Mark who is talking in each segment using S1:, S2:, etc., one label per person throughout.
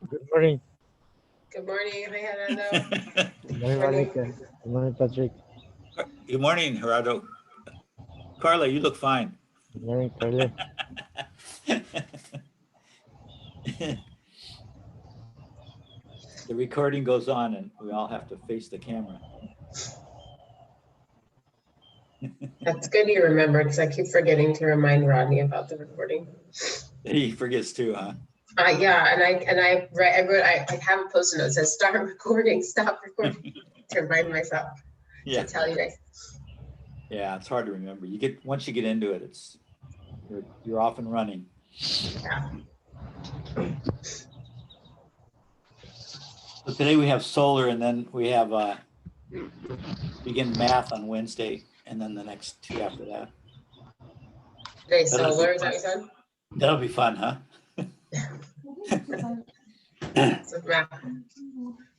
S1: Good morning.
S2: Good morning. Hi, Gerardo.
S1: Good morning,
S2: Morning.
S1: Monica. Good morning, Patrick.
S3: Good morning, Gerardo. Carla, you look fine.
S1: Good morning, Carla.
S3: The recording goes on and we all have to face the camera.
S2: That's good you remembered because I keep forgetting to remind Rodney about the recording.
S3: He forgets too, huh?
S2: Yeah, I have a post-it note that says start recording, stop recording to remind myself
S3: Yeah.
S2: to tell you guys.
S3: Yeah, it's hard to remember. Once you get into it, you're off and running.
S2: Yeah.
S3: So today we have solar, and then we have begin math on Wednesday, and then the next two after that.
S2: Today's solar, is that what you said?
S3: That'll be fun, huh?
S2: So,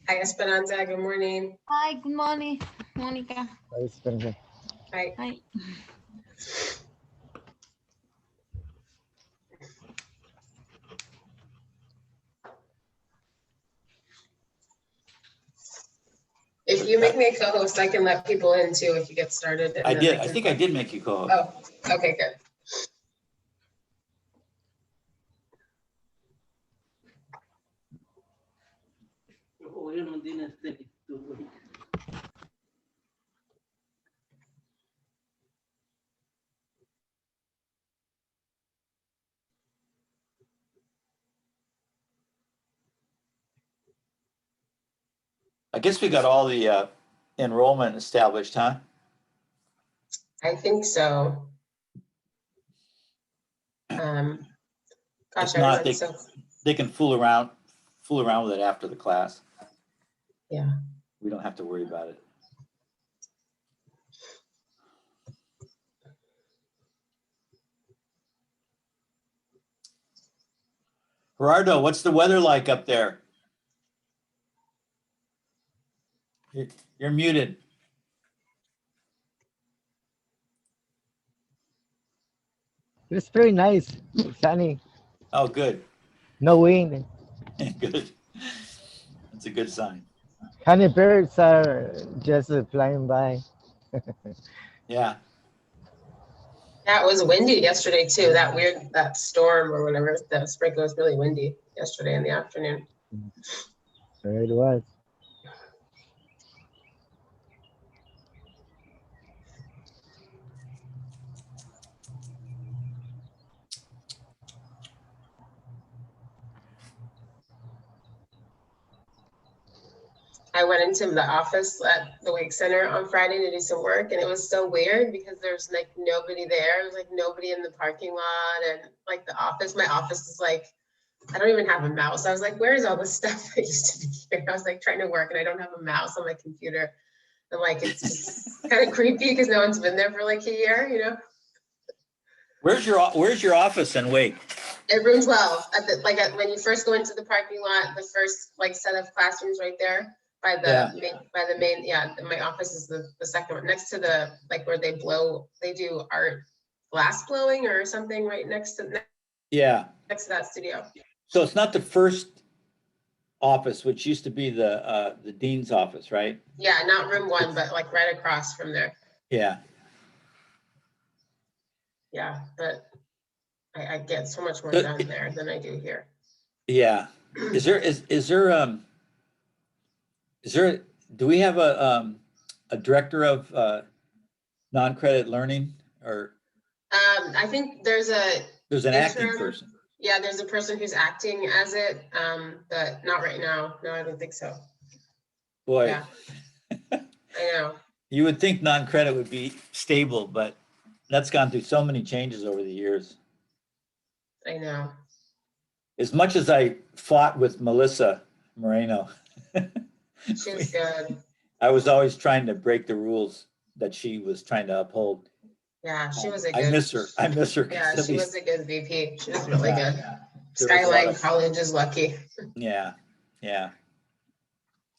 S2: hi, Esperanza. Good morning.
S4: Hi, good morning, Monica.
S1: Hi, Spencer.
S2: Hi.
S4: Hi.
S2: If you make me a co-host, I can let people in too if you get started.
S3: I did. I think I did make you co-host.
S2: Oh, okay, good.
S3: I guess we got all the enrollment established, huh?
S2: I think so. Gosh,
S3: If not,
S2: everyone's so,
S3: they can fool around with it after the class.
S2: yeah.
S3: We don't have to worry about it. Gerardo, what's the weather like up there? You're muted.
S1: It's very nice. Sunny.
S3: Oh, good.
S1: No wind.
S3: Good. That's a good sign.
S1: Honey birds are just flying by.
S3: Yeah.
S2: Yeah, it was windy yesterday too. That storm or whatever, the sprinkler was really windy yesterday in the afternoon.
S1: There it was.
S2: I went into the office at the Wake Center on Friday to do some work, and it was so weird because there's like nobody there. There's like nobody in the parking lot, and like my office is like, I don't even have a mouse. I was like, where is all this stuff that used to be here? I was like trying to work, and I don't have a mouse on my computer. And like it's just kind of creepy because no one's been there for like a year, you know.
S3: Where's your office in Wake?
S2: At room 12, when you first go into the parking lot, the first like set of classrooms right there by the main, my office is the second one next to the like where they do art glass blowing or something right next to that studio.
S3: So it's not the first office, which used to be the dean's office, right?
S2: Yeah, not room 1, but like right across from there.
S3: Yeah.
S2: Yeah, but I get so much more done there than I do here.
S3: Yeah. Do we have a director of non-credit learning or?
S2: I think there's
S3: an acting person.
S2: Yeah, there's a person who's acting as it, but not right now. No, I don't think so.
S3: Boy.
S2: Yeah. I know.
S3: You would think non-credit would be stable, but that's gone through so many changes over the years.
S2: I know.
S3: As much as I fought with Melissa Moreno.
S2: She was good.
S3: I was always trying to break the rules that she was trying to uphold.
S2: Yeah, she was a good.
S3: I miss her.
S2: Yeah, she was a good VP. She was really good. Skyline College is lucky.
S3: Yeah, yeah.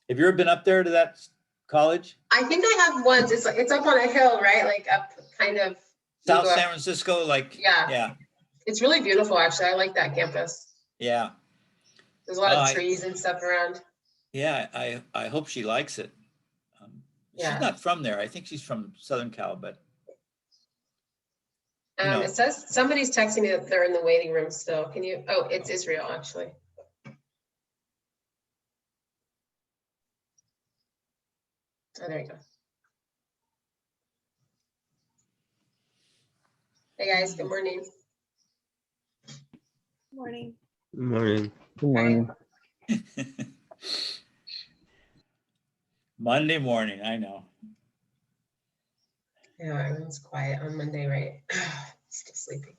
S3: Have you ever been up there to that college?
S2: I think I have once. It's up on a hill, right? Like up kind of
S3: South San Francisco, like
S2: yeah. It's really beautiful, actually. I like that campus.
S3: Yeah.
S2: There's a lot of
S3: I-
S2: trees and stuff around.
S3: Yeah, I hope she likes it. She's
S2: Yeah.
S3: not from there. I think she's from Southern Cal, but you know,
S2: It says somebody's texting me that they're in the waiting room still. Can you? Oh, it's Israel actually. Oh, there you go. Hey guys, good morning.
S4: Morning.
S5: Morning.
S1: Good morning.
S3: Monday morning, I know.
S2: Yeah, everyone's quiet on Monday, right? Still sleeping.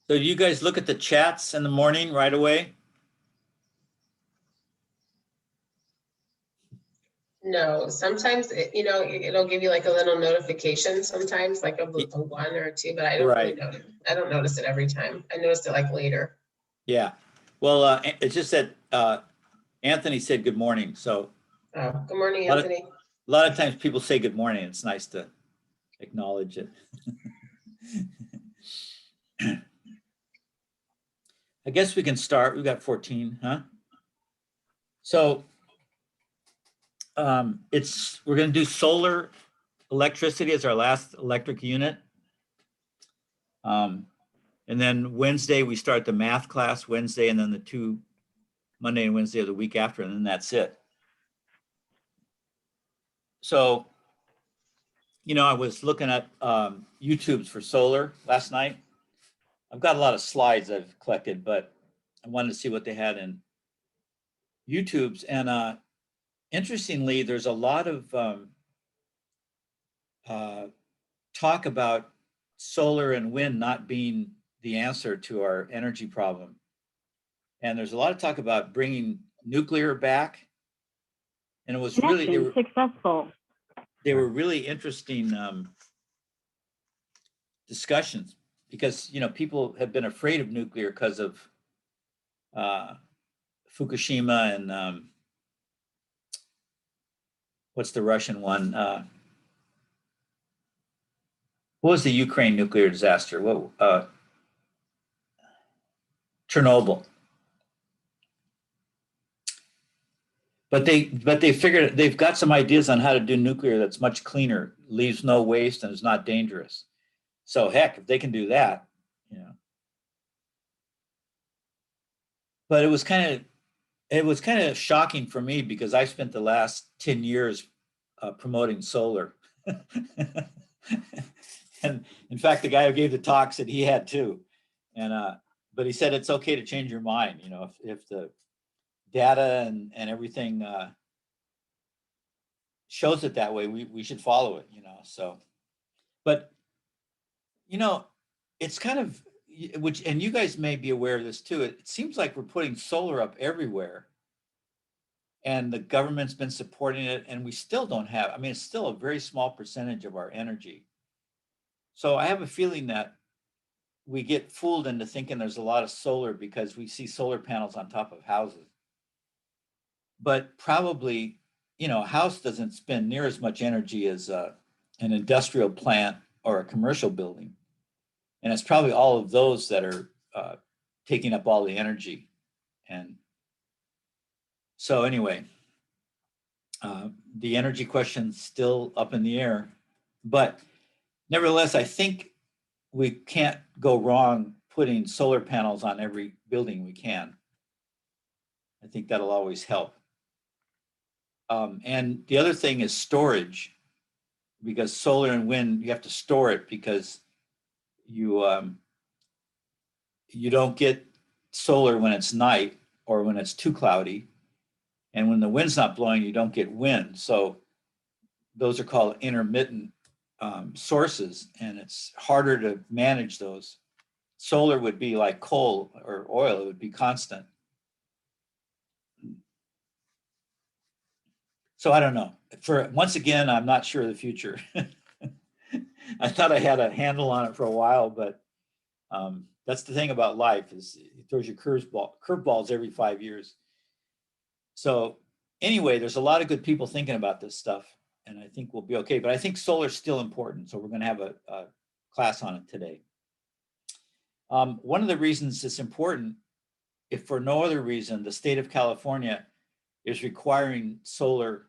S3: So you guys look at the chats in the morning right away?
S2: No, sometimes it'll give you like a little notification sometimes, like a 1 or a 2, but I don't really
S3: Right.
S2: notice. I don't notice it every time. I noticed it like later.
S3: Yeah. Well, it's just that Anthony said good morning. So
S2: Oh, good morning,
S3: Lot of-
S2: Anthony.
S3: a lot of times people say good morning. It's nice to acknowledge it. I guess we can start. We've got 14, huh? So we're going to do solar electricity as our last electric unit. And then Wednesday, we start the math class Wednesday, and then the 2 Monday and Wednesday of the week after, and then that's it. So, I was looking at YouTubes for solar last night. I've got a lot of slides I've collected, but I wanted to see what they had in YouTubes. And interestingly, there's a lot of talk about solar and wind not being the answer to our energy problem. And there's a lot of talk about bringing nuclear back. And it was really,
S6: successful.
S3: they were really interesting discussions because, people have been afraid of nuclear because of Fukushima and what's the Russian one? What was the Ukraine nuclear disaster? Chernobyl. But they figured they've got some ideas on how to do nuclear that's much cleaner, leaves no waste, and is not dangerous. So heck, if they can do that, But it was kind of shocking for me because I spent the last 10 years promoting solar. And in fact, the guy who gave the talk said he had too. And but he said it's okay to change your mind, if the data and everything shows it that way, we should follow it, So, but it's kind of and you guys may be aware of this too. It seems like we're putting solar up everywhere. And the government's been supporting it, and we still don't have, it's still a very small percentage of our energy. So I have a feeling that we get fooled into thinking there's a lot of solar because we see solar panels on top of houses. But probably, a house doesn't spend near as much energy as an industrial plant or a commercial building. And it's probably all of those that are taking up all the energy. And so anyway, the energy question's still up in the air, but nevertheless, I think we can't go wrong putting solar panels on every building we can. I think that'll always help. And the other thing is storage, because solar and wind, you have to store it because you don't get solar when it's night or when it's too cloudy. And when the wind's not blowing, you don't get wind. So those are called intermittent sources, and it's harder to manage those. Solar would be like coal or oil, it would be constant. So I don't know. Once again, I'm not sure of the future. I thought I had a handle on it for a while, but that's the thing about life is it throws you curveballs every 5 years. So anyway, there's a lot of good people thinking about this stuff, and I think we'll be okay. But I think solar is still important, so we're going to have a class on it today. One of the reasons it's important, if for no other reason, the state of California is requiring solar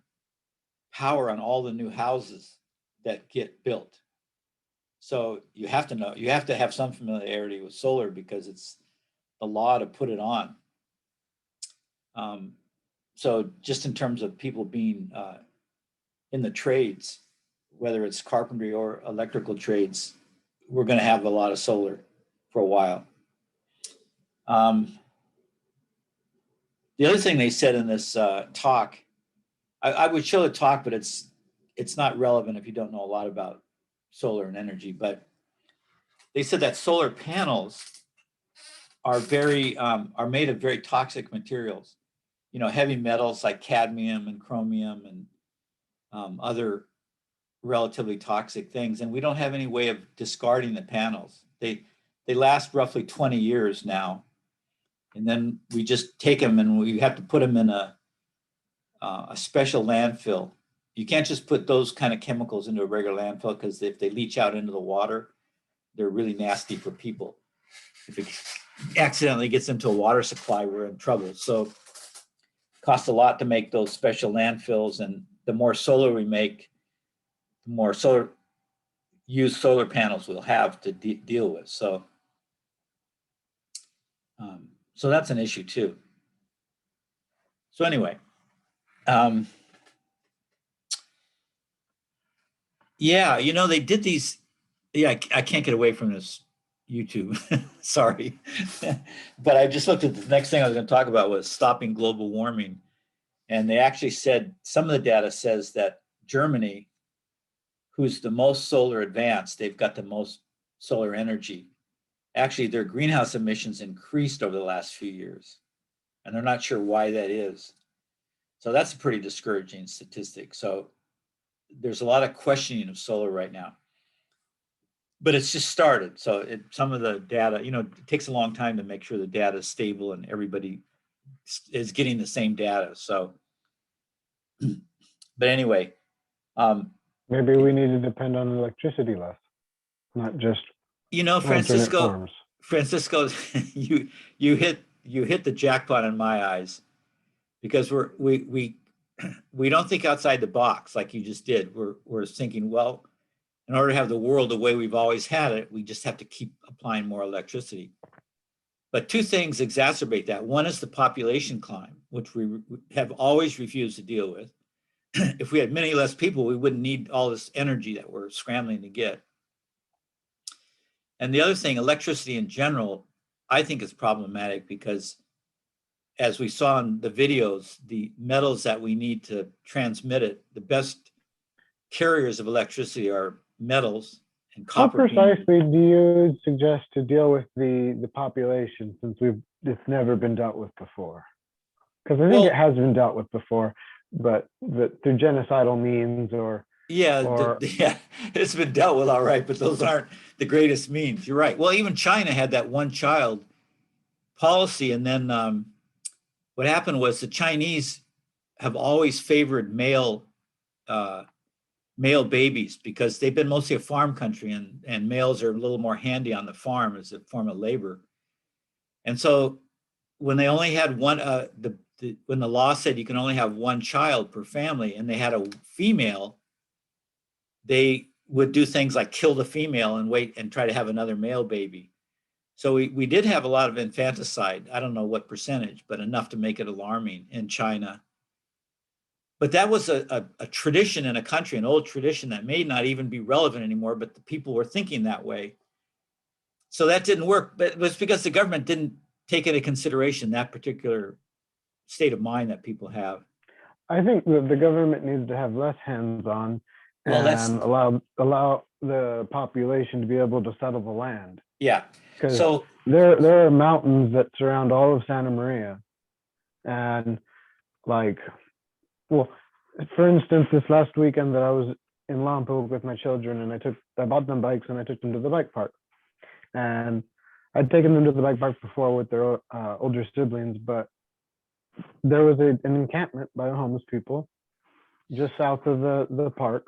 S3: power on all the new houses that get built. So you have to know, you have to have some familiarity with solar because it's the law to put it on. So just in terms of people being in the trades, whether it's carpentry or electrical trades, we're going to have a lot of solar for a while. The other thing they said in this talk, I would show the talk, but it's not relevant if you don't know a lot about solar and energy. But they said that solar panels are made of very toxic materials. You know, heavy metals like cadmium and chromium and other relatively toxic things, and we don't have any way of discarding the panels. They last roughly 20 years now, and then we just take them and we have to put them in a special landfill. You can't just put those kind of chemicals into a regular landfill because if they leach out into the water, they're really nasty for people. If it accidentally gets into a water supply, we're in trouble. So it costs a lot to make those special landfills, and the more solar we make, the more solar panels we'll have to deal with. So that's an issue too. So anyway, yeah, you know, they did these. Yeah, I can't get away from this YouTube. Sorry. But I just looked at the next thing I was going to talk about was stopping global warming. And they actually said, some of the data says that Germany, who's the most solar advanced, they've got the most solar energy. Actually, their greenhouse emissions increased over the last few years. And they're not sure why that is. So that's a pretty discouraging statistic. So there's a lot of questioning of solar right now. But it's just started. So some of the data, you know, it takes a long time to make sure the data is stable and everybody is getting the same data. So, but anyway.
S5: Maybe we need to depend on electricity less, not just
S3: you know, Francisco, you hit the jackpot in my eyes, because we don't think outside the box like you just did. We're thinking, well, in order to have the world the way we've always had it, we just have to keep applying more electricity. But two things exacerbate that. One is the population climb, which we have always refused to deal with. If we had many less people, we wouldn't need all this energy that we're scrambling to get. And the other thing, electricity in general, I think is problematic because, as we saw in the videos, the metals that we need to transmit it, the best carriers of electricity are metals and copper.
S5: How precisely do you suggest to deal with the population, since it's never been dealt with before? Because I think it has been dealt with before, but through genocidal means or
S3: yeah, it's been dealt with all right, but those aren't the greatest means. You're right. Well, even China had that one child policy, and then what happened was the Chinese have always favored male babies because they've been mostly a farm country, and males are a little more handy on the farm as a form of labor. And so when they only had one, when the law said you can only have one child per family, and they had a female, they would do things like kill the female and wait and try to have another male baby. So we did have a lot of infanticide. I don't know what percentage, but enough to make it alarming in China. But that was a tradition in a country, an old tradition that may not even be relevant anymore, but the people were thinking that way. So that didn't work, but it was because the government didn't take into consideration that particular state of mind that people have.
S5: I think that the government needs to have less hands-on and allow the population to be able to settle the land.
S3: Yeah.
S5: Because
S3: so
S5: there are mountains that surround all of Santa Maria, and like, well, for instance, this last weekend that I was in Lompoc with my children, and I bought them bikes and I took them to the bike park. And I'd taken them to the bike park before with their older siblings, but there was an encampment by homeless people just south of the park,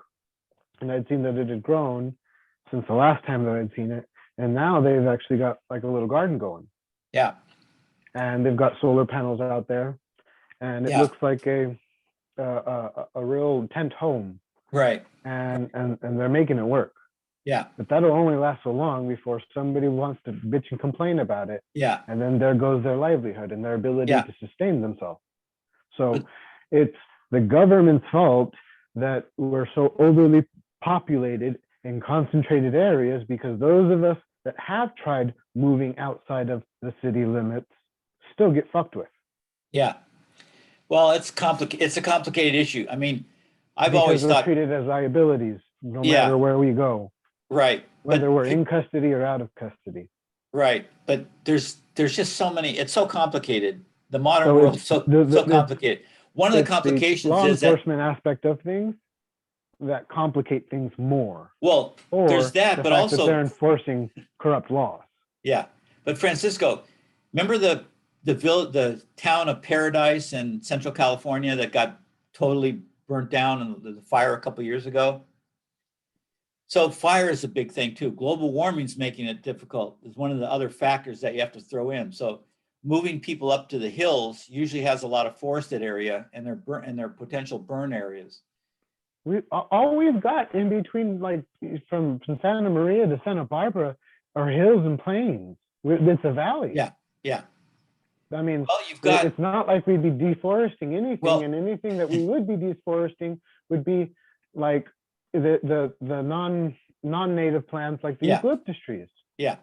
S5: and I'd seen that it had grown since the last time that I'd seen it, and now they've actually got like a little garden going.
S3: Yeah.
S5: And they've got solar panels out there, and it
S3: Yeah.
S5: looks like a real tent home.
S3: Right.
S5: And they're making it work.
S3: Yeah.
S5: But that'll only last so long before somebody wants to bitch and complain about it.
S3: Yeah.
S5: And then there goes their livelihood and their ability
S3: Yeah.
S5: to sustain themselves. So
S3: But-
S5: it's the government's fault that we're so overly populated in concentrated areas, because those of us that have tried moving outside of the city limits still get fucked with.
S3: Yeah. Well, it's a complicated issue. I mean, I've
S5: Because
S3: always
S5: we're
S3: thought,
S5: treated as liabilities no
S3: Yeah.
S5: matter where we go,
S3: right.
S5: whether
S3: but,
S5: we're in custody or out of custody.
S3: Right. But there's just so many, it's so complicated. The modern
S5: So
S3: world is
S5: it's
S3: so
S5: the
S3: complicated. One of the
S5: It's
S3: complications
S5: law
S3: is that,
S5: enforcement aspect of things that complicate things more,
S3: well,
S5: or
S3: there's that,
S5: the
S3: but
S5: fact that they're
S3: also,
S5: enforcing corrupt laws.
S3: yeah. But Francisco, remember the town of Paradise in Central California that got totally burnt down in the fire a couple of years ago? So fire is a big thing too. Global warming is making it difficult. Is one of the other factors that you have to throw in. So moving people up to the hills usually has a lot of forested area and their potential burn areas.
S5: All we've got in between, like from Santa Maria to Santa Barbara, are hills and plains. It's a valley.
S3: Yeah, yeah.
S5: I mean,
S3: Well, you've got,
S5: it's not like we'd be deforesting anything,
S3: Well-
S5: and anything that we would be deforesting would be like the non-native plants, like the
S3: Yeah.
S5: eucalyptus trees.
S3: yeah.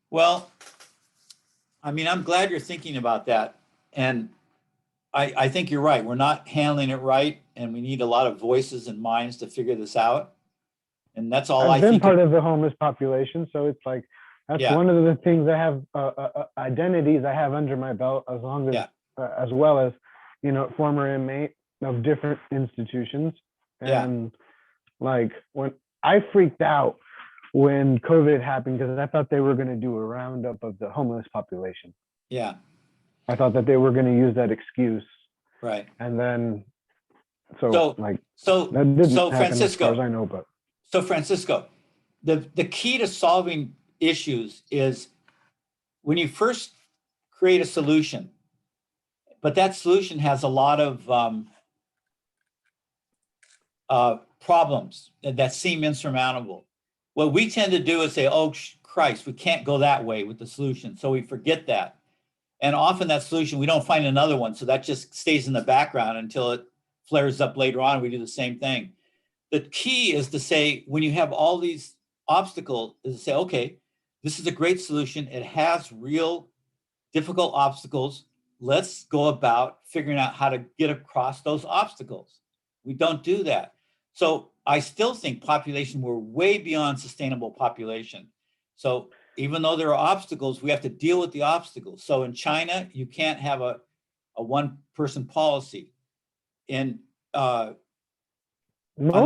S3: Well, I mean, I'm glad you're thinking about that. And I think you're right. We're not handling it right. And we need a lot of voices and minds to figure this out. And that's all I
S5: I've been
S3: think.
S5: part of the homeless population, so it's like that's
S3: Yeah.
S5: one of the things I have identities I have under my belt, as long as
S3: Yeah.
S5: As well as former inmate of different institutions.
S3: Yeah.
S5: And like when I freaked out when COVID happened, because I thought they were going to do a roundup of the homeless population.
S3: Yeah,
S5: I thought that they were going to use that excuse,
S3: right.
S5: and then
S3: So-
S5: like
S3: So,
S5: that didn't
S3: so
S5: happen as far as
S3: Francisco,
S5: I know, but.
S3: the key to solving issues is when you first create a solution, but that solution has a lot of problems that seem insurmountable. What we tend to do is say, oh, Christ, we can't go that way with the solution. So we forget that. And often that solution, we don't find another one. So that just stays in the background until it flares up later on. We do the same thing. The key is to say, when you have all these obstacles, is to say, okay, this is a great solution. It has real difficult obstacles. Let's go about figuring out how to get across those obstacles. We don't do that. So I still think population, we're way beyond sustainable population. So even though there are obstacles, we have to deal with the obstacles. So in China, you can't have a one-person policy. In
S5: Most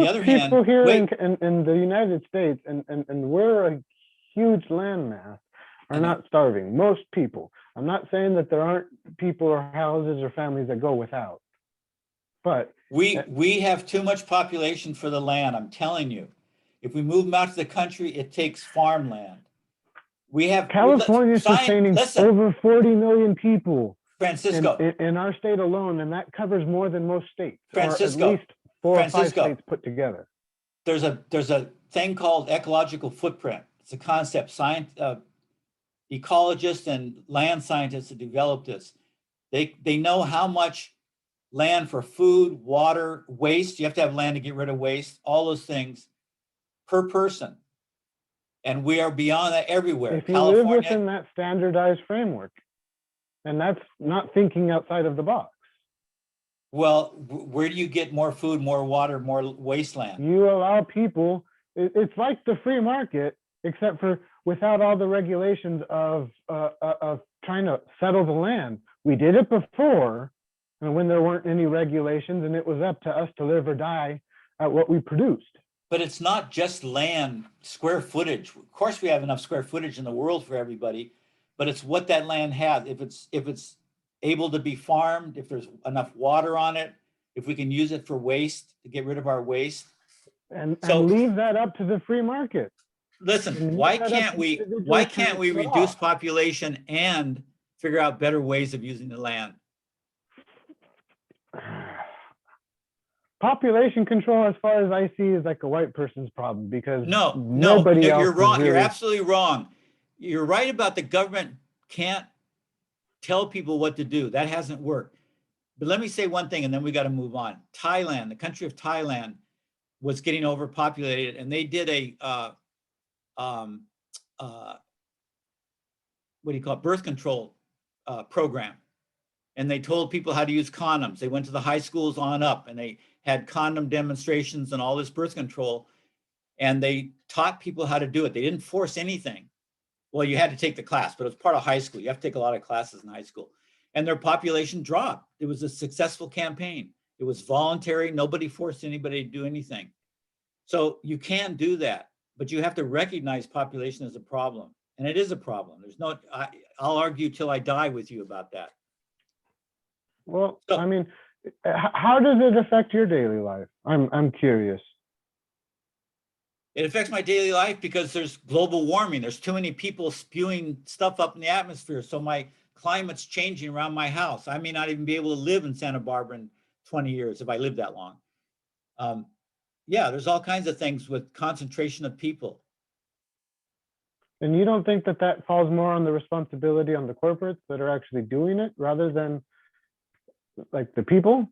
S3: other
S5: people
S3: hand,
S5: here
S3: wait.
S5: in the United States, and we're a huge landmass,
S3: I
S5: are
S3: know.
S5: not starving. Most people. I'm not saying that there aren't people or houses or families that go without, but
S3: we have too much population for the land. I'm telling you, if we move them out to the country, it takes farmland. We have
S5: California is sustaining
S3: listen,
S5: over 40 million people
S3: Francisco.
S5: in our state alone, and that covers more than most states,
S3: Francisco,
S5: or at least 4 or 5
S3: Francisco.
S5: states put together.
S3: There's a thing called ecological footprint. It's a concept. Ecologists and land scientists have developed this. They know how much land for food, water, waste. You have to have land to get rid of waste, all those things per person. And we are beyond that everywhere.
S5: If you live
S3: California,
S5: within that standardized framework, and that's not thinking outside of the box.
S3: well, where do you get more food, more water, more wasteland?
S5: You allow people, it's like the free market, except for without all the regulations of trying to settle the land. We did it before, and when there weren't any regulations and it was up to us to live or die at what we produced.
S3: But it's not just land square footage. Of course, we have enough square footage in the world for everybody, but it's what that land has. If it's able to be farmed, if there's enough water on it, if we can use it for waste to get rid of our waste.
S5: And
S3: So
S5: leave that up to the free market.
S3: listen,
S5: And
S3: why
S5: leave that up
S3: can't
S5: to
S3: we
S5: individuals to
S3: reduce
S5: off.
S3: population and figure out better ways of using the land?
S5: Population control, as far as I see, is like a white person's problem, because
S3: No,
S5: nobody else
S3: you're
S5: is
S3: wrong. You're
S5: really-
S3: absolutely wrong. You're right about the government can't tell people what to do. That hasn't worked. But let me say one thing, and then we got to move on. Thailand, the country of Thailand, was getting overpopulated, and they did a what do you call it, birth control program. And they told people how to use condoms. They went to the high schools on up, and they had condom demonstrations and all this birth control. And they taught people how to do it. They didn't force anything. Well, you had to take the class, but it was part of high school. You have to take a lot of classes in high school. And their population dropped. It was a successful campaign. It was voluntary. Nobody forced anybody to do anything. So you can do that, but you have to recognize population as a problem. And it is a problem. There's no, I'll argue till I die with you about that.
S5: Well,
S3: So-
S5: I mean, how does it affect your daily life? I'm curious.
S3: It affects my daily life because there's global warming. There's too many people spewing stuff up in the atmosphere. So my climate's changing around my house. I may not even be able to live in Santa Barbara in 20 years if I live that long. Yeah, there's all kinds of things with concentration of people.
S5: And you don't think that that falls more on the responsibility on the corporates that are actually doing it rather than like the people?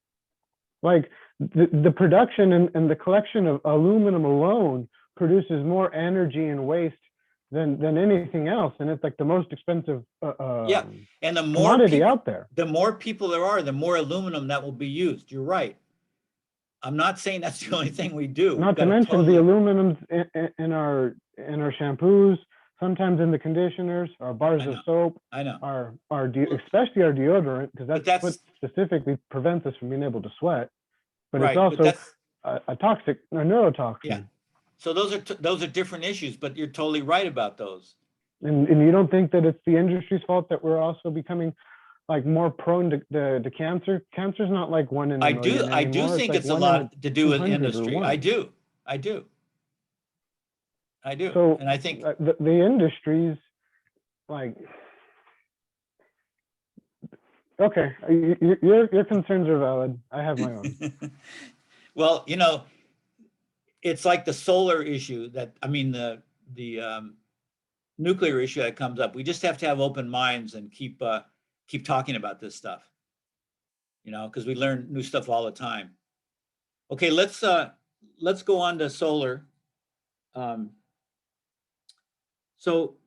S5: Like the production and the collection of aluminum alone produces more energy and waste than anything else, and it's like the most expensive
S3: Yeah, and the more
S5: commodity
S3: people,
S5: out there.
S3: the more people there are, the more aluminum that will be used. You're right. I'm not saying that's the only thing we do.
S5: Not to
S3: We've got
S5: mention the aluminums in our shampoos, sometimes in the conditioners, our bars
S3: I
S5: of
S3: know.
S5: soap,
S3: I know.
S5: especially our deodorant, because
S3: But
S5: that's
S3: that's-
S5: what specifically prevents us from being able to sweat. But
S3: Right,
S5: it's
S3: but
S5: also
S3: that's-
S5: a toxic, a neurotoxin.
S3: Yeah. So those are different issues, but you're totally right about those.
S5: And you don't think that it's the industry's fault that we're also becoming like more prone to cancer? Cancer's not like one in a million
S3: I do
S5: anymore.
S3: think
S5: like
S3: it's a
S5: one in
S3: lot to do with
S5: 200 or
S3: industry.
S5: one.
S3: I do.
S5: So
S3: And I think
S5: the industries, like, okay, your concerns are valid. I have my own.
S3: well, it's like the solar issue that, I mean, the nuclear issue that comes up. We just have to have open minds and keep talking about this stuff, because we learn new stuff all the time. Okay, let's go on to solar. So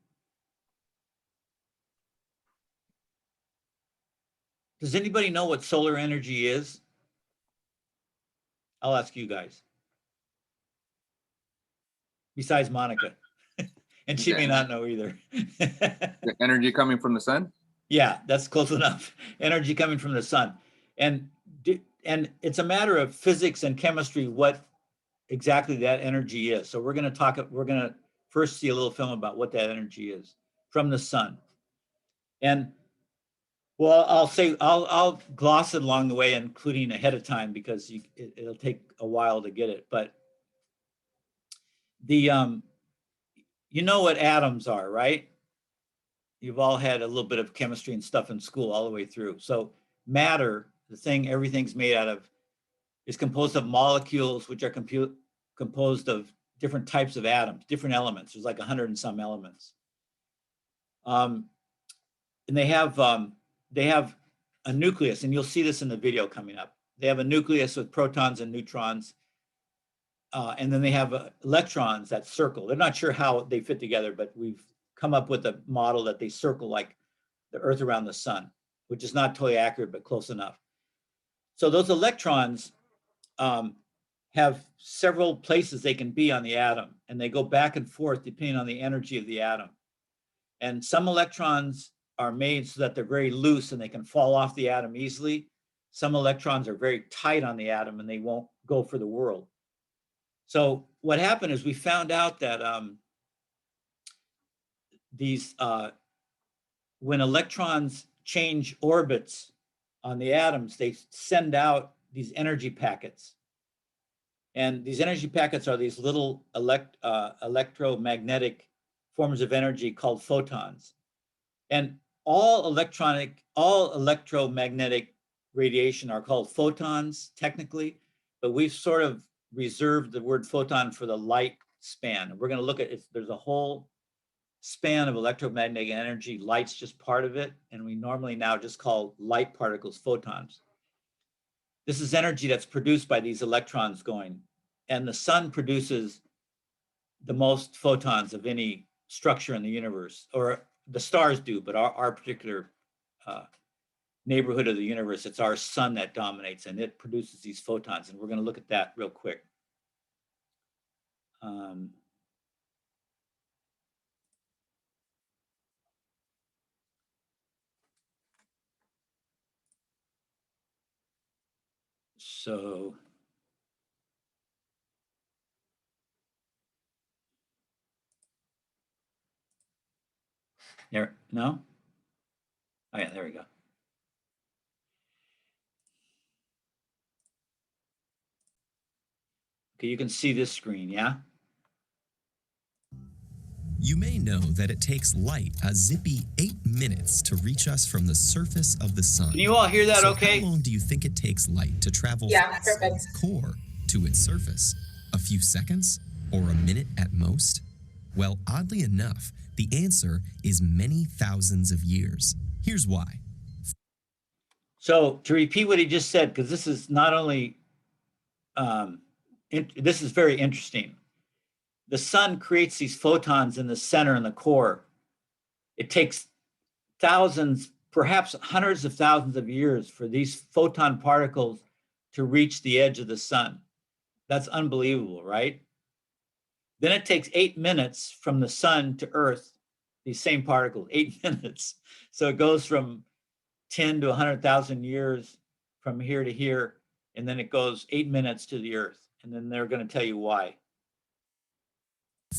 S3: does anybody know what solar energy is? I'll ask you guys. Besides Monica. And she may not know either.
S6: The energy coming from the sun?
S3: Yeah, that's close enough. Energy coming from the sun. And it's a matter of physics and chemistry what exactly that energy is. So we're going to first see a little film about what that energy is from the sun. And well, I'll gloss it along the way, including ahead of time, because it'll take a while to get it. But you know what atoms are, right? You've all had a little bit of chemistry and stuff in school all the way through. So matter, the thing everything's made out of, is composed of molecules, which are composed of different types of atoms, different elements. There's like 100 and some elements. And they have a nucleus, and you'll see this in the video coming up. They have a nucleus with protons and neutrons. And then they have electrons that circle. They're not sure how they fit together, but we've come up with a model that they circle like the Earth around the sun, which is not totally accurate, but close enough. So those electrons have several places they can be on the atom, and they go back and forth depending on the energy of the atom. And some electrons are made so that they're very loose and they can fall off the atom easily. Some electrons are very tight on the atom and they won't go for the world. So what happened is we found out that when electrons change orbits on the atoms, they send out these energy packets. And these energy packets are these little electromagnetic forms of energy called photons. And all electromagnetic radiation are called photons technically, but we've sort of reserved the word photon for the light span. We're going to look at it. There's a whole span of electromagnetic energy. Light's just part of it. And we normally now just call light particles photons. This is energy that's produced by these electrons going, and the sun produces the most photons of any structure in the universe, or the stars do, but our particular neighborhood of the universe, it's our sun that dominates, and it produces these photons. And we're going to look at that real quick. So there, no? Oh yeah, there we go. Okay, you can see this screen, yeah?
S7: You may know that it takes light a zippy 8 minutes to reach us from the surface of the sun.
S3: Can you all hear that
S7: So
S3: okay?
S7: how long do you think it takes light to travel from the sun's core to its surface? A few seconds? Or a minute at most? Well, oddly enough, the answer is many thousands of years. Here's why.
S3: So to repeat what he just said, because this is not only, this is very interesting. The sun creates these photons in the center and the core. It takes thousands, perhaps hundreds of thousands of years for these photon particles to reach the edge of the sun. That's unbelievable, right? Then it takes 8 minutes from the sun to Earth, these same particles, 8 minutes. So it goes from 10 to 100,000 years from here to here, and then it goes 8 minutes to the Earth. And then they're going to tell you why.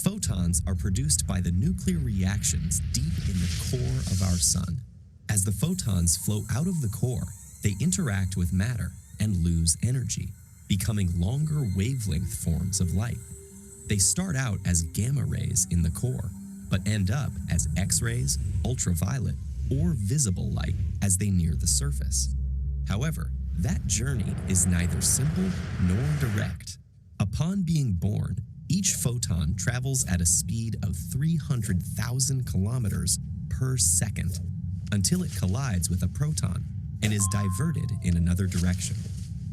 S7: Photons are produced by the nuclear reactions deep in the core of our sun. As the photons flow out of the core, they interact with matter and lose energy, becoming longer wavelength forms of light. They start out as gamma rays in the core, but end up as X-rays, ultraviolet, or visible light as they near the surface. However, that journey is neither simple nor direct. Upon being born, each photon travels at a speed of 300,000 kilometers per second until it collides with a proton and is diverted in another direction,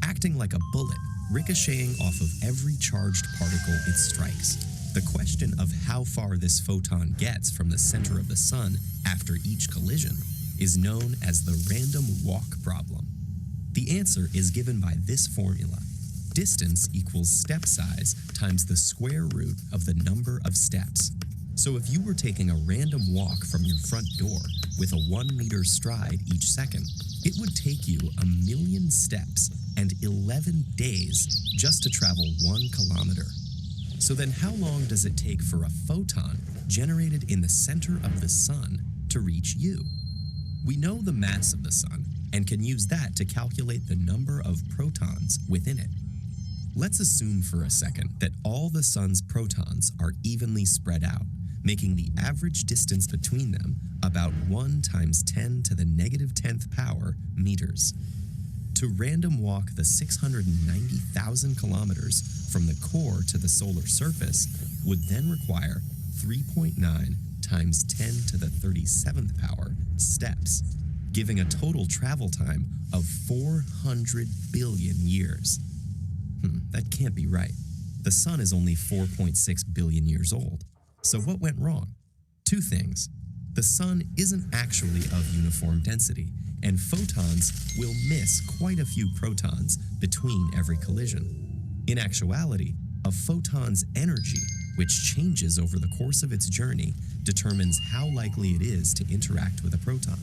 S7: acting like a bullet ricocheting off of every charged particle it strikes. The question of how far this photon gets from the center of the sun after each collision is known as the random walk problem. The answer is given by this formula. Distance equals step size times the square root of the number of steps. So if you were taking a random walk from your front door with a 1 meter stride each second, it would take you 1 million steps and 11 days just to travel 1 kilometer. So then how long does it take for a photon generated in the center of the sun to reach you? We know the mass of the sun and can use that to calculate the number of protons within it. Let's assume for a second that all the sun's protons are evenly spread out, making the average distance between them about 1 × 10 to the negative 10th power meters. To random walk the 690,000 kilometers from the core to the solar surface would then require 3.9 × 10 to the 37th power steps, giving a total travel time of 400 billion years. That can't be right. The sun is only 4.6 billion years old. So what went wrong? 2 things. The sun isn't actually of uniform density, and photons will miss quite a few protons between every collision. In actuality, a photon's energy, which changes over the course of its journey, determines how likely it is to interact with a proton.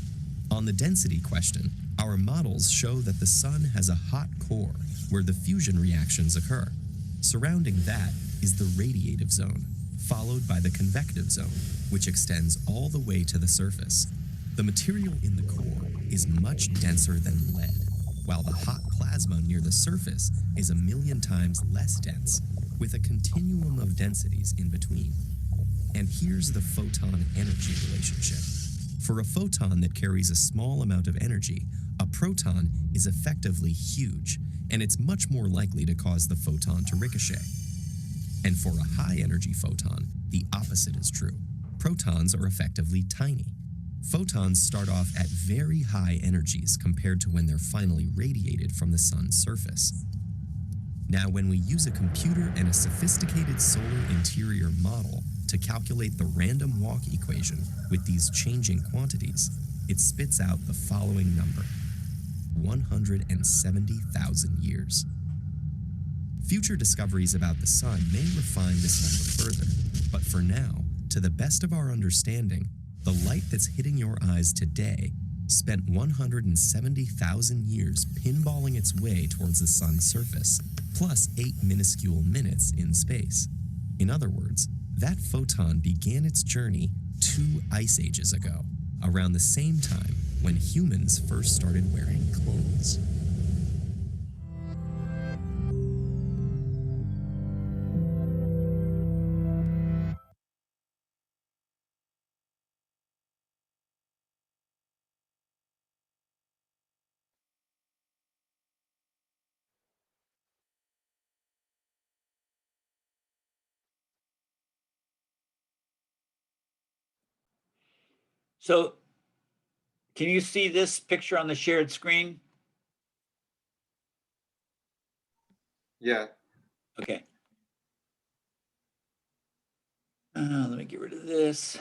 S7: On the density question, our models show that the sun has a hot core where the fusion reactions occur. Surrounding that is the radiative zone, followed by the convective zone, which extends all the way to the surface. The material in the core is much denser than lead, while the hot plasma near the surface is 1,000,000 times less dense, with a continuum of densities in between. And here's the photon-energy relationship. For a photon that carries a small amount of energy, a proton is effectively huge, and it's much more likely to cause the photon to ricochet. And for a high-energy photon, the opposite is true. Protons are effectively tiny. Photons start off at very high energies compared to when they're finally radiated from the sun's surface. Now, when we use a computer and a sophisticated solar interior model to calculate the random walk equation with these changing quantities, it spits out the following number: 170,000 years. Future discoveries about the sun may refine this number further, but for now, to the best of our understanding, the light that's hitting your eyes today spent 170,000 years pinballing its way towards the sun's surface, plus 8 minuscule minutes in space. In other words, that photon began its journey 2 ice ages ago, around the same time when humans first started wearing clothes.
S3: So can you see this picture on the shared screen?
S6: Yeah.
S3: Okay. Let me get rid of this.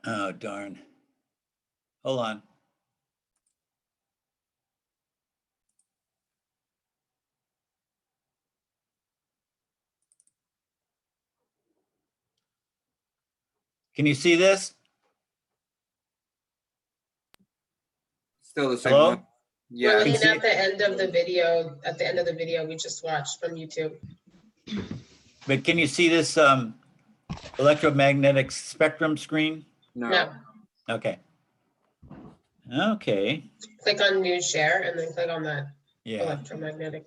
S3: Oh, darn. Hold on. Can you see this?
S6: Still the same
S3: Hello?
S6: one.
S2: We're
S6: Yeah.
S2: looking
S3: see
S2: at
S3: it?
S2: the end of the video, we just watched from YouTube.
S3: But can you see this electromagnetic spectrum screen?
S6: No.
S2: No,
S3: Okay. Okay.
S2: click on new share and then click on that
S3: Yeah.
S2: electromagnetic.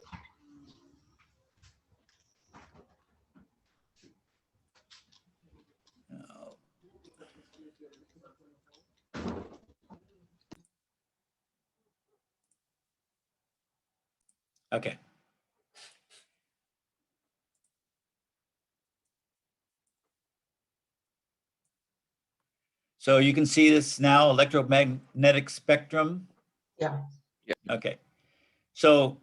S3: Oh. Okay. So you can see this now, electromagnetic spectrum.
S2: Yeah.
S3: Okay. So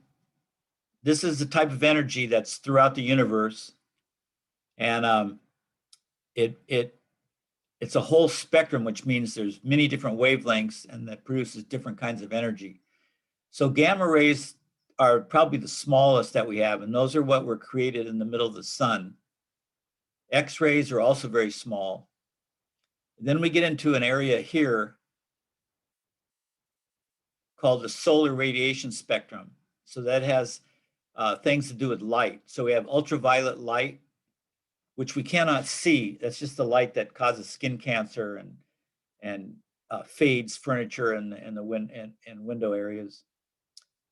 S3: this is the type of energy that's throughout the universe. And it's a whole spectrum, which means there's many different wavelengths and that produces different kinds of energy. So gamma rays are probably the smallest that we have, and those are what were created in the middle of the sun. X-rays are also very small. Then we get into an area here called the solar radiation spectrum. So that has things to do with light. So we have ultraviolet light, which we cannot see. That's just the light that causes skin cancer and fades furniture and window areas.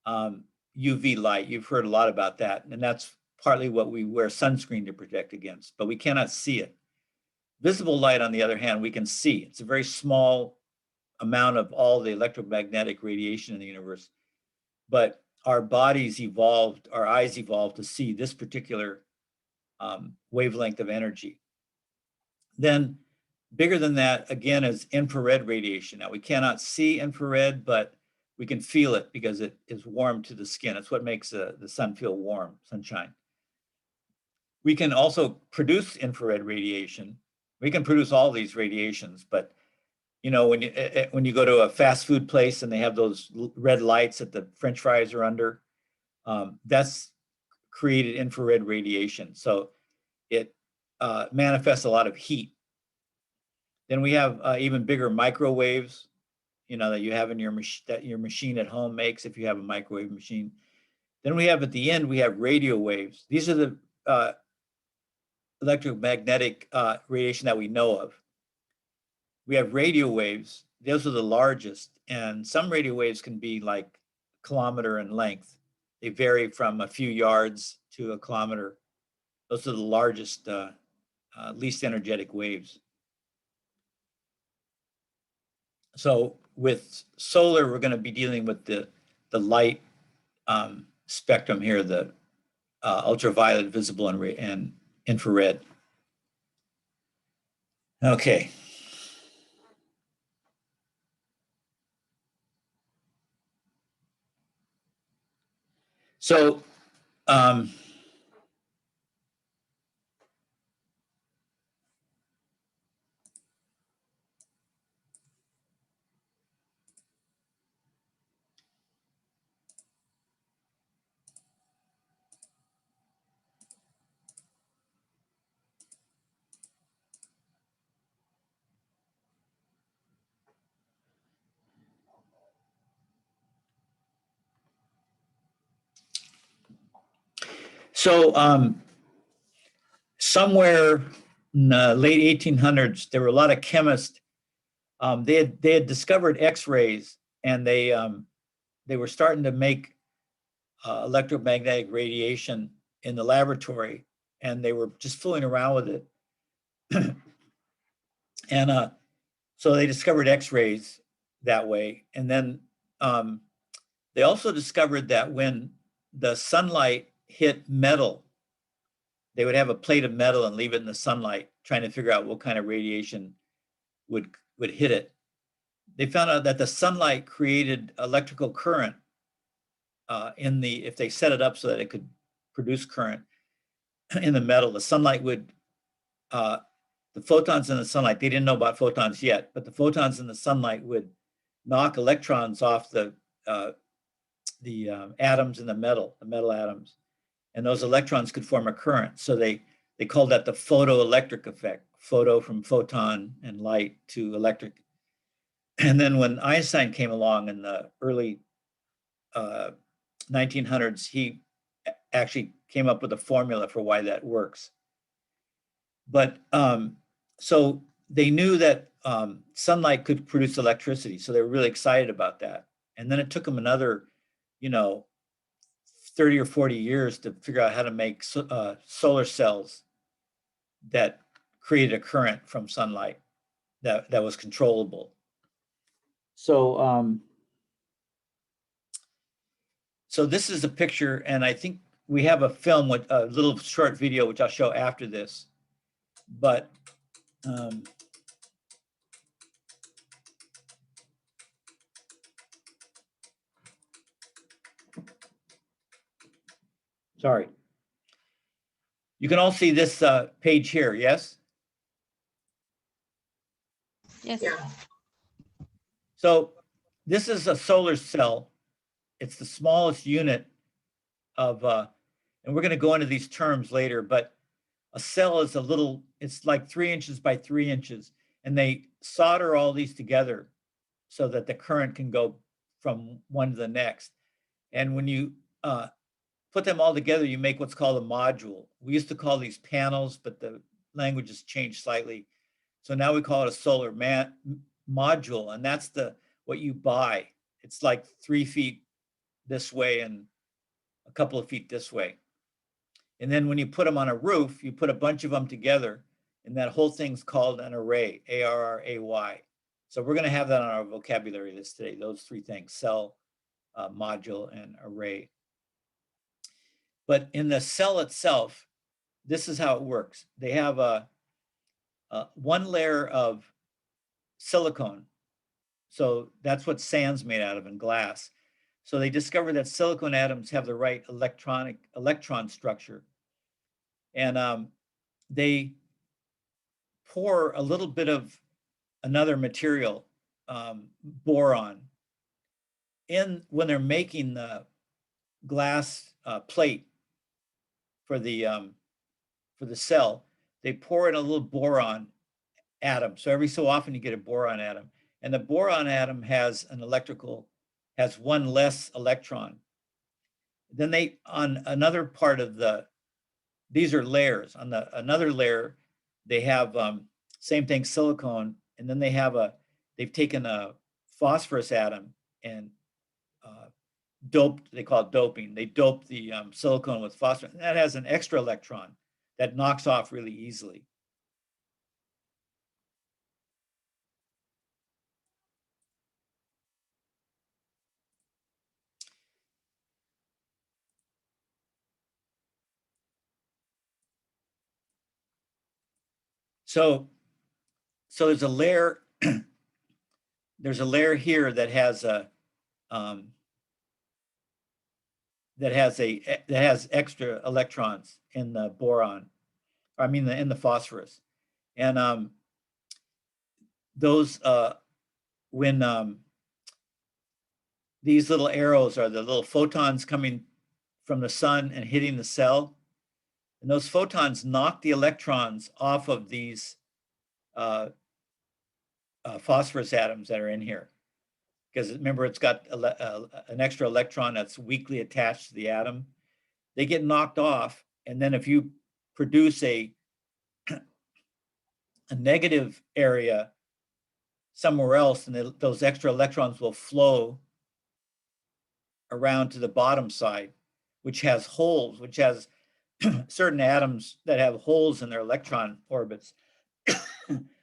S3: UV light, you've heard a lot about that, and that's partly what we wear sunscreen to protect against, but we cannot see it. Visible light, on the other hand, we can see. It's a very small amount of all the electromagnetic radiation in the universe, but our bodies evolved, our eyes evolved to see this particular wavelength of energy. Then bigger than that, again, is infrared radiation. Now, we cannot see infrared, but we can feel it because it is warm to the skin. It's what makes the sun feel warm, sunshine. We can also produce infrared radiation. We can produce all these radiations, but you know, when you go to a fast food place and they have those red lights that the French fries are under, that's created infrared radiation. So it manifests a lot of heat. Then we have even bigger microwaves, you know, that you have in your machine at home makes if you have a microwave machine. Then we have at the end, we have radio waves. These are the electromagnetic radiation that we know of. We have radio waves. Those are the largest. And some radio waves can be like a kilometer in length. They vary from a few yards to a kilometer. Those are the largest, least energetic waves. So with solar, we're going to be dealing with the light spectrum here, the ultraviolet, visible, and infrared. Okay. So somewhere in the late 1800s, there were a lot of chemists. They had discovered X-rays, and they were starting to make electromagnetic radiation in the laboratory, and they were just fooling around with it. And so they discovered X-rays that way, and then they also discovered that when the sunlight hit metal, they would have a plate of metal and leave it in the sunlight, trying to figure out what kind of radiation would hit it. They found out that the sunlight created electrical current if they set it up so that it could produce current in the metal. The sunlight would, the photons in the sunlight, they didn't know about photons yet, but the photons in the sunlight would knock electrons off the atoms in the metal atoms, and those electrons could form a current. So they called that the photoelectric effect. Photo from photon and light to electric. And then when Einstein came along in the early 1900s, he actually came up with a formula for why that works. But so they knew that sunlight could produce electricity, so they were really excited about that. And then it took them another, 30 or 40 years to figure out how to make solar cells that created a current from sunlight that was controllable. So so this is a picture, and I think we have a film with a little short video, which I'll show after this. But sorry. You can all see this page here, yes?
S4: Yes.
S2: Yeah.
S3: So this is a solar cell. It's the smallest unit of, and we're going to go into these terms later, but a cell is it's like 3 inches by 3 inches, and they solder all these together so that the current can go from one to the next. And when you put them all together, you make what's called a module. We used to call these panels, but the language has changed slightly. So now we call it a solar module, and that's what you buy. It's like 3 feet this way and a couple of feet this way. And then when you put them on a roof, you put a bunch of them together, and that whole thing's called an array, A-R-R-A-Y. So we're going to have that on our vocabulary list today, those 3 things: cell, module, and array. But in the cell itself, this is how it works. They have one layer of silicone. So that's what sand's made out of, in glass. So they discovered that silicon atoms have the right electron structure. And they pour a little bit of another material boron. When they're making the glass plate for the cell, they pour in a little boron atom. So every so often you get a boron atom, and the boron atom has one less electron. Then they, on another part of these are layers. On another layer, they have same thing, silicone, and then they've taken a phosphorus atom and doped, they call it doping. They dope the silicone with phosphorus. And that has an extra electron that knocks off really easily. So there's a layer, there's a layer here that has extra electrons in the boron, I mean in the phosphorus. And those when these little arrows are the little photons coming from the sun and hitting the cell, and those photons knock the electrons off of these phosphorus atoms that are in here. Because remember, it's got an extra electron that's weakly attached to the atom. They get knocked off, and then if you produce a negative area somewhere else, and those extra electrons will flow around to the bottom side, which has holes, which has certain atoms that have holes in their electron orbits.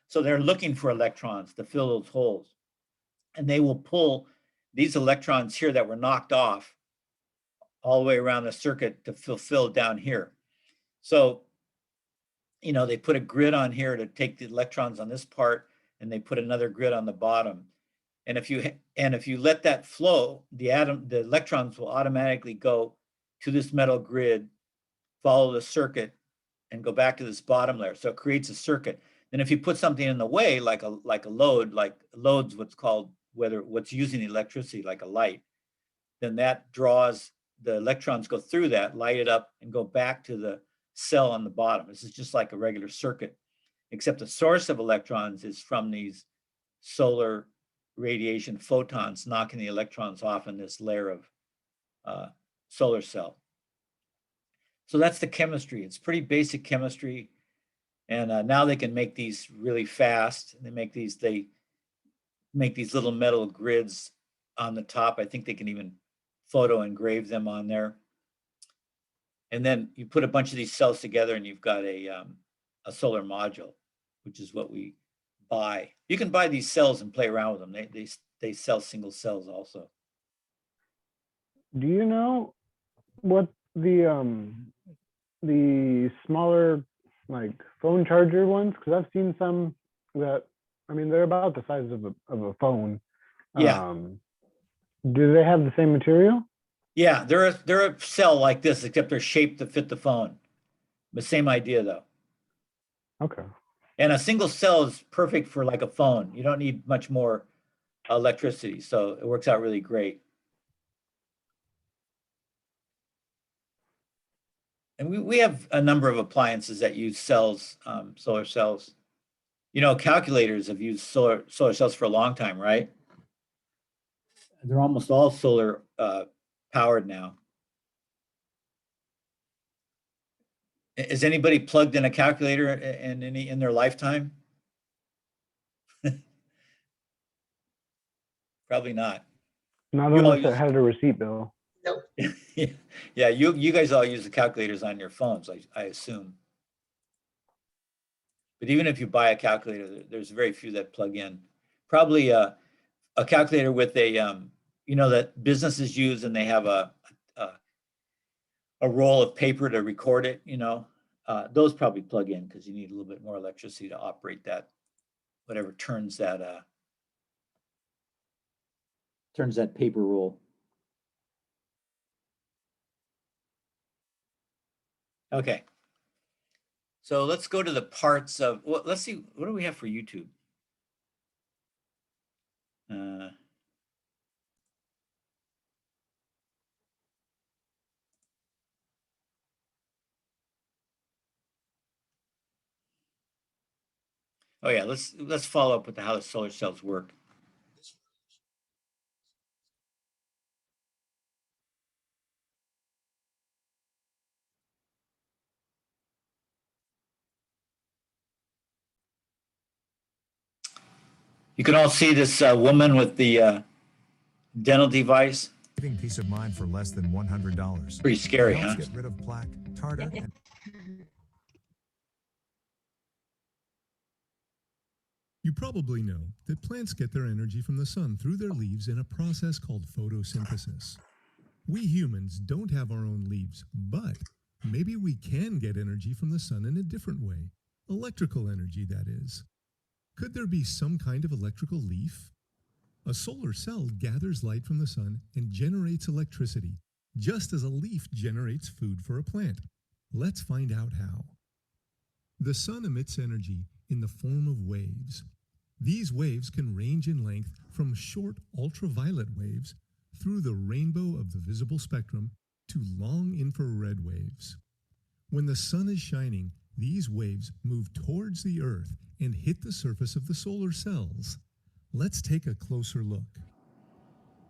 S3: So they're looking for electrons to fill those holes. And they will pull these electrons here that were knocked off all the way around the circuit to fulfill down here. So, you know, they put a grid on here to take the electrons on this part, and they put another grid on the bottom. And if you let that flow, the electrons will automatically go to this metal grid, follow the circuit, and go back to this bottom layer. So it creates a circuit. And if you put something in the way, like a load's what's using electricity, like a light, then that draws the electrons, go through that, light it up, and go back to the cell on the bottom. This is just like a regular circuit, except the source of electrons is from these solar radiation photons knocking the electrons off in this layer of solar cell. So that's the chemistry. It's pretty basic chemistry. And now they can make these really fast. They make these little metal grids on the top. I think they can even photo engrave them on there. And then you put a bunch of these cells together and you've got a solar module, which is what we buy. You can buy these cells and play around with them. They sell single cells also.
S5: Do you know what the smaller, like, phone charger ones? Because I've seen some that, I mean, they're about the size of a phone.
S3: Yeah.
S5: Do they have the same material?
S3: Yeah, they're a cell like this, except they're shaped to fit the phone. The same idea though.
S5: Okay.
S3: And a single cell is perfect for like a phone. You don't need much more electricity, so it works out really great. And we have a number of appliances that use cells, solar cells. You know, calculators have used solar cells for a long time, right? They're almost all solar powered now. Is anybody plugged in a calculator in their lifetime? Probably not.
S5: Not unless it had a receipt bill.
S2: Nope.
S3: Yeah, you guys all use the calculators on your phones, I assume. But even if you buy a calculator, there's very few that plug in. Probably a calculator with a you know, that businesses use, and they have a roll of paper to record it, you know, those probably plug in because you need a little bit more electricity to operate that, whatever turns that paper roll. Okay. So let's go to the parts of, well, let's see, what do we have for YouTube? Uh, oh yeah, let's follow up with how the solar cells work. You can all see this woman with the dental device.
S8: Giving peace of mind for less than $100.
S3: Pretty scary,
S8: It helps
S3: huh?
S8: get rid of plaque, tartar, and
S9: You probably know that plants get their energy from the sun through their leaves in a process called photosynthesis. We humans don't have our own leaves, but maybe we can get energy from the sun in a different way. Electrical energy, that is. Could there be some kind of electrical leaf? A solar cell gathers light from the sun and generates electricity, just as a leaf generates food for a plant. Let's find out how. The sun emits energy in the form of waves. These waves can range in length from short ultraviolet waves through the rainbow of the visible spectrum to long infrared waves. When the sun is shining, these waves move towards the Earth and hit the surface of the solar cells. Let's take a closer look.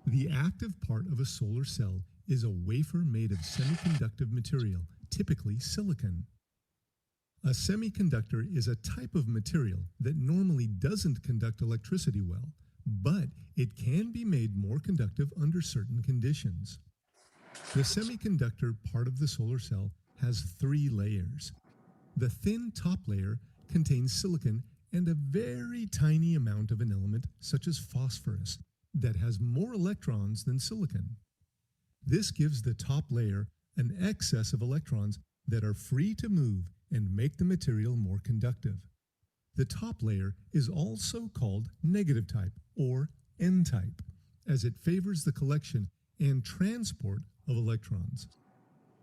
S9: The active part of a solar cell is a wafer made of semiconductive material, typically silicon. A semiconductor is a type of material that normally doesn't conduct electricity well, but it can be made more conductive under certain conditions. The semiconductor part of the solar cell has 3 layers. The thin top layer contains silicon and a very tiny amount of an element such as phosphorus that has more electrons than silicon. This gives the top layer an excess of electrons that are free to move and make the material more conductive. The top layer is also called negative type or N-type, as it favors the collection and transport of electrons.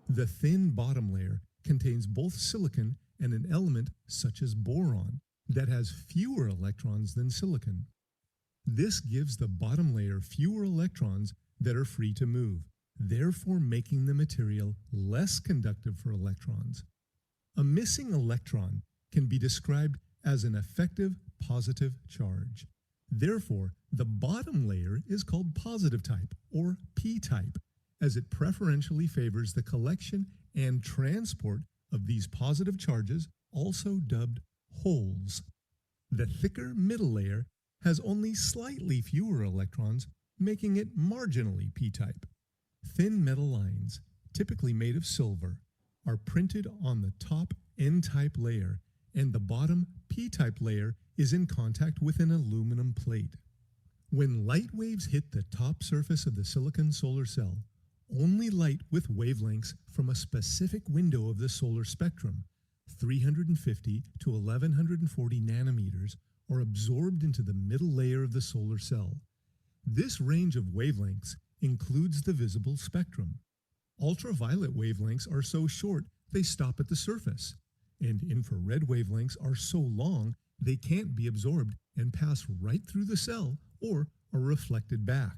S9: The thin bottom layer contains both silicon and an element such as boron that has fewer electrons than silicon. This gives the bottom layer fewer electrons that are free to move, therefore making the material less conductive for electrons. A missing electron can be described as an effective positive charge. Therefore, the bottom layer is called positive type or p-type, as it preferentially favors the collection and transport of these positive charges, also dubbed holes. The thicker middle layer has only slightly fewer electrons, making it marginally p-type. Thin metal lines, typically made of silver, are printed on the top N-type layer, and the bottom p-type layer is in contact with an aluminum plate. When light waves hit the top surface of the silicon solar cell, only light with wavelengths from a specific window of the solar spectrum, 350 to 1140 nanometers, are absorbed into the middle layer of the solar cell. This range of wavelengths includes the visible spectrum. Ultraviolet wavelengths are so short they stop at the surface, and infrared wavelengths are so long they can't be absorbed and pass right through the cell or are reflected back.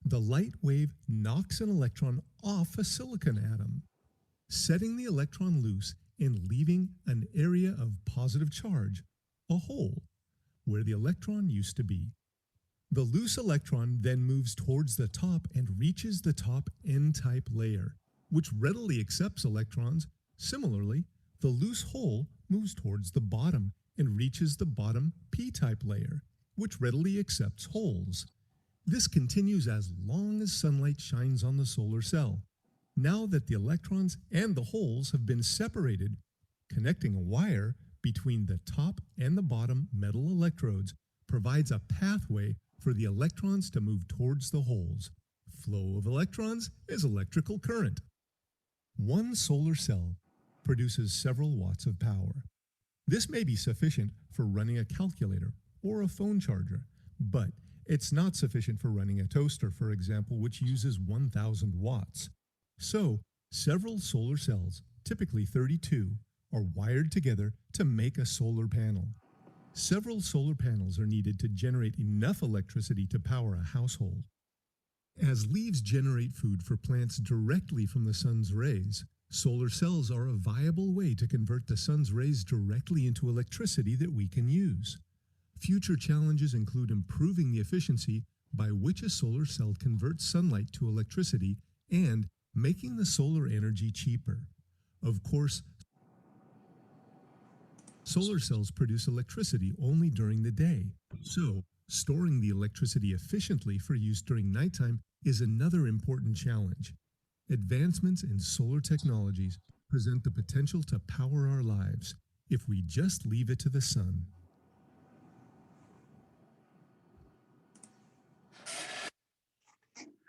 S9: The light wave knocks an electron off a silicon atom, setting the electron loose and leaving an area of positive charge, a hole, where the electron used to be. The loose electron then moves towards the top and reaches the top N-type layer, which readily accepts electrons. Similarly, the loose hole moves towards the bottom and reaches the bottom p-type layer, which readily accepts holes. This continues as long as sunlight shines on the solar cell. Now that the electrons and the holes have been separated, connecting a wire between the top and the bottom metal electrodes provides a pathway for the electrons to move towards the holes. Flow of electrons is electrical current. One solar cell produces several watts of power. This may be sufficient for running a calculator or a phone charger, but it's not sufficient for running a toaster, for example, which uses 1,000 watts. So, several solar cells, typically 32, are wired together to make a solar panel. Several solar panels are needed to generate enough electricity to power a household. As leaves generate food for plants directly from the sun's rays, solar cells are a viable way to convert the sun's rays directly into electricity that we can use. Future challenges include improving the efficiency by which a solar cell converts sunlight to electricity and making the solar energy cheaper. Of course, solar cells produce electricity only during the day, so storing the electricity efficiently for use during nighttime is another important challenge. Advancements in solar technologies present the potential to power our lives if we just leave it to the sun.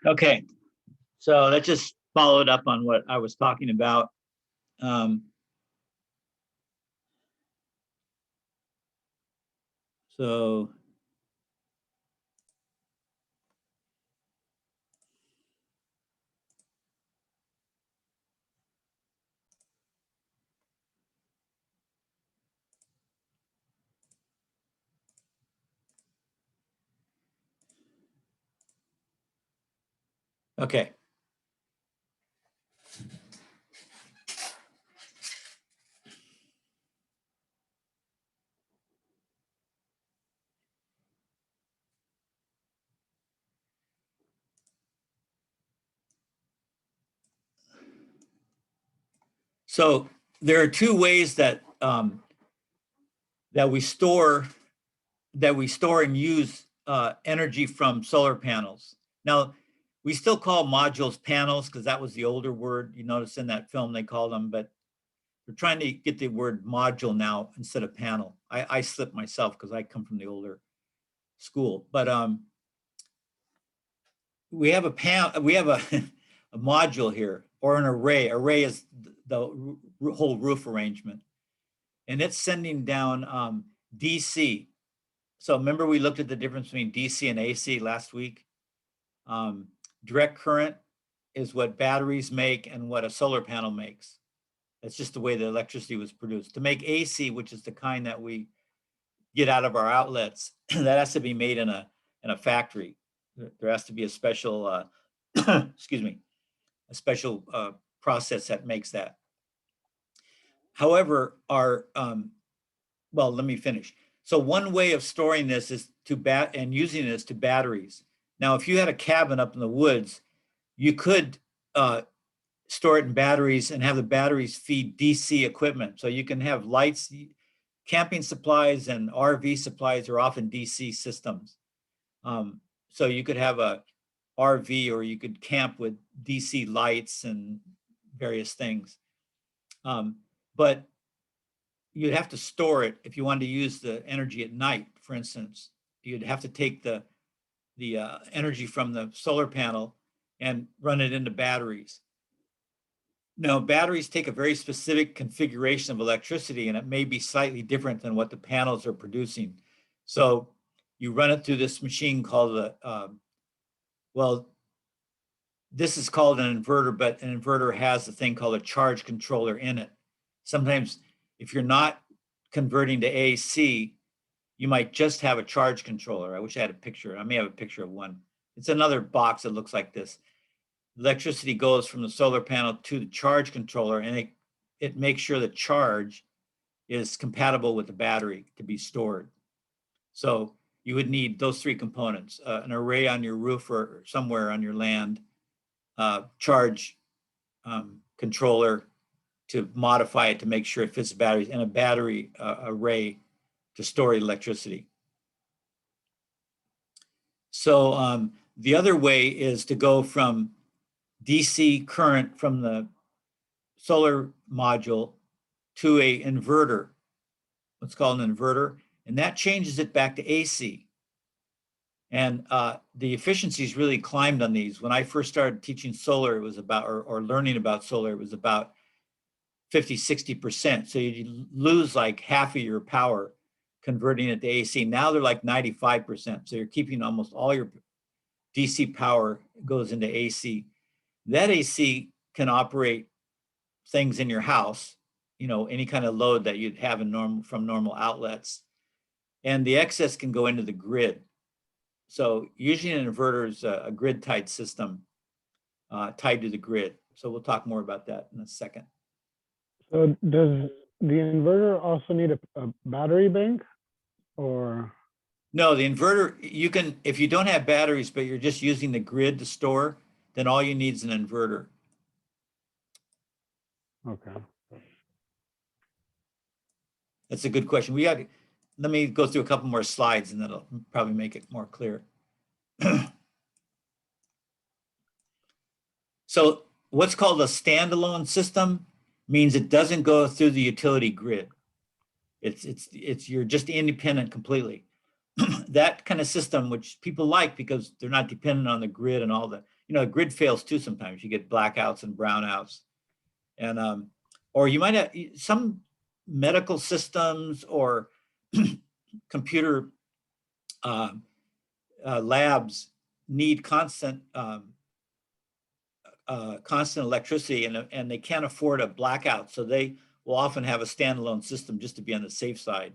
S3: Okay, so that just followed up on what I was talking about. So okay. So there are two ways that that we store and use energy from solar panels. Now, we still call modules panels because that was the older word. You notice in that film they called them, but we're trying to get the word module now instead of panel. I slipped myself because I come from the older school. But we have a a module here, or an array. Array is the whole roof arrangement, and it's sending down DC. So remember we looked at the difference between DC and AC last week. Direct current is what batteries make and what a solar panel makes. That's just the way the electricity was produced. To make AC, which is the kind that we get out of our outlets, that has to be made in a factory. There has to be a special, excuse me, a special process that makes that. However, well, let me finish. So one way of storing this is and using this to batteries. Now, if you had a cabin up in the woods, you could store it in batteries and have the batteries feed DC equipment. So you can have lights, camping supplies and RV supplies are often DC systems. So you could have a RV or you could camp with DC lights and various things. But you'd have to store it if you wanted to use the energy at night, for instance. You'd have to take the energy from the solar panel and run it into batteries. Now, batteries take a very specific configuration of electricity, and it may be slightly different than what the panels are producing. So you run it through this machine called well, this is called an inverter, but an inverter has a thing called a charge controller in it. Sometimes if you're not converting to AC, you might just have a charge controller. I wish I had a picture. I may have a picture of one. It's another box that looks like this. Electricity goes from the solar panel to the charge controller, and it makes sure the charge is compatible with the battery to be stored. So you would need those three components, an array on your roof or somewhere on your land, charge controller to modify it to make sure it fits the batteries, and a battery array to store electricity. So the other way is to go from DC current from the solar module to a inverter, what's called an inverter, and that changes it back to AC. And the efficiencies really climbed on these. When I first started teaching solar, it was about, or learning about solar, it was about 50, 60%. So you lose like half of your power converting it to AC. Now they're like 95%. So you're keeping almost all your DC power goes into AC. That AC can operate things in your house, you know, any kind of load that you'd have from normal outlets. and the excess can go into the grid. So usually an inverter is a grid tied system tied to the grid. So we'll talk more about that in a second.
S5: So does the inverter also need a battery bank, or?
S3: No, the inverter, you can, if you don't have batteries, but you're just using the grid to store, then all you need is an inverter.
S5: Okay.
S3: That's a good question. Let me go through a couple more slides and that'll probably make it more clear. So what's called a standalone system means it doesn't go through the utility grid. You're just independent completely. That kind of system, which people like because they're not dependent on the grid and all the, grid fails too sometimes. You get blackouts and brownouts. And, or you might have some medical systems or computer labs need constant electricity, and they can't afford a blackout. So they will often have a standalone system just to be on the safe side.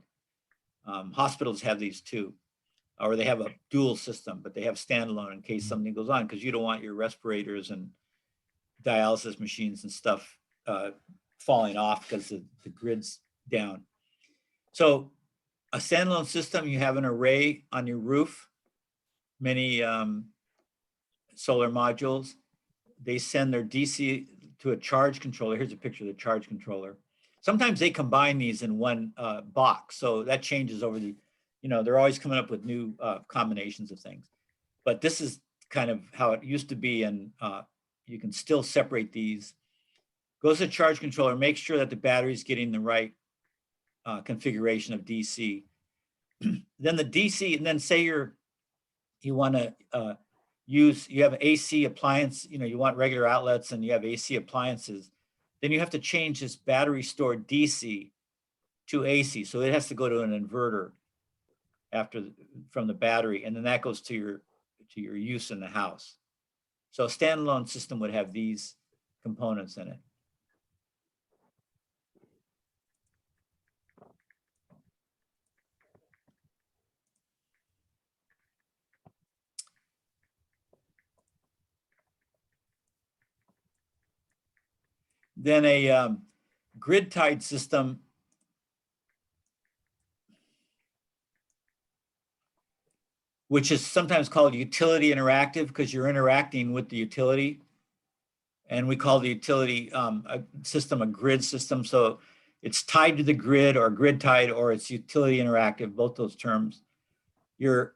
S3: Hospitals have these too, or they have a dual system, but they have standalone in case something goes on, because you don't want your respirators and dialysis machines and stuff falling off because the grid's down. So a standalone system, you have an array on your roof, many solar modules. They send their DC to a charge controller. Here's a picture of the charge controller. Sometimes they combine these in one box. So that changes over they're always coming up with new combinations of things. But this is kind of how it used to be. And you can still separate these. Goes to the charge controller, make sure that the battery is getting the right configuration of DC. Then the DC, and then say you want to you have an AC appliance, you want regular outlets and you have AC appliances, then you have to change this battery stored DC to AC. So it has to go to an inverter from the battery, and then that goes to your use in the house. So a standalone system would have these components in it. Then a grid tied system which is sometimes called utility interactive because you're interacting with the utility. And we call the utility system a grid system. So it's tied to the grid or grid tied, or it's utility interactive, both those terms. Your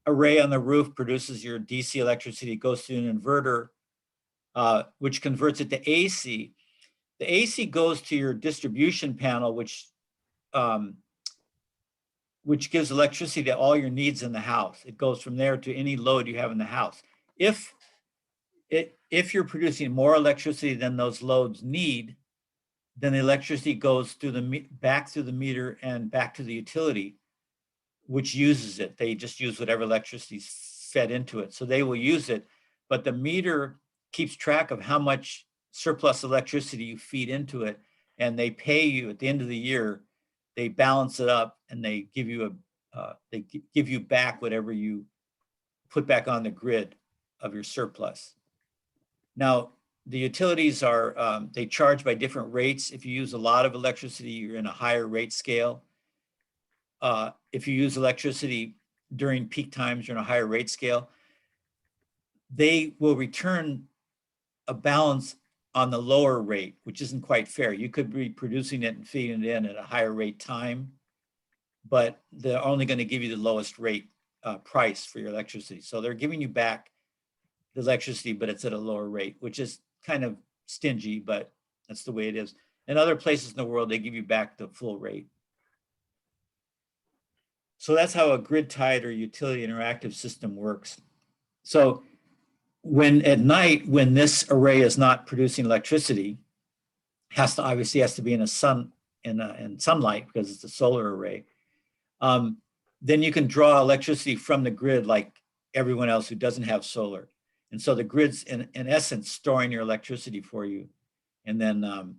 S3: array on the roof produces your DC electricity, goes through an inverter, which converts it to AC. The AC goes to your distribution panel, which gives electricity to all your needs in the house. It goes from there to any load you have in the house. If you're producing more electricity than those loads need, then the electricity goes back through the meter and back to the utility, which uses it. They just use whatever electricity is fed into it. So they will use it, but the meter keeps track of how much surplus electricity you feed into it, and they pay you at the end of the year. They balance it up and they give you back whatever you put back on the grid of your surplus. Now, the utilities they charge by different rates. If you use a lot of electricity, you're in a higher rate scale. If you use electricity during peak times, you're in a higher rate scale. They will return a balance on the lower rate, which isn't quite fair. You could be producing it and feeding it in at a higher rate time, but they're only going to give you the lowest rate price for your electricity. So they're giving you back the electricity, but it's at a lower rate, which is kind of stingy, but that's the way it is. In other places in the world, they give you back the full rate. So that's how a grid tied or utility interactive system works. So at night, when this array is not producing electricity, obviously has to be in sunlight because it's a solar array. Then you can draw electricity from the grid like everyone else who doesn't have solar. And so the grid's in essence storing your electricity for you. And then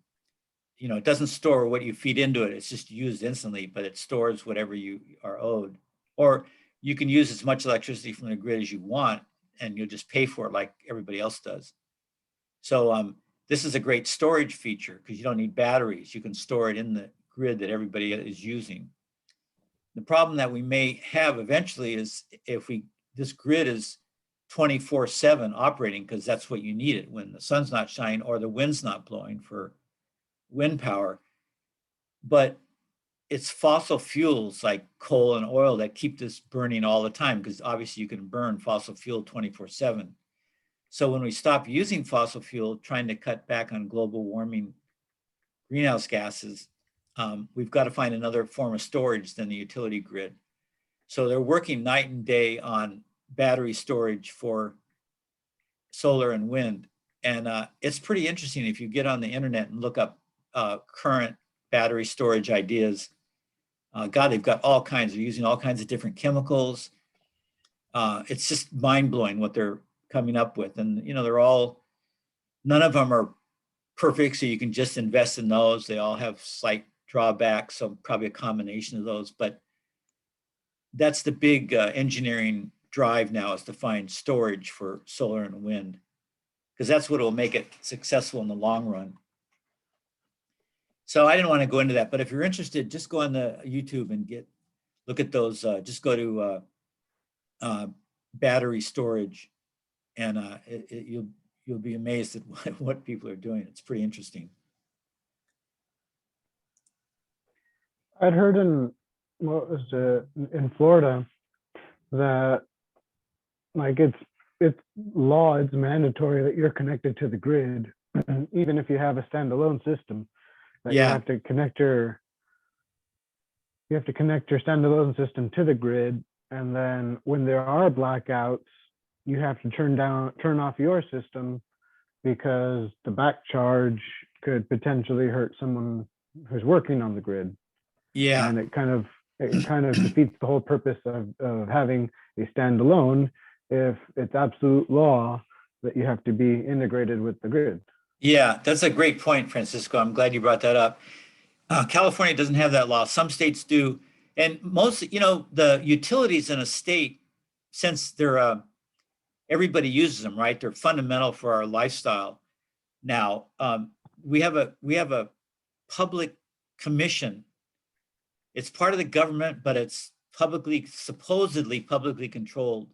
S3: you know, it doesn't store what you feed into it. It's just used instantly, but it stores whatever you are owed. Or you can use as much electricity from the grid as you want, and you'll just pay for it like everybody else does. So this is a great storage feature because you don't need batteries. You can store it in the grid that everybody is using. The problem that we may have eventually is if this grid is 24/7 operating, because that's what you need it when the sun's not shining or the wind's not blowing for wind power. But it's fossil fuels like coal and oil that keep this burning all the time, because obviously you can burn fossil fuel 24/7. So when we stop using fossil fuel, trying to cut back on global warming greenhouse gases, we've got to find another form of storage than the utility grid. So they're working night and day on battery storage for solar and wind. And it's pretty interesting if you get on the internet and look up current battery storage ideas. God, they've got all kinds, they're using all kinds of different chemicals. It's just mind blowing what they're coming up with. And, you know, none of them are perfect. So you can just invest in those. They all have slight drawbacks. So probably a combination of those, but that's the big engineering drive now, is to find storage for solar and wind, because that's what will make it successful in the long run. So I didn't want to go into that, but if you're interested, just go on the YouTube and look at those. Just go to battery storage, and you'll be amazed at what people are doing. It's pretty interesting.
S5: I'd heard in Florida that like it's law, it's mandatory that you're connected to the grid, even if you have a standalone system. That
S3: Yeah.
S5: you have to connect your standalone system to the grid, and then when there are blackouts, you have to turn off your system because the back charge could potentially hurt someone who's working on the grid.
S3: Yeah.
S5: And it kind of defeats the whole purpose of having a standalone if it's absolute law that you have to be integrated with the grid.
S3: Yeah, that's a great point, Francisco. I'm glad you brought that up. California doesn't have that law. Some states do. And most, you know, the utilities in a state, since they're, everybody uses them, right? They're fundamental for our lifestyle. Now, we have a public commission. It's part of the government, but it's supposedly publicly controlled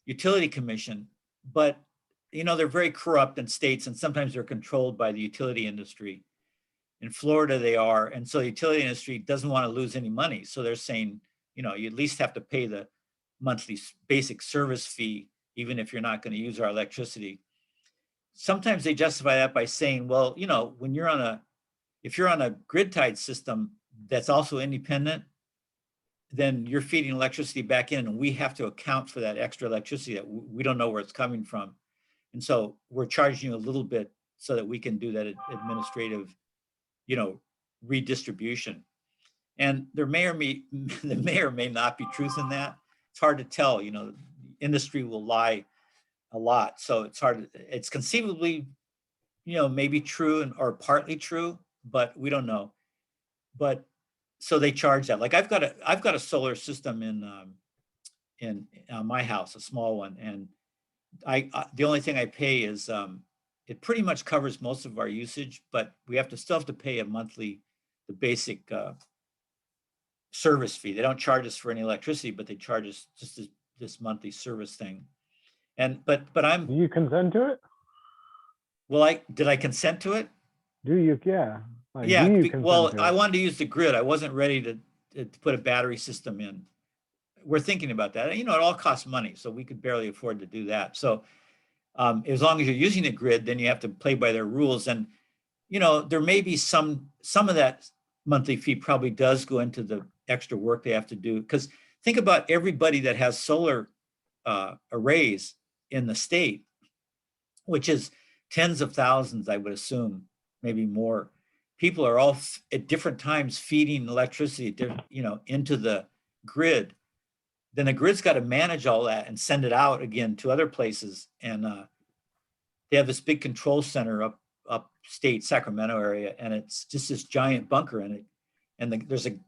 S3: utility commission. But, you know, they're very corrupt in states, and sometimes they're controlled by the utility industry. In Florida, they are. And so the utility industry doesn't want to lose any money. So they're saying, you know, you at least have to pay the monthly basic service fee, even if you're not going to use our electricity. Sometimes they justify that by saying, well, you know, if you're on a grid tied system that's also independent, then you're feeding electricity back in, and we have to account for that extra electricity that we don't know where it's coming from. And so we're charging you a little bit so that we can do that administrative, you know, redistribution. And there may or may not be truth in that. It's hard to tell. You know, industry will lie a lot, so it's hard. It's conceivably, you know, maybe true or partly true, but we don't know. But so they charge that. Like I've got a solar system in my house, a small one, and the only thing I pay is it pretty much covers most of our usage, but we still have to pay the basic service fee. They don't charge us for any electricity, but they charge us just this monthly service thing. And but I'm.
S5: Do you consent to it?
S3: Well, did I consent to it?
S5: Do you? Yeah. Like,
S3: Yeah.
S5: Well,
S3: I wanted to use the grid. I wasn't ready to put a battery system in. We're thinking about that. You know, it all costs money, so we could barely afford to do that. So as long as you're using the grid, then you have to play by their rules. And, you know, there may be some of that monthly fee probably does go into the extra work they have to do. Because think about everybody that has solar arrays in the state, which is tens of thousands, I would assume, maybe more. People are all at different times feeding electricity, you know, into the grid. Then the grid's got to manage all that and send it out again to other places. And they have this big control center up upstate Sacramento area, and it's just this giant bunker in it. And there's a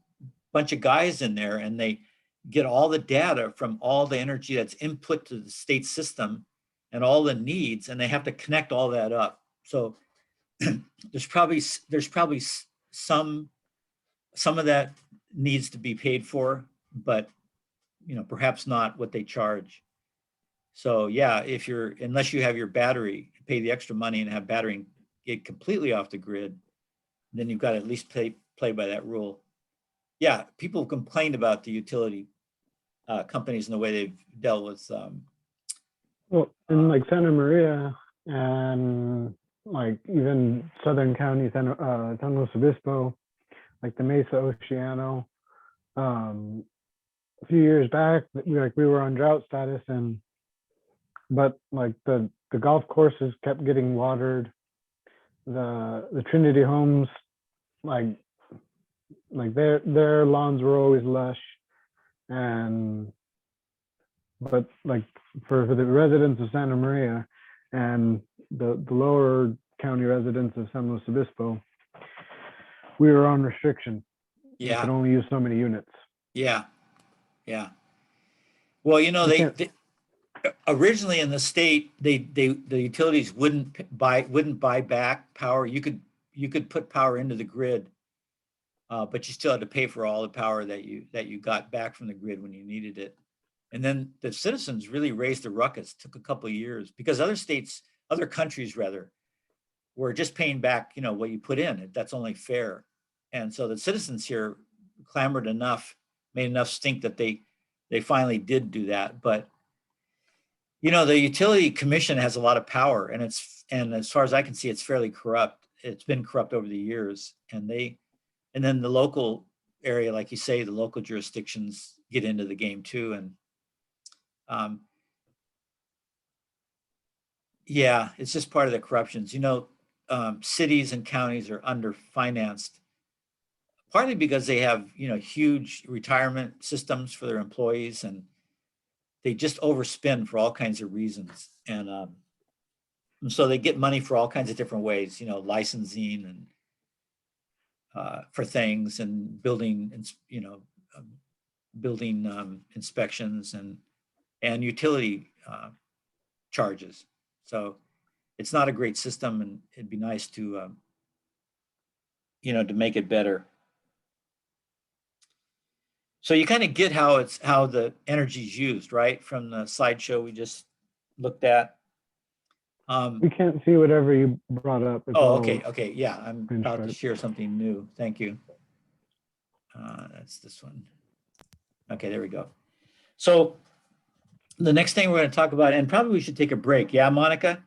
S3: bunch of guys in there, and they get all the data from all the energy that's input to the state system and all the needs, and they have to connect all that up. So there's probably some of that needs to be paid for, but perhaps not what they charge. So yeah, unless you have your battery, pay the extra money and have battery and get completely off the grid, then you've got to at least play by that rule. Yeah, people complained about the utility companies and the way they've dealt with.
S5: Well, in like Santa Maria and like even Southern County, San Luis Obispo, like the Mesa Oceano, a few years back, we were on drought status, but like the golf courses kept getting watered. The Trinity homes, like their lawns were always lush, but like for the residents of Santa Maria and the lower county residents of San Luis Obispo, we were on restriction.
S3: Yeah.
S5: We could only use so many units.
S3: Yeah. Well, they originally in the state, the utilities wouldn't buy back power. You could put power into the grid, but you still had to pay for all the power that you got back from the grid when you needed it. And then the citizens really raised the ruckus. It took a couple of years because other countries rather, were just paying back, what you put in. That's only fair. And so the citizens here clamored enough, made enough stink that they finally did do that. But the utility commission has a lot of power, and as far as I can see, it's fairly corrupt. It's been corrupt over the years, and then the local area, like you say, the local jurisdictions get into the game too. And yeah, it's just part of the corruptions. Cities and counties are underfinanced, partly because they have huge retirement systems for their employees, and they just overspend for all kinds of reasons. And so they get money for all kinds of different ways, licensing and for things, and building, building inspections and utility charges. So it's not a great system, and it'd be nice to to make it better. So you kind of get how the energy is used, right? From the slideshow we just looked at.
S5: We can't see whatever you brought up. It's
S3: Okay. Yeah, I'm about to share something new. Thank you. That's this one. Okay, there we go. So the next thing we're going to talk about, and probably we should take a break. Yeah, Monica?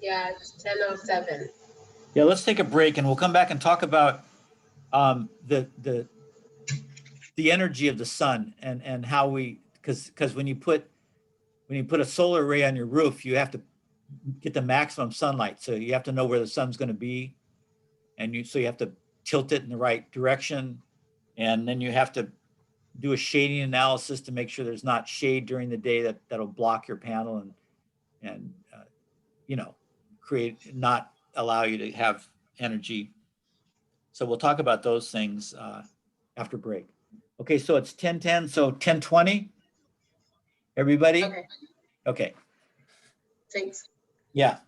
S2: Yeah, it's 10:07.
S3: Yeah, let's take a break, and we'll come back and talk about the energy of the sun and how because when you put a solar array on your roof, you have to get the maximum sunlight. So you have to know where the sun's going to be, and so you have to tilt it in the right direction, and then you have to do a shading analysis to make sure there's not shade during the day that'll block your panel and not allow you to have energy. So we'll talk about those things after break. Okay, so it's 10:10, so 10:20. Everybody? Okay.
S2: Thanks.
S3: Yeah.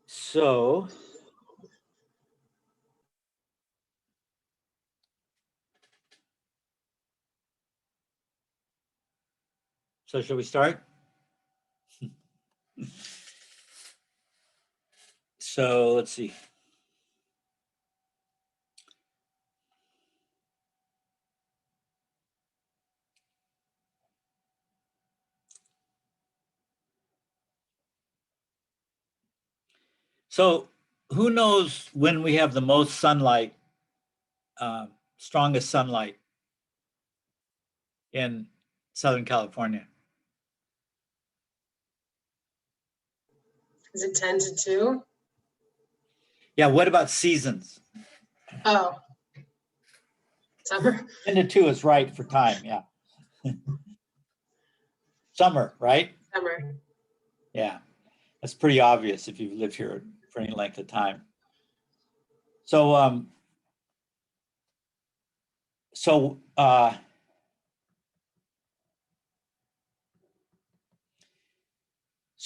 S3: So shall we start? So let's see. So who knows when we have the most sunlight, strongest sunlight in Southern California?
S2: Is it 10 to 2?
S3: Yeah, what about seasons?
S2: Oh. Summer.
S3: 10 to 2 is right for time, yeah. Summer, right?
S2: Summer.
S3: Yeah, that's pretty obvious if you've lived here for any length of time. So, so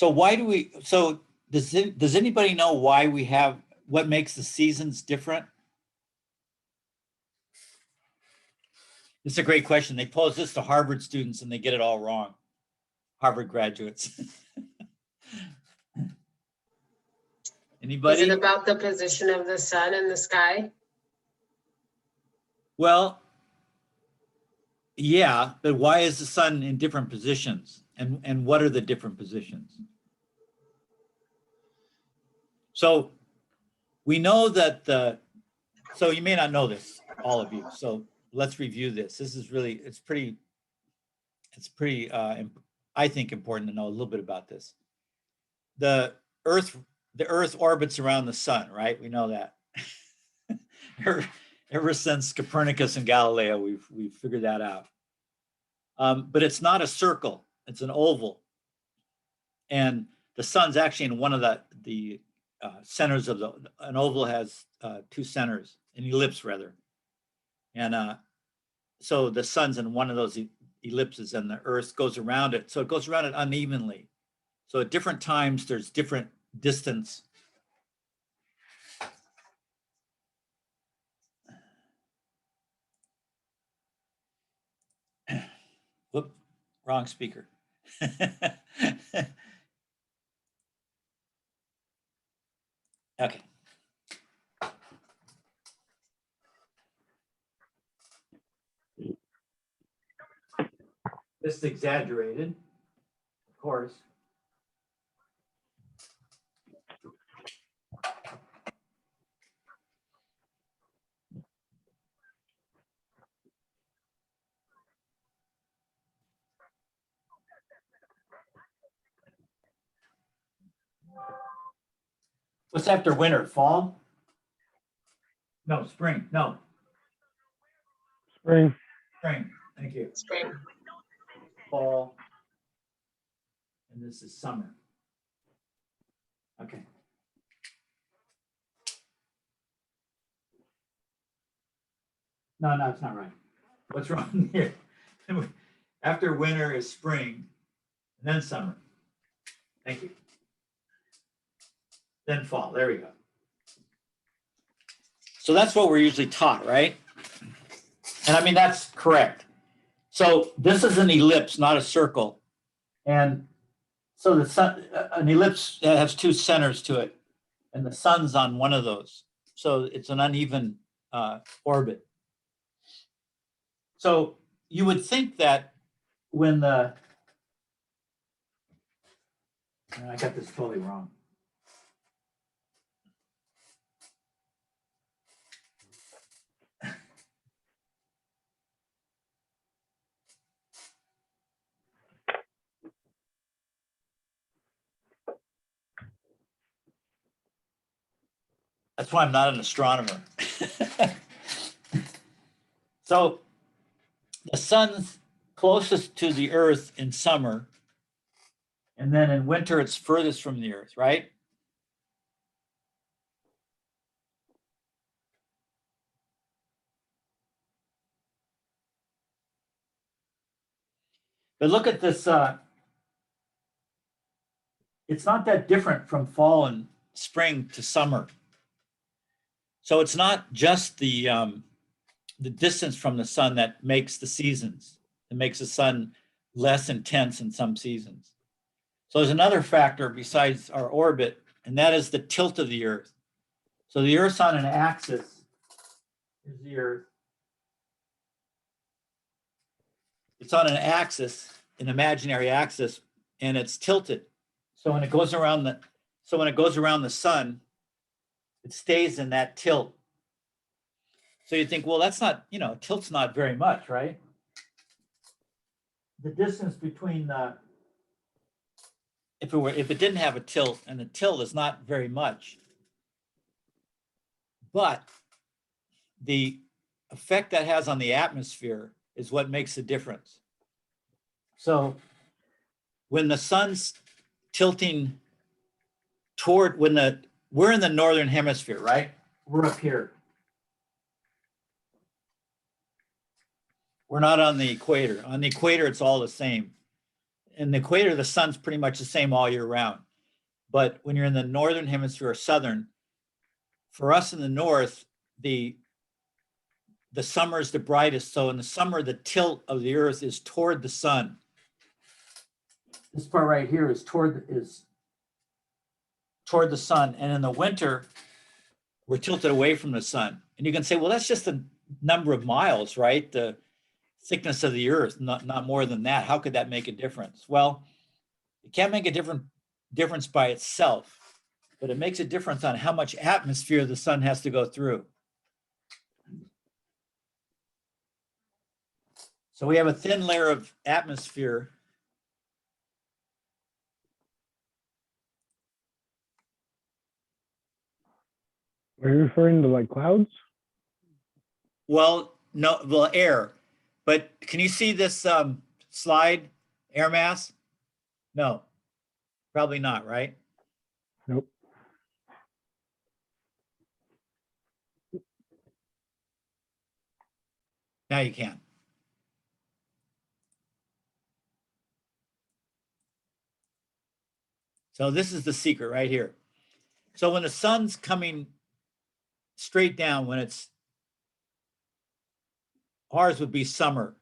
S3: why do we, so does anybody know why we have, what makes the seasons different? It's a great question. They pose this to Harvard students and they get it all wrong. Harvard graduates. Anybody?
S2: Is it about the position of the sun in the sky?
S3: Well, Yeah, but why is the sun in different positions? And what are the different positions? So we know that so you may not know this, all of you. So let's review this. This is really, it's pretty, I think, important to know a little bit about this. The Earth orbits around the sun, right? We know that. Ever since Copernicus and Galileo, we've figured that out. But it's not a circle; it's an oval, and the sun's actually in one of the centers of an oval has two centers, an ellipse rather, and so the sun's in one of those ellipses, and the Earth goes around it. So it goes around it unevenly. So at different times, there's different distance. Whoop, wrong speaker. Okay. This is exaggerated, of course. What's after winter? Fall? No, spring. No,
S5: Spring.
S3: spring. Thank you.
S2: Spring.
S3: Fall. And this is summer. Okay. No, it's not right. What's wrong here? After winter is spring, and then summer. Thank you. Then fall. There we go. So that's what we're usually taught, right? And I mean, that's correct. So this is an ellipse, not a circle. And so the sun, an ellipse has two centers to it, and the sun's on one of those. So it's an uneven orbit. So you would think that when I got this totally wrong. That's why I'm not an astronomer. So the sun's closest to the Earth in summer, and then in winter it's furthest from the Earth, right? But look at this. It's not that different from fall and spring to summer. So it's not just the distance from the sun that makes the seasons. It makes the sun less intense in some seasons. So there's another factor besides our orbit, and that is the tilt of the Earth. So the Earth's on an axis. Here's the Earth. It's on an axis, an imaginary axis, and it's tilted. So when it goes around the sun, it stays in that tilt. So you think, well, that's not, tilt's not very much, right? The distance between if it didn't have a tilt, and the tilt is not very much, but the effect that has on the atmosphere is what makes the difference. So when the sun's tilting toward, we're in the northern hemisphere, right? We're up here. We're not on the equator. On the equator, it's all the same. In the equator, the sun's pretty much the same all year round. But when you're in the northern hemisphere or southern, for us in the north, the summer is the brightest. So in the summer, the tilt of the Earth is toward the sun. This part right here is toward the sun. And in the winter, we're tilted away from the sun. And you can say, well, that's just the number of miles, right? thickness of the earth, not more than that. How could that make a difference? Well, it can't make a difference by itself, but it makes a difference on how much atmosphere the sun has to go through. So we have a thin layer of atmosphere.
S5: Are you referring to like clouds?
S3: Well, no, well, air. But can you see this slide, air mass? No, probably not, right?
S5: Nope.
S3: Now you can. So this is the secret right here. So when the sun's coming straight down, when it's, ours would be summer,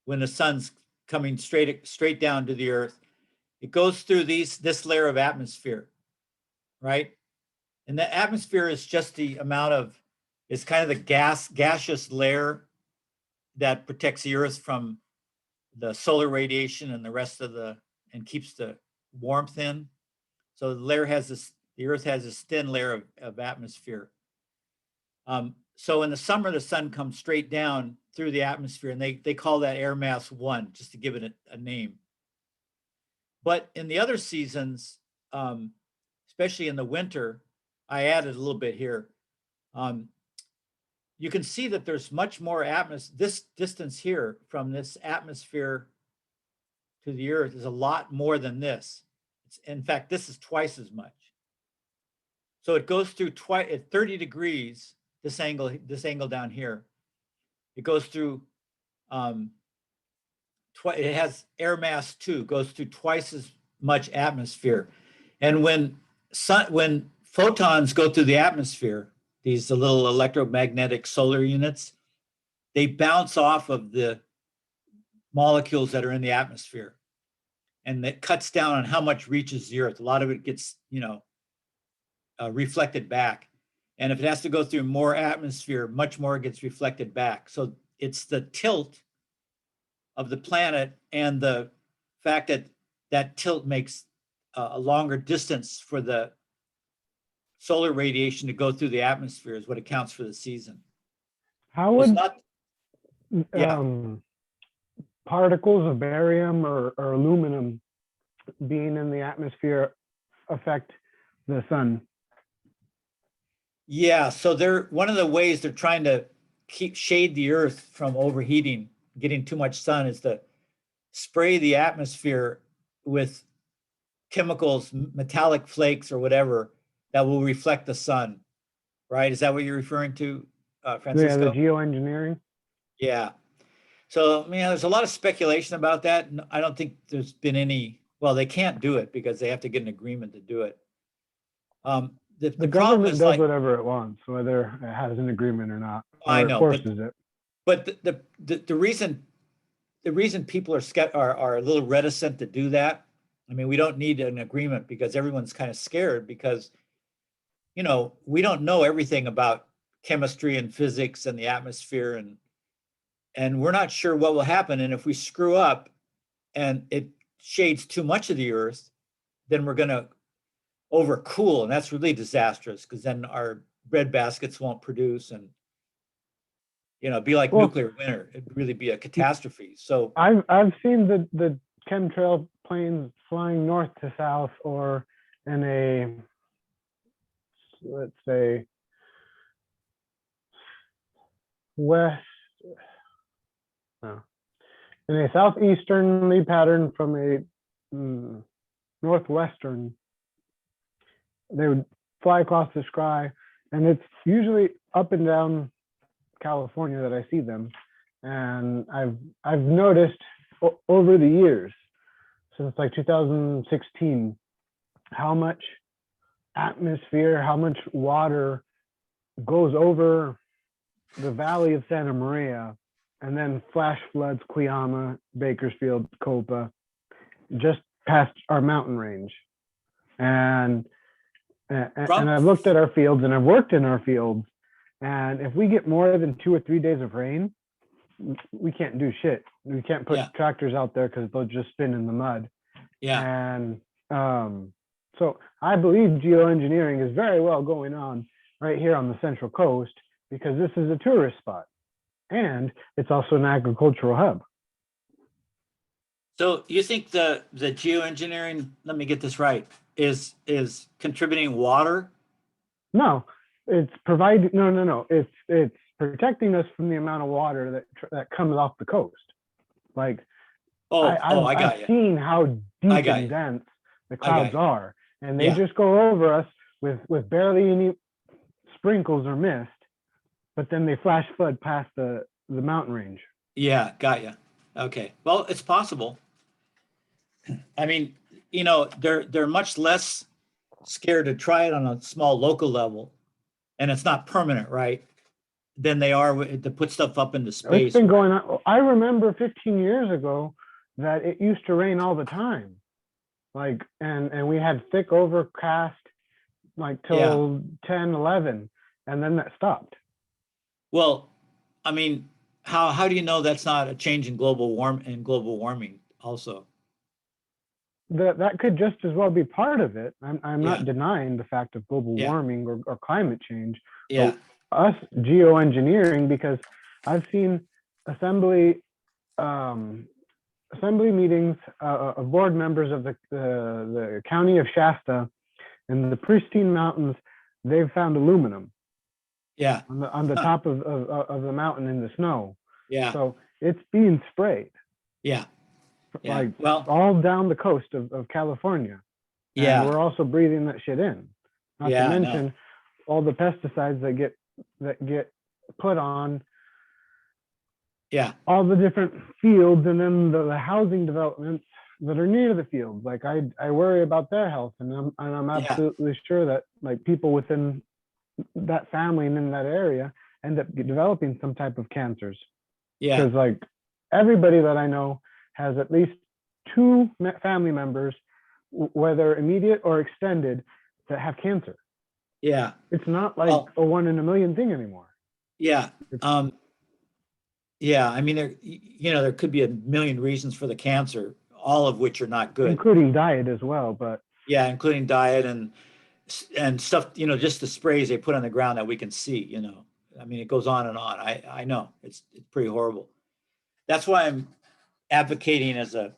S3: when the sun's coming straight down to the earth, it goes through this layer of atmosphere, right? And the atmosphere is just the amount of, it's kind of the gaseous layer that protects the earth from the solar radiation and the rest of and keeps the warmth in. So the earth has this thin layer of atmosphere. So in the summer, the sun comes straight down through the atmosphere, and they call that air mass 1, just to give it a name. But in the other seasons, especially in the winter, I added a little bit here. You can see that there's much more atmosphere. This distance here from this atmosphere to the earth is a lot more than this. In fact, this is twice as much. So it goes through at 30 degrees, this angle down here. It goes through, it has air mass 2, goes through twice as much atmosphere. And when photons go through the atmosphere, these little electromagnetic solar units, they bounce off of the molecules that are in the atmosphere. And that cuts down on how much reaches the earth. A lot of it gets, reflected back. And if it has to go through more atmosphere, much more gets reflected back. So it's the tilt of the planet and the fact that that tilt makes a longer distance for the solar radiation to go through the atmosphere is what accounts for the season.
S5: How would particles of barium or aluminum being in the atmosphere affect the sun?
S3: Yeah, so one of the ways they're trying to shade the earth from overheating, getting too much sun, is to spray the atmosphere with chemicals, metallic flakes or whatever, that will reflect the sun, right? Is that what you're referring to, Francisco?
S5: Yeah, the geoengineering.
S3: Yeah. So, I mean, there's a lot of speculation about that. I don't think there's been any, well, they can't do it because they have to get an agreement to do it. The
S5: government does whatever it wants, whether it has an agreement or not.
S3: I know,
S5: forces it.
S3: But the reason people are a little reticent to do that, I mean, we don't need an agreement because everyone's kind of scared because, we don't know everything about chemistry and physics and the atmosphere, and we're not sure what will happen. And if we screw up and it shades too much of the earth, then we're going to overcool, and that's really disastrous because then our bread baskets won't produce, and be like nuclear winter. It'd really be a catastrophe. So
S5: I've seen the chemtrail planes flying north to south, or in a, let's say, in a southeasterly pattern from a northwestern. They would fly across the sky, and it's usually up and down California that I see them. And I've noticed over the years, since like 2016, how much atmosphere, how much water goes over the valley of Santa Maria, and then flash floods Cuyama, Bakersfield, Copa, just past our mountain range. And I've looked at our fields and I've worked in our fields. And if we get more than 2 or 3 days of rain, we can't do shit. We can't put
S3: Yeah.
S5: tractors out there because they'll just spin in the mud.
S3: Yeah.
S5: And so I believe geoengineering is very well going on right here on the Central Coast because this is a tourist spot and it's also an agricultural hub.
S3: So you think the geoengineering, let me get this right, is contributing water?
S5: No, it's providing, no. It's protecting us from the amount of water that comes off the coast. Like,
S3: I got
S5: I've
S3: you.
S5: seen how
S3: I
S5: deep
S3: got
S5: and
S3: you.
S5: dense the
S3: I got
S5: clouds
S3: you.
S5: are, and they
S3: Yeah.
S5: just go over us with barely any sprinkles or mist, but then they flash flood past the mountain range.
S3: Yeah, got you. Okay. Well, it's possible. I mean, you know, they're much less scared to try it on a small local level, and it's not permanent, right? Than they are to put stuff up into
S5: It's
S3: space.
S5: been going on. I remember 15 years ago that it used to rain all the time, like, and we had thick overcast like till 10, 11, and then that stopped.
S3: Well, I mean, how do you know that's not a change in global warming also?
S5: That could just as well be part of it. I'm
S3: Yeah.
S5: not denying the fact of global
S3: Yeah.
S5: warming or climate change.
S3: Yeah.
S5: But us geoengineering, because I've seen assembly meetings of board members of the county of Shasta in the pristine mountains. They've found aluminum
S3: Yeah.
S5: on the top of the mountain in the snow.
S3: Yeah.
S5: So it's being sprayed.
S3: Yeah. Yeah.
S5: Like,
S3: well,
S5: all down the coast of California.
S3: yeah.
S5: And we're also breathing that shit in. Not
S3: Yeah,
S5: to
S3: I know.
S5: mention all the pesticides that get put on
S3: Yeah.
S5: all the different fields, and then the housing developments that are near the fields. Like, I worry about their health, and I'm
S3: Yeah.
S5: absolutely sure that, like, people within that family and in that area end up developing some type of cancers.
S3: Yeah.
S5: Because, like, everybody that I know has at least two family members, whether immediate or extended, that have cancer.
S3: Yeah.
S5: It's not like
S3: Well-
S5: a 1 in a million thing anymore.
S3: Yeah. Yeah. I mean, there could be a million reasons for the cancer, all of which are not good.
S5: Including diet as well. But
S3: Yeah, including diet and stuff, just the sprays they put on the ground that we can see, I mean, it goes on and on. I know it's pretty horrible. That's why I'm advocating as an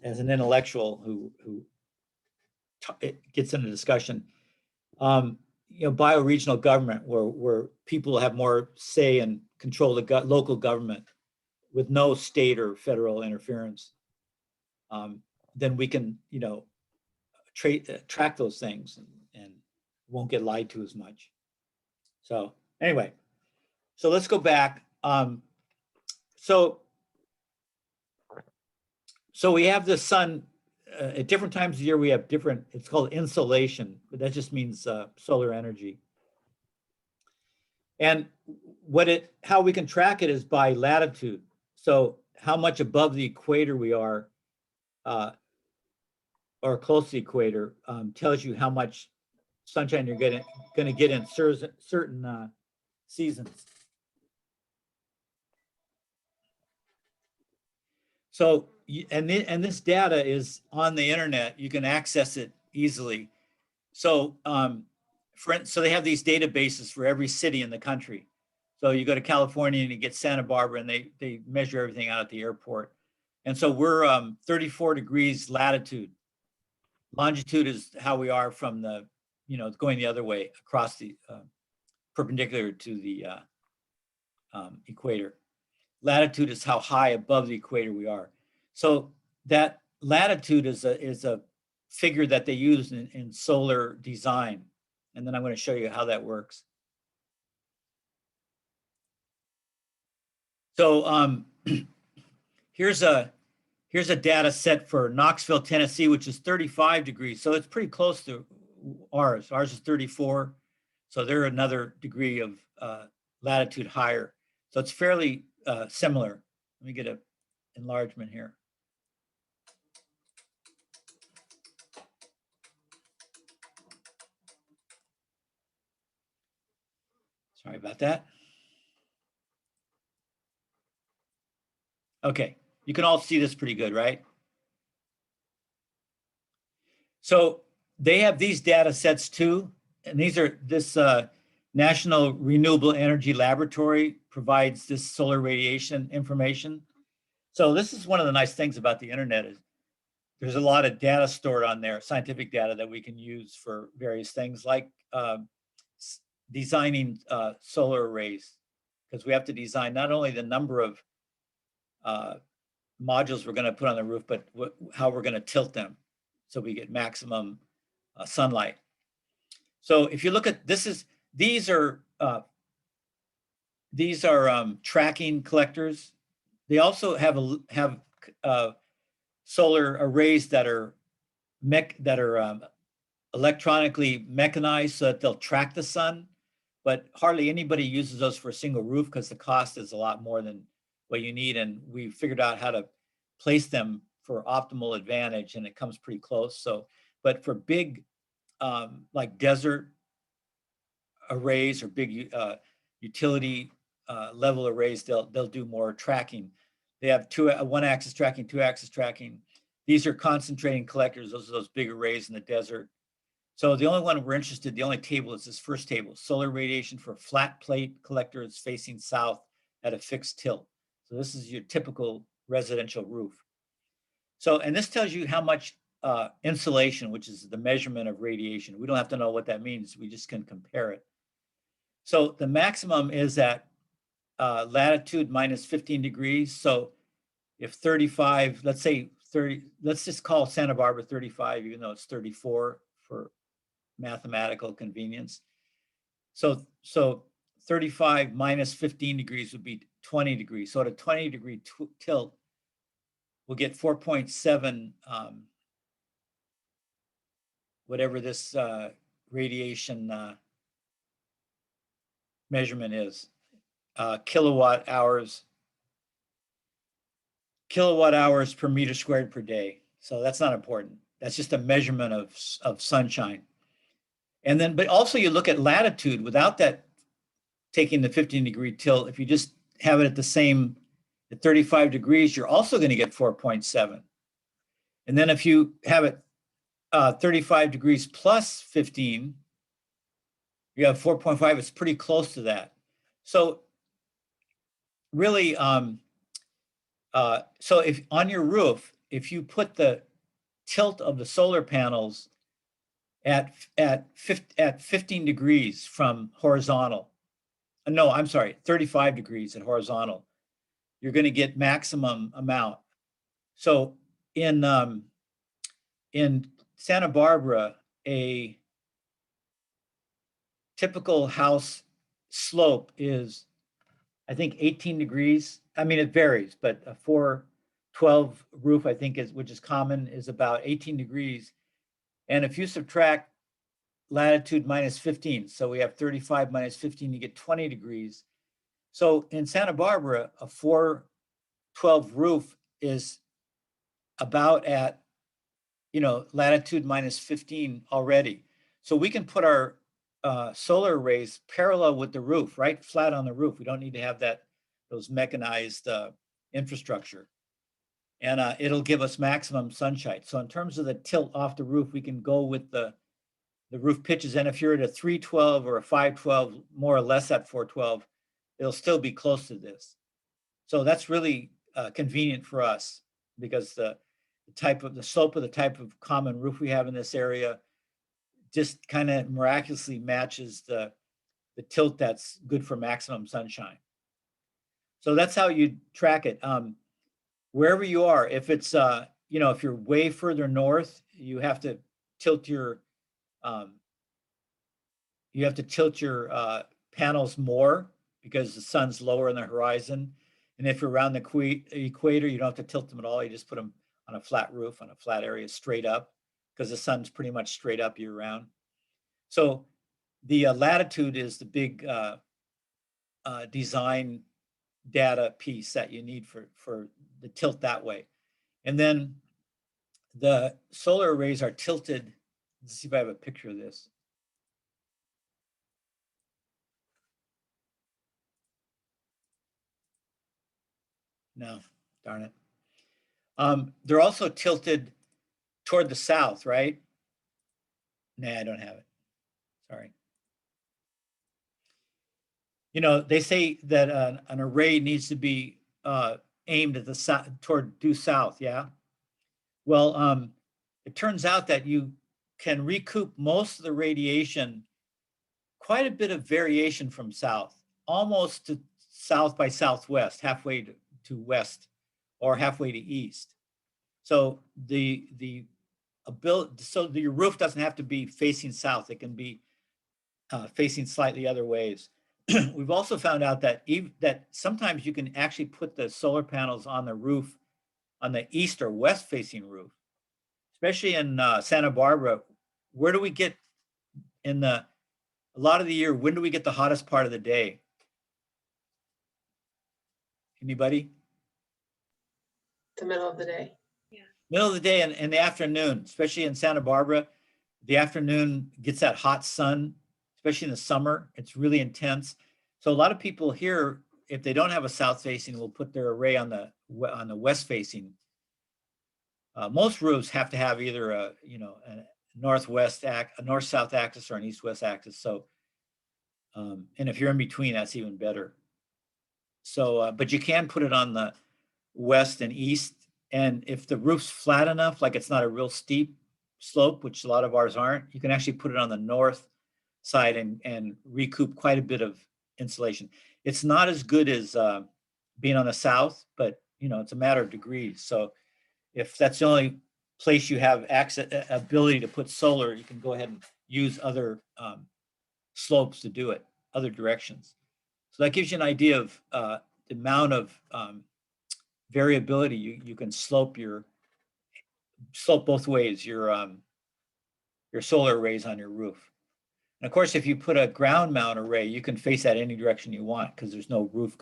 S3: intellectual who gets into discussion, bioregional government where people have more say and control the local government with no state or federal interference. Then we can, track those things and won't get lied to as much. So anyway, so let's go back. So we have the sun at different times of the year. We have different, it's called insolation, but that just means solar energy. And how we can track it is by latitude. So how much above the equator we are, or close to the equator, tells you how much sunshine you're going to get in certain seasons. So, and this data is on the internet. You can access it easily. So, so they have these databases for every city in the country. So you go to California and you get Santa Barbara, and they measure everything out at the airport. And so we're 34 degrees latitude. Longitude is how we are from the, going the other way across the perpendicular to the equator. Latitude is how high above the equator we are. So that latitude is a figure that they use in solar design. And then I'm going to show you how that works. So here's a data set for Knoxville, Tennessee, which is 35 degrees. So it's pretty close to ours. Ours is 34. So they're another degree of latitude higher. So it's fairly similar. Let me get an enlargement here. Sorry about that. Okay, you can all see this pretty good, right? So they have these data sets too, and these are this National Renewable Energy Laboratory provides this solar radiation information. So this is one of the nice things about the internet is there's a lot of data stored on there, scientific data that we can use for various things like designing solar arrays, because we have to design not only the number of modules we're going to put on the roof, but how we're going to tilt them so we get maximum sunlight. So if you look at these are tracking collectors. They also have solar arrays that are electronically mechanized so that they'll track the sun, but hardly anybody uses those for a single roof because the cost is a lot more than what you need. And we figured out how to place them for optimal advantage, and it comes pretty close. So, but for big like desert arrays or big utility level arrays, they'll do more tracking. They have one axis tracking, two axis tracking. These are concentrating collectors. Those are those big arrays in the desert. So the only one we're interested, the only table is this first table, solar radiation for flat plate collectors facing south at a fixed tilt. So this is your typical residential roof. So, and this tells you how much insolation, which is the measurement of radiation. We don't have to know what that means. We just can compare it. So the maximum is at latitude minus 15 degrees. So if 35, let's say 30, let's just call Santa Barbara 35, even though it's 34 for mathematical convenience. So 35 minus 15 degrees would be 20 degrees. So at a 20-degree tilt, we'll get 4.7, whatever this radiation measurement is, kilowatt hours per meter squared per day. So that's not important. That's just a measurement of sunshine. And then, but also you look at latitude without that taking the 15-degree tilt. If you just have it at the same, at 35 degrees, you're also going to get 4.7. And then if you have it 35 degrees plus 15, you have 4.5. It's pretty close to that. So really, so if on your roof, if you put the tilt of the solar panels at 15 degrees from horizontal, no, I'm sorry, 35 degrees at horizontal, you're going to get maximum amount. So in Santa Barbara, a typical house slope is, I think, 18 degrees. I mean, it varies, but a 412 roof, I think, which is common, is about 18 degrees. And if you subtract latitude minus 15, so we have 35 minus 15, you get 20 degrees. So in Santa Barbara, a 412 roof is about at, latitude minus 15 already. So we can put our solar arrays parallel with the roof, right flat on the roof. We don't need to have those mechanized infrastructure. And it'll give us maximum sunshine. So in terms of the tilt off the roof, we can go with the roof pitches. And if you're at a 312 or a 512, more or less at 412, it'll still be close to this. So that's really convenient for us because the slope of the type of common roof we have in this area just kind of miraculously matches the tilt that's good for maximum sunshine. So that's how you track it. Wherever you are, if it's, if you're way further north, you have to tilt your panels more because the sun's lower on the horizon. And if you're around the equator, you don't have to tilt them at all. You just put them on a flat roof, on a flat area, straight up, because the sun's pretty much straight up year round. So the latitude is the big design data piece that you need for the tilt that way. And then the solar arrays are tilted. Let's see if I have a picture of this. No, darn it. They're also tilted toward the south, right? Nah, I don't have it. Sorry. You know, they say that an array needs to be aimed at the south, toward due south, yeah? Well, it turns out that you can recoup most of the radiation, quite a bit of variation from south, almost to south by southwest, halfway to west or halfway to east. So the ability, so your roof doesn't have to be facing south. It can be facing slightly other ways. We've also found out that that sometimes you can actually put the solar panels on the roof, on the east or west facing roof, especially in Santa Barbara. Where do we get in a lot of the year? When do we get the hottest part of the day? Anybody?
S2: The middle of the day.
S3: Middle of the day and in the afternoon, especially in Santa Barbara, the afternoon gets that hot sun, especially in the summer. It's really intense. So a lot of people here, if they don't have a south facing, will put their array on the west facing. Most roofs have to have either a a north-south axis or an east-west axis. So, and if you're in between, that's even better. So, but you can put it on the west and east. And if the roof's flat enough, like it's not a real steep slope, which a lot of ours aren't, you can actually put it on the north side and recoup quite a bit of insulation. It's not as good as being on the south, but it's a matter of degrees. So if that's the only place you have ability to put solar, you can go ahead and use other slopes to do it, other directions. So that gives you an idea of the amount of variability you can slope both ways your solar arrays on your roof. And of course, if you put a ground mount array, you can face that any direction you want because there's no roof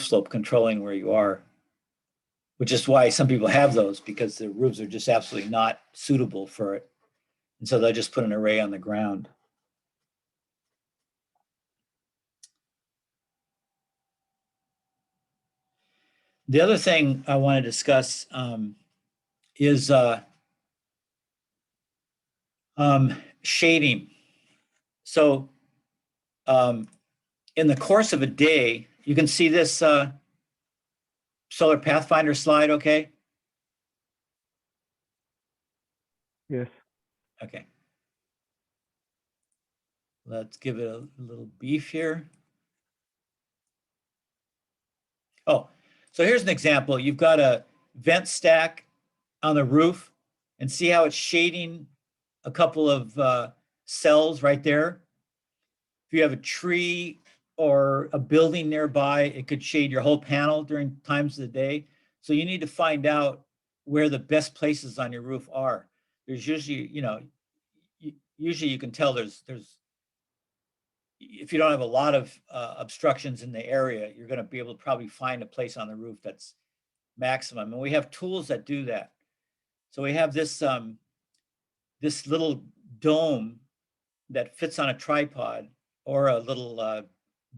S3: slope controlling where you are, which is why some people have those, because the roofs are just absolutely not suitable for it. And so they'll just put an array on the ground. The other thing I want to discuss is shading. So in the course of a day, you can see this Solar Pathfinder slide, okay?
S5: Yes.
S3: Okay. Let's give it a little beef here. Oh, so here's an example. You've got a vent stack on the roof and see how it's shading a couple of cells right there. If you have a tree or a building nearby, it could shade your whole panel during times of the day. So you need to find out where the best places on your roof are. There's usually, usually you can tell there's if you don't have a lot of obstructions in the area, you're going to be able to probably find a place on the roof that's maximum. And we have tools that do that. So we have this this little dome that fits on a tripod or a little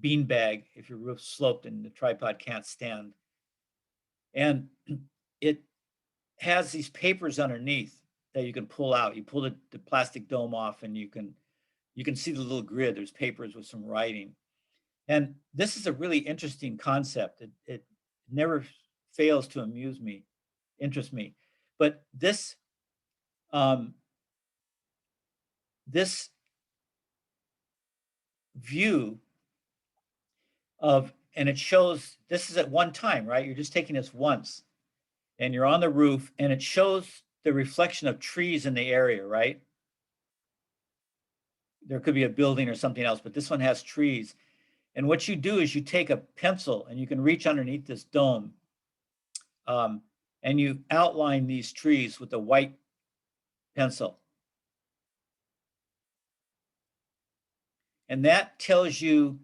S3: bean bag if your roof's sloped and the tripod can't stand. And it has these papers underneath that you can pull out. You pull the plastic dome off and you can see the little grid. There's papers with some writing. And this is a really interesting concept. It never fails to interest me. But this this view of, and it shows, this is at one time, right? You're just taking this once and you're on the roof and it shows the reflection of trees in the area, right? There could be a building or something else, but this one has trees. And what you do is you take a pencil and you can reach underneath this dome and you outline these trees with a white pencil. And that tells you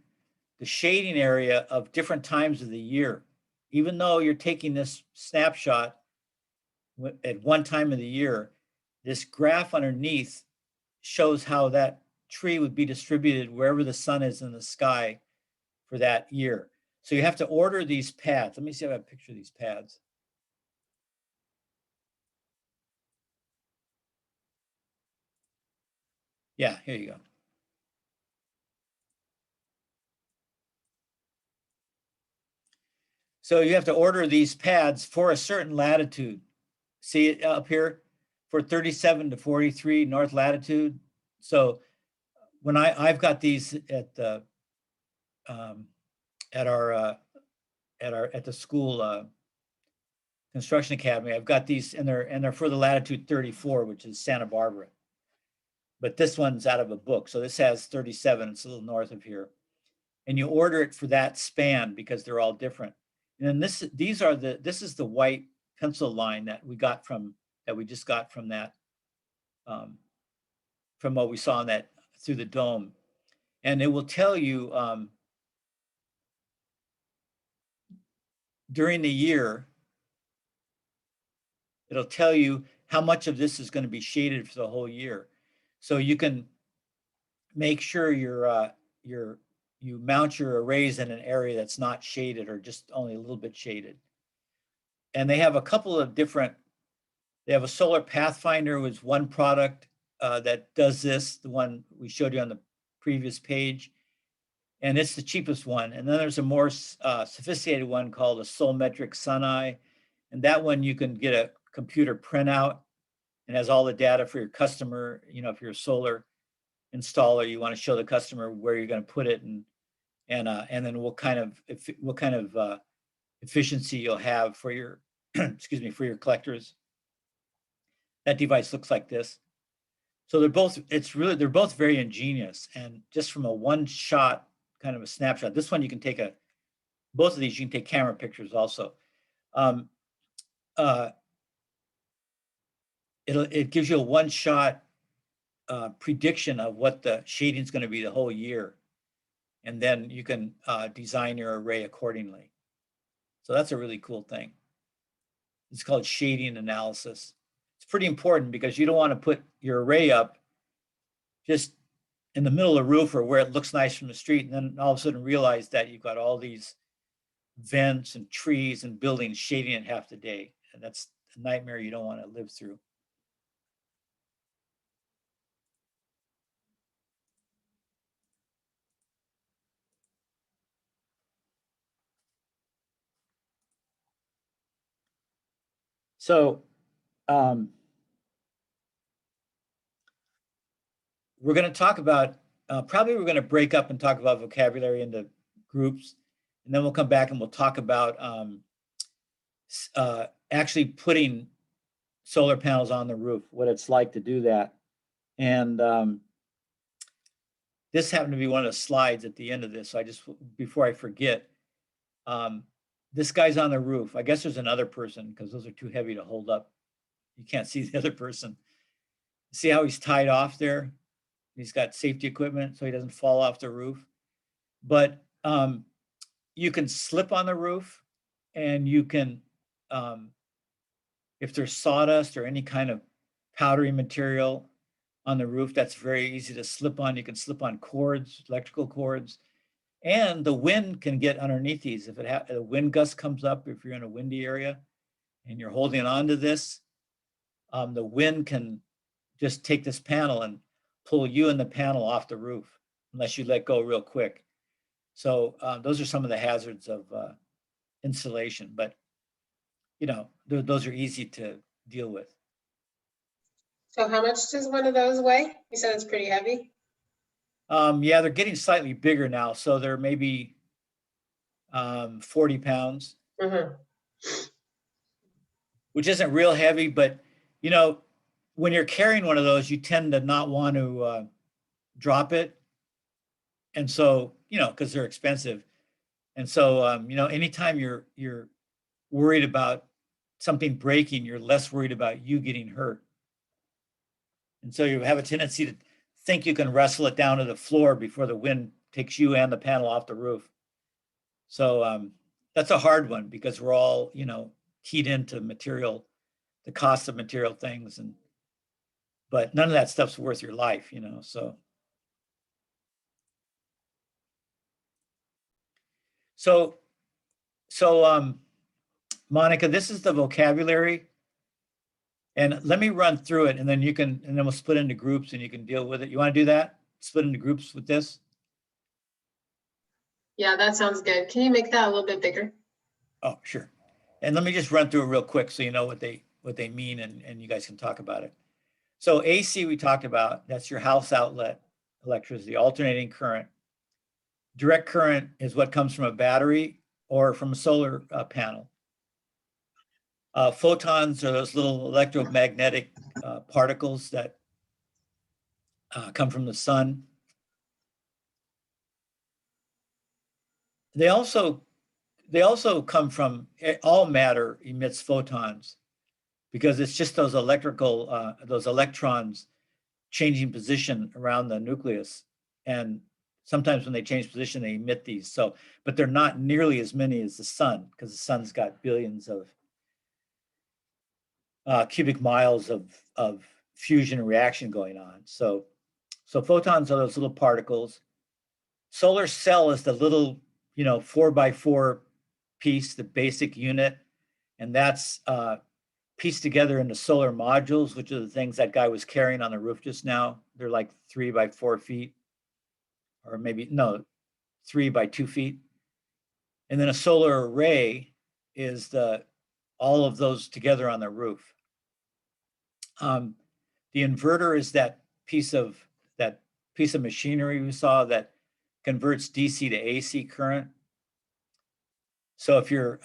S3: the shading area of different times of the year. Even though you're taking this snapshot at one time of the year, this graph underneath shows how that tree would be distributed wherever the sun is in the sky for that year. So you have to order these pads. Let me see if I have a picture of these pads. Yeah, here you go. So you have to order these pads for a certain latitude. See it up here for 37 to 43 north latitude. So when I've got these at the at the school construction academy, I've got these and they're for the latitude 34, which is Santa Barbara. But this one's out of a book. So this has 37, it's a little north of here. And you order it for that span because they're all different. And then this is the white pencil line that we just got from that from what we saw in that through the dome. And it will tell you during the year, it'll tell you how much of this is going to be shaded for the whole year. So you can make sure you mount your arrays in an area that's not shaded or just only a little bit shaded. And they have a couple of different, they have a solar pathfinder with one product that does this, the one we showed you on the previous page. And it's the cheapest one. And then there's a more sophisticated one called a Solmetric Sun Eye. And that one you can get a computer printout and has all the data for your customer. You know, if you're a solar installer, you want to show the customer where you're going to put it and then what kind of efficiency you'll have for your excuse me, for your collectors. That device looks like this. So they're both very ingenious, and just from a one shot kind of a snapshot. This one you can take both of these you can take camera pictures also. It gives you a one shot prediction of what the shading is going to be the whole year. And then you can design your array accordingly. So that's a really cool thing. It's called shading analysis. It's pretty important because you don't want to put your array up just in the middle of the roof or where it looks nice from the street, and then all of a sudden realize that you've got all these vents and trees and buildings shading it half the day. And that's a nightmare you don't want to live through. So we're going to talk about, probably we're going to break up and talk about vocabulary into groups, and then we'll come back and we'll talk about actually putting solar panels on the roof, what it's like to do that. And this happened to be one of the slides at the end of this. So before I forget, this guy's on the roof. I guess there's another person because those are too heavy to hold up. You can't see the other person. See how he's tied off there? He's got safety equipment so he doesn't fall off the roof. But you can slip on the roof, and you can, if there's sawdust or any kind of powdery material on the roof, that's very easy to slip on. You can slip on cords, electrical cords, and the wind can get underneath these. If a wind gust comes up, if you're in a windy area and you're holding on to this, the wind can just take this panel and pull you and the panel off the roof unless you let go real quick. So those are some of the hazards of installation, but you know, those are easy to deal with.
S2: So how much does one of those weigh? You said it's pretty heavy.
S3: Yeah, they're getting slightly bigger now. So they're maybe 40 pounds, which isn't real heavy, but you know, when you're carrying one of those, you tend to not want to drop it. And so, you know, because they're expensive. And so, you know, anytime you're worried about something breaking, you're less worried about you getting hurt. And so you have a tendency to think you can wrestle it down to the floor before the wind takes you and the panel off the roof. So that's a hard one because we're all, you know, keyed into material, the cost of material things, but none of that stuff's worth your life, you know, so. So So, Monica, this is the vocabulary. And let me run through it and then and then we'll split into groups and you can deal with it. You want to do that? Split into groups with this?
S2: Yeah, that sounds good. Can you make that a little bit bigger?
S3: Oh, sure. And let me just run through it real quick so you know what they mean and you guys can talk about it. So AC we talked about, that's your house outlet electricity, alternating current. Direct current is what comes from a battery or from a solar panel. Photons are those little electromagnetic particles that come from the sun. They also come from, all matter emits photons because it's just those those electrons changing position around the nucleus. And sometimes when they change position, they emit these. So, but they're not nearly as many as the sun because the sun's got billions of cubic miles of fusion and reaction going on. So photons are those little particles. Solar cell is the little, 4x4 piece, the basic unit. And that's pieced together into solar modules, which are the things that guy was carrying on the roof just now. They're like 3 by 4 feet, or maybe, no, 3 by 2 feet. And then a solar array is all of those together on the roof. The inverter is that piece of machinery we saw that converts DC to AC current. So if you're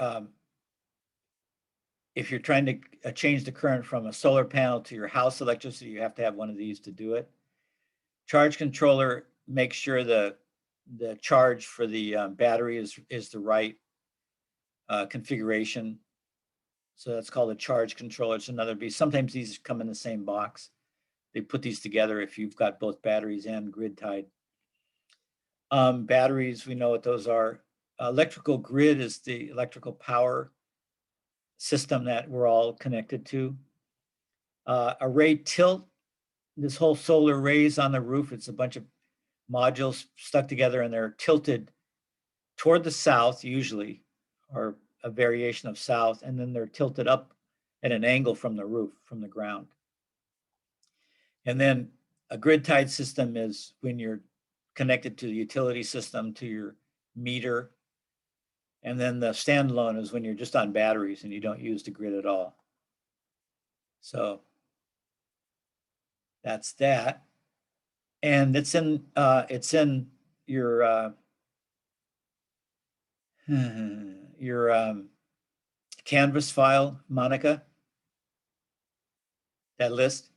S3: trying to change the current from a solar panel to your house electricity, you have to have one of these to do it. Charge controller makes sure the charge for the battery is the right configuration. So that's called a charge controller. It's another piece. Sometimes these come in the same box. They put these together if you've got both batteries and grid tied. Batteries, we know what those are. Electrical grid is the electrical power system that we're all connected to. Array tilt, this whole solar arrays on the roof, it's a bunch of modules stuck together and they're tilted toward the south usually, or a variation of south, and then they're tilted up at an angle from the roof, from the ground. And then a grid tied system is when you're connected to the utility system, to your meter. And then the standalone is when you're just on batteries and you don't use the grid at all. So that's that. And it's in your Canvas file, Monica, that list.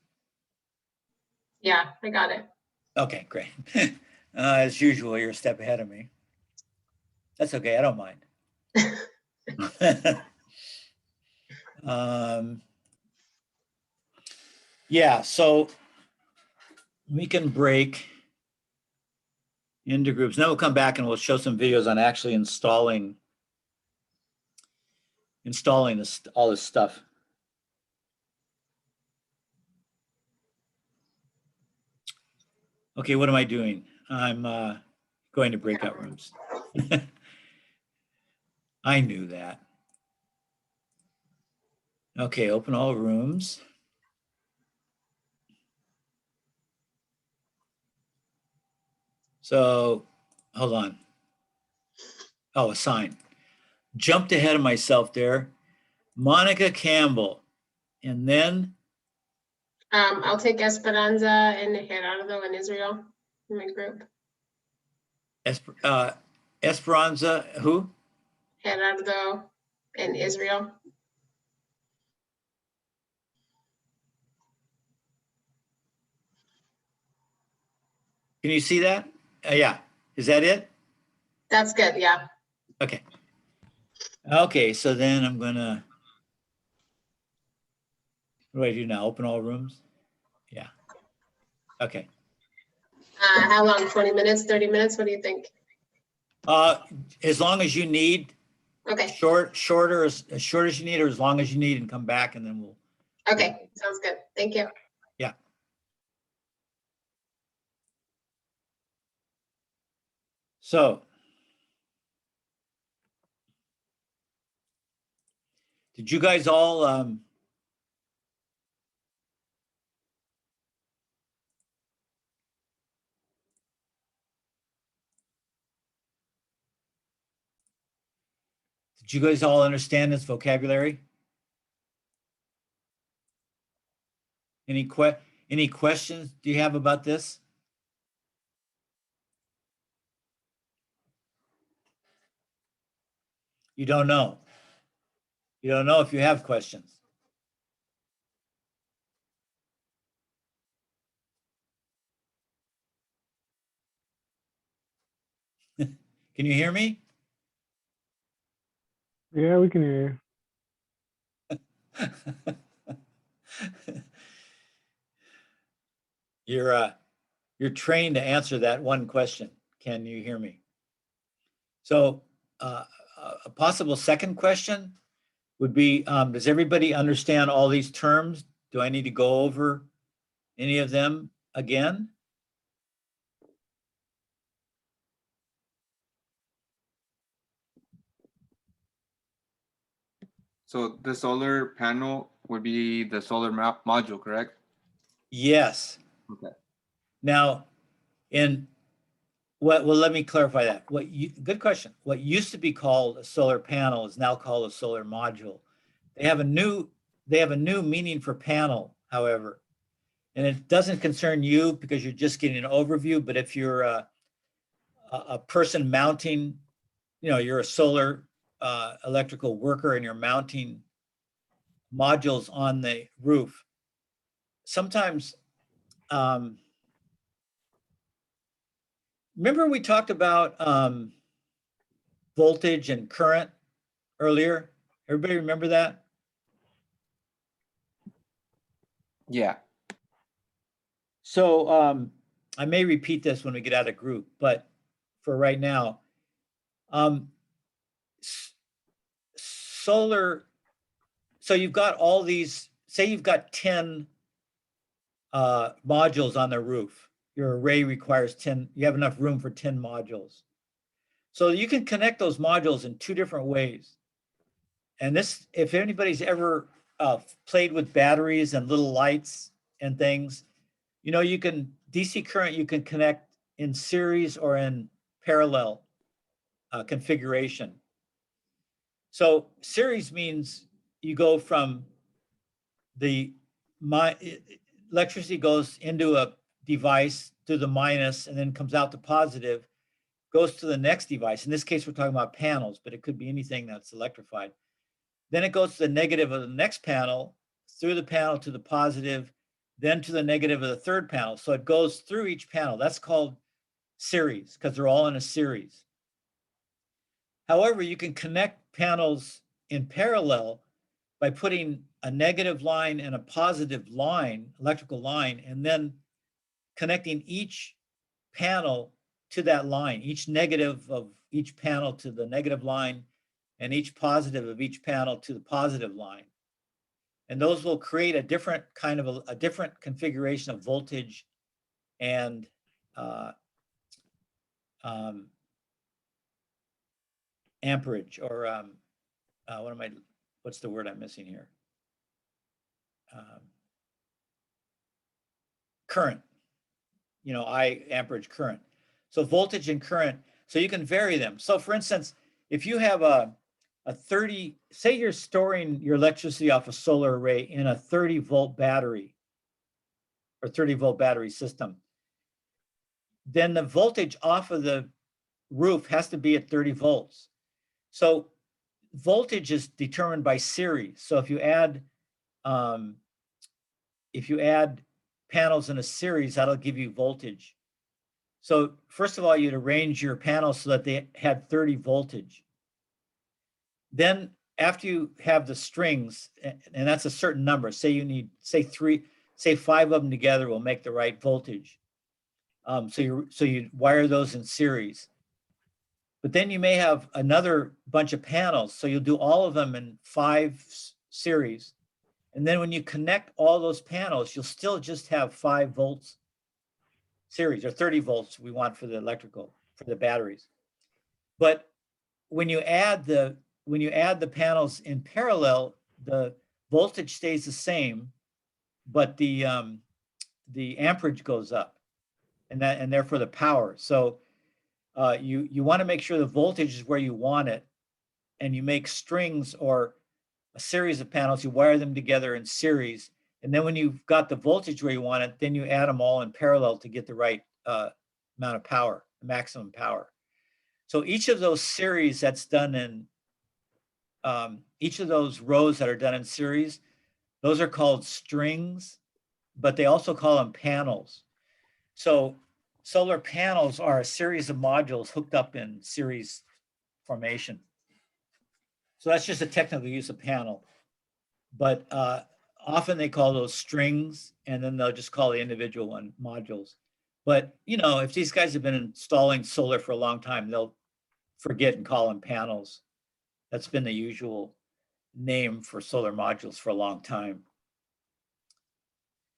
S2: Yeah, I got it.
S3: Okay, great. As usual, you're a step ahead of me. That's okay, I don't mind. Yeah, so we can break into groups. Then we'll come back and we'll show some videos on actually installing all this stuff. Okay, what am I doing? I'm going to breakout rooms. I knew that. Okay, open all rooms. So, hold on. Oh, assign. Jumped ahead of myself there. Monica Campbell. And then?
S2: I'll take Esperanza and Gerardo in Israel in my group.
S3: Esperanza, who?
S2: Gerardo in Israel.
S3: Can you see that? Yeah. Is that it?
S2: That's good, yeah.
S3: Okay. Okay, so then I'm gonna, what do I do now? Open all rooms? Yeah. Okay.
S2: How long? 20 minutes, 30 minutes? What do you think?
S3: As long as you need.
S2: Okay.
S3: Shorter, as short as you need, or as long as you need, and come back, and then we'll.
S2: Okay, sounds good. Thank you.
S3: Yeah. So Did you guys all, did you guys all understand this vocabulary? Any any questions do you have about this? You don't know. You don't know if you have questions. Can you hear me?
S5: Yeah, we can hear
S3: You're trained to answer that one question. Can you hear me? So a possible second question would be, does everybody understand all these terms? Do I need to go over any of them again?
S6: So the solar panel would be the solar module, correct?
S3: Yes.
S6: Okay.
S3: Now, well, let me clarify that. Good question. What used to be called a solar panel is now called a solar module. They have a new meaning for panel, however, and it doesn't concern you because you're just getting an overview. But if you're a person mounting, you're a solar electrical worker and you're mounting modules on the roof, sometimes, remember we talked about voltage and current earlier? Everybody remember that?
S6: Yeah.
S3: So I may repeat this when we get out of group, but for right now, solar, so you've got all these, say you've got 10 modules on the roof. Your array requires 10, you have enough room for 10 modules. So you can connect those modules in two different ways. And this, if anybody's ever played with batteries and little lights and things, you can, DC current, you can connect in series or in parallel configuration. So series means you go from electricity goes into a device to the minus and then comes out to positive, goes to the next device. In this case, we're talking about panels, but it could be anything that's electrified. Then it goes to the negative of the next panel, through the panel to the positive, then to the negative of the third panel. So it goes through each panel. That's called series because they're all in a series. However, you can connect panels in parallel by putting a negative line and a positive line, electrical line, and then connecting each panel to that line, each negative of each panel to the negative line, and each positive of each panel to the positive line. And those will create a different kind of a different configuration of voltage and amperage, or what's the word I'm missing here? Current, amperage current. So voltage and current, so you can vary them. So for instance, if you have a 30, say you're storing your electricity off a solar array in a 30-volt battery or 30-volt battery system, then the voltage off of the roof has to be at 30 volts. So voltage is determined by series. So if you add panels in a series, that'll give you voltage. So first of all, you'd arrange your panels so that they had 30 voltage. Then after you have the strings, and that's a certain number, say you need, say 5 of them together will make the right voltage. So you wire those in series. But then you may have another bunch of panels. So you'll do all of them in 5 series. And then when you connect all those panels, you'll still just have 5 volts series, or 30 volts we want for the electrical, for the batteries. But when you add the panels in parallel, the voltage stays the same, but the amperage goes up, and therefore the power. So you want to make sure the voltage is where you want it, and you make strings or a series of panels, you wire them together in series, and then when you've got the voltage where you want it, then you add them all in parallel to get the right amount of power, maximum power. So each of those series that's done in, each of those rows that are done in series, those are called strings, but they also call them panels. So solar panels are a series of modules hooked up in series formation. So that's just a technical use of panel. But often they call those strings, and then they'll just call the individual one modules. But if these guys have been installing solar for a long time, they'll forget and call them panels. That's been the usual name for solar modules for a long time.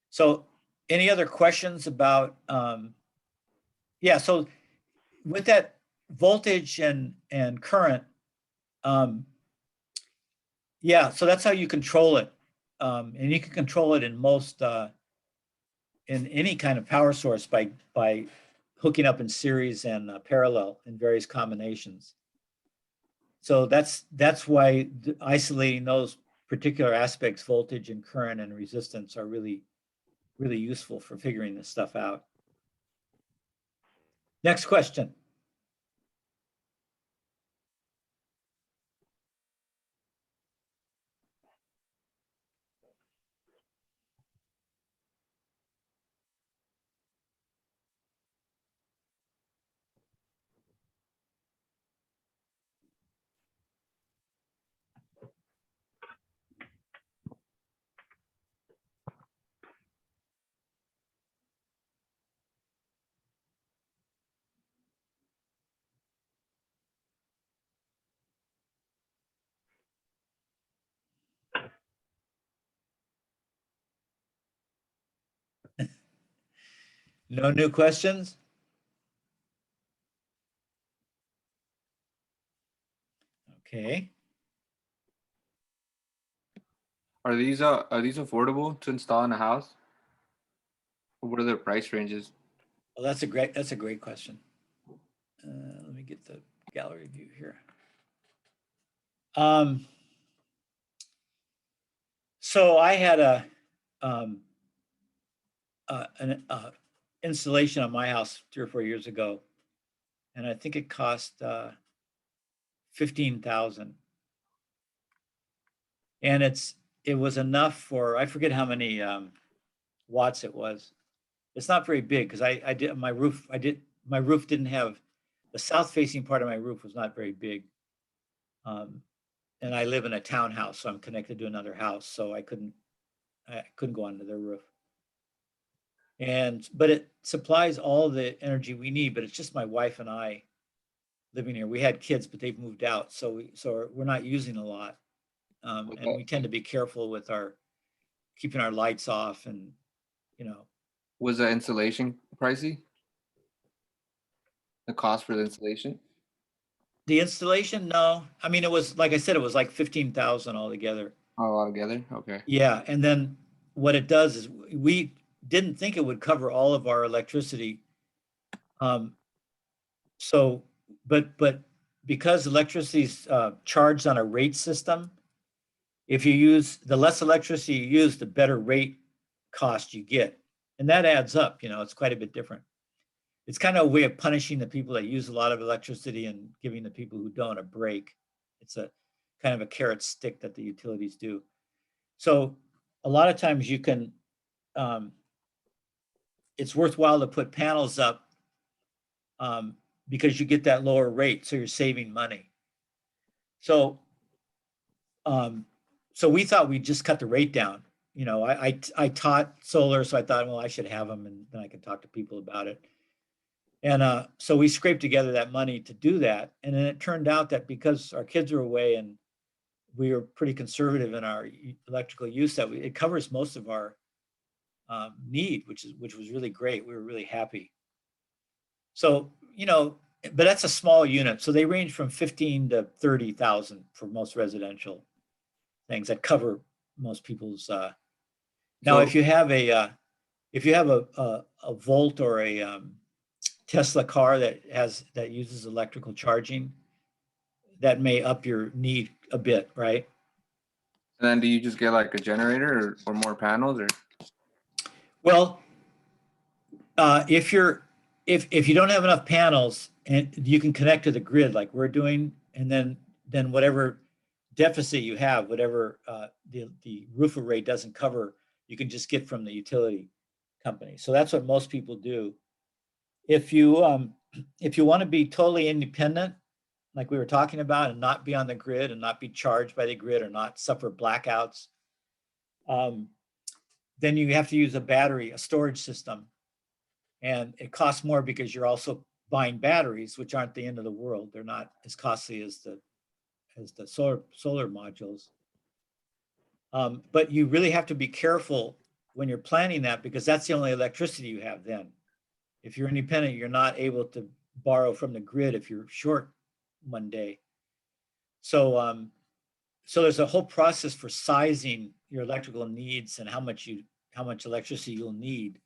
S3: So any other questions about, yeah, so with that voltage and current, yeah, so that's how you control it. And you can control it in most, in any kind of power source by hooking up in series and parallel in various combinations. So that's why isolating those particular aspects, voltage and current and resistance, are really, really useful for figuring this stuff out. Next question. No new questions? Okay.
S6: Are these affordable to install in a house? Or what are their price ranges?
S3: Well, that's a great question. Let me get the gallery view here. So I had an installation on my house 3 or 4 years ago, and I think it cost $15,000. And it was enough for, I forget how many watts it was. It's not very big because I did my roof. My roof didn't have, the south facing part of my roof was not very big. And I live in a townhouse, so I'm connected to another house, so I couldn't go onto their roof. But it supplies all the energy we need, but it's just my wife and I living here. We had kids, but they've moved out, so we're not using a lot. And we tend to be careful with keeping our lights off, and
S6: Was the installation pricey? The cost for the installation?
S3: the installation, no. I mean, it was, like I said, it was like 15,000 altogether.
S6: All altogether? Okay.
S3: Yeah, and then what it does is we didn't think it would cover all of our electricity. So, but because electricity's charged on a rate system, if you use, the less electricity you use, the better rate cost you get. And that adds up, it's quite a bit different. It's kind of a way of punishing the people that use a lot of electricity and giving the people who don't a break. It's a kind of a carrot stick that the utilities do. So a lot of times you can, it's worthwhile to put panels up because you get that lower rate, so you're saving money. So, so we thought we'd just cut the rate down. I taught solar, so I thought, well, I should have them, and then I can talk to people about it. And so we scraped together that money to do that. And then it turned out that because our kids were away and we were pretty conservative in our electrical use, that it covers most of our need, which was really great. We were really happy. So, but that's a small unit. So they range from 15 to 30,000 for most residential. things that cover most people's. Now, if you have a Volt or a Tesla car that uses electrical charging, that may up your need a bit, right?
S6: And then do you just get like a generator or more panels or?
S3: Well, if you don't have enough panels and you can connect to the grid like we're doing, and then whatever deficit you have, whatever the roof array doesn't cover, you can just get from the utility company. So that's what most people do. If you want to be totally independent, like we were talking about, and not be on the grid and not be charged by the grid or not suffer blackouts, then you have to use a battery, a storage system. And it costs more because you're also buying batteries, which aren't the end of the world. They're not as costly as the solar modules. But you really have to be careful when you're planning that, because that's the only electricity you have then. If you're independent, you're not able to borrow from the grid if you're short one day. So so there's a whole process for sizing your electrical needs and how much electricity you'll need.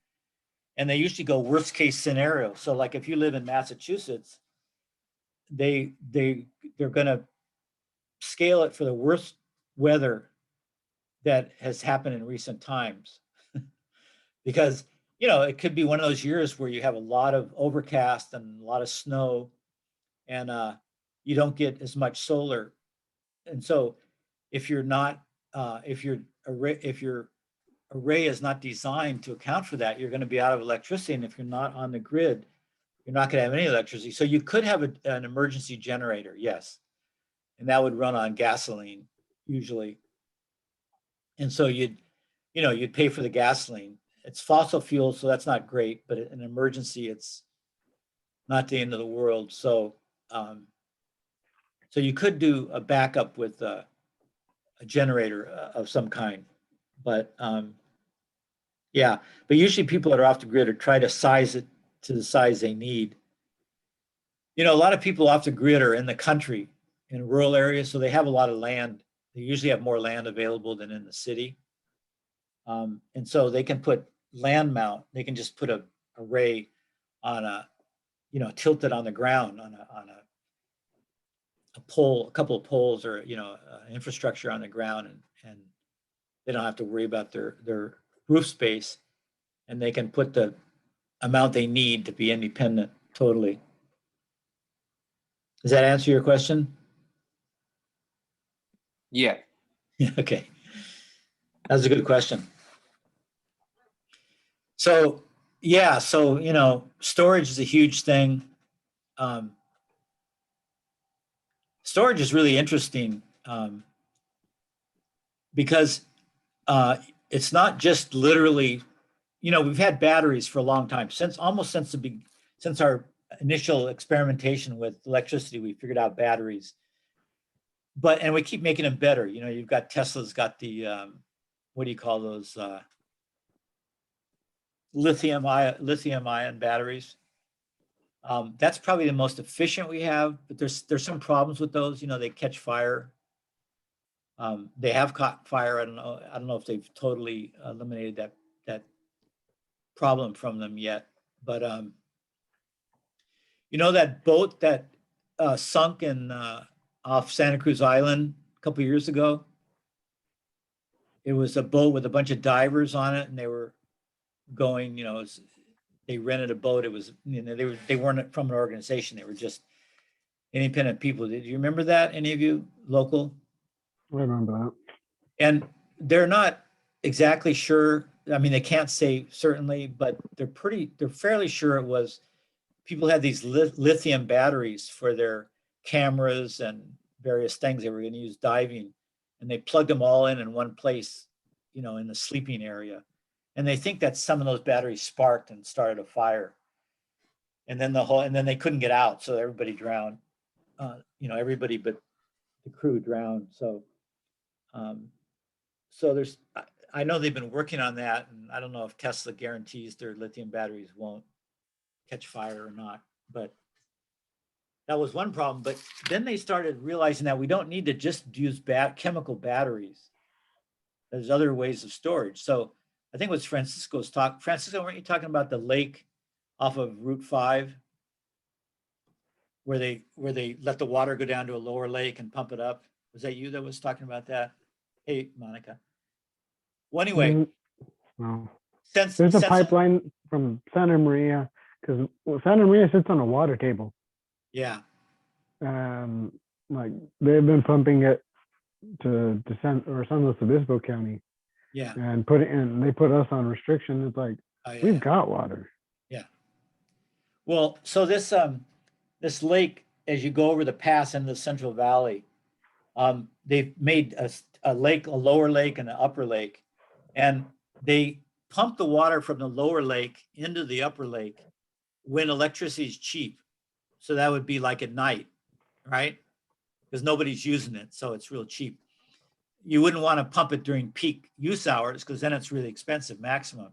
S3: And they usually go worst case scenario. So like if you live in Massachusetts, they're going to scale it for the worst weather that has happened in recent times. Because, it could be one of those years where you have a lot of overcast and a lot of snow, and you don't get as much solar. And so if your array is not designed to account for that, you're going to be out of electricity. And if you're not on the grid, you're not going to have any electricity. So you could have an emergency generator, yes. And that would run on gasoline usually. And so you'd pay for the gasoline. It's fossil fuel, so that's not great, but in an emergency, it's not the end of the world. So so you could do a backup with a generator of some kind, but yeah, but usually people that are off the grid are try to size it to the size they need. A lot of people off the grid are in the country, in rural areas, so they have a lot of land. They usually have more land available than in the city. And so they can put land mount, they can just put a array on tilted on the ground on a pole, a couple of poles, or, infrastructure on the ground, and they don't have to worry about their roof space, and they can put the amount they need to be independent totally. Does that answer your question?
S6: Yeah.
S3: Okay. That's a good question. So, yeah, so, storage is a huge thing. Storage is really interesting because it's not just literally, we've had batteries for a long time, since our initial experimentation with electricity, we figured out batteries. And we keep making them better. You've got Tesla's got the what do you call those? Lithium ion batteries. That's probably the most efficient we have, but there's some problems with those. They catch fire. They have caught fire. I don't know if they've totally eliminated that problem from them yet. But that boat that sunk in off Santa Cruz Island a couple of years ago. It was a boat with a bunch of divers on it, and they were going. They rented a boat. It was they weren't from an organization. They were just independent people. Did you remember that? Any of you local?
S5: I remember that.
S3: And they're not exactly sure. I mean, they can't say certainly, but they're fairly sure it was people had these lithium batteries for their cameras and various things they were going to use diving, and they plugged them all in one place, in the sleeping area. And they think that some of those batteries sparked and started a fire. And then they couldn't get out, so everybody drowned. Everybody but the crew drowned. So I know they've been working on that, and I don't know if Tesla guarantees their lithium batteries won't catch fire or not, but that was one problem. But then they started realizing that we don't need to just use chemical batteries. There's other ways of storage. So I think what Francisco's talk. Francisco, weren't you talking about the lake off of Route 5? Where they let the water go down to a lower lake and pump it up. Was that you that was talking about that? Hey, Monica. Well, anyway,
S5: No.
S3: since
S5: There's a pipeline from Santa Maria, because Santa Maria sits on a water table.
S3: yeah,
S5: Like they've been pumping it to San Luis Obispo County,
S3: yeah,
S5: and they put us on restriction. It's like
S3: yeah.
S5: we've got water.
S3: Yeah. Well, so this lake, as you go over the pass into the Central Valley, they've made a lake, a lower lake and an upper lake, and they pump the water from the lower lake into the upper lake when electricity is cheap. So that would be like at night, right? Because nobody's using it, so it's real cheap. You wouldn't want to pump it during peak use hours because then it's really expensive, maximum.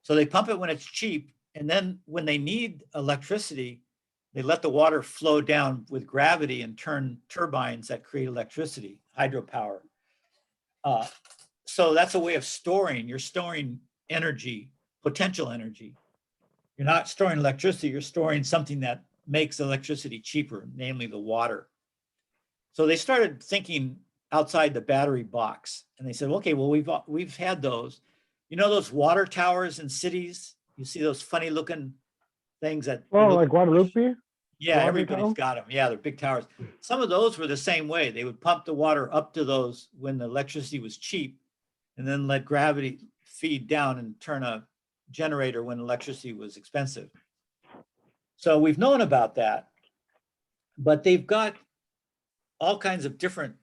S3: So they pump it when it's cheap, and then when they need electricity, they let the water flow down with gravity and turn turbines that create electricity, hydropower. So that's a way of storing. You're storing energy, potential energy. You're not storing electricity, you're storing something that makes electricity cheaper, namely the water. So they started thinking outside the battery box, and they said, okay, well, we've had those. You know those water towers in cities? You see those funny looking things that
S5: like Guadalupe.
S3: yeah,
S5: water
S3: everybody's
S5: tower?
S3: got them. Yeah, they're big towers. Some of those were the same way. They would pump the water up to those when the electricity was cheap, and then let gravity feed down and turn a generator when electricity was expensive. So we've known about that, but they've got all kinds of different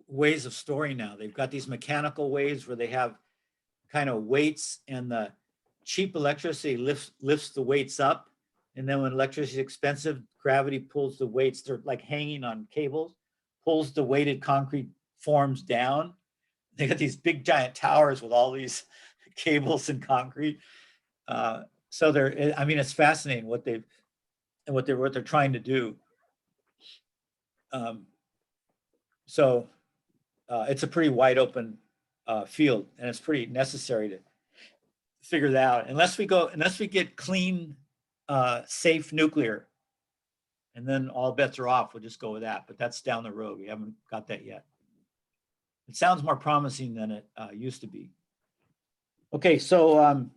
S3: ways of storing now. They've got these mechanical ways where they have kind of weights, and the cheap electricity lifts the weights up. And then when electricity is expensive, gravity pulls the weights, they're like hanging on cables, pulls the weighted concrete forms down. They got these big giant towers with all these cables and concrete. So I mean, it's fascinating what they're trying to do. So it's a pretty wide open field, and it's pretty necessary to figure that out. Unless we get clean, safe nuclear, and then all bets are off. We'll just go with that. But that's down the road. We haven't got that yet. It sounds more promising than it used to be. Okay, so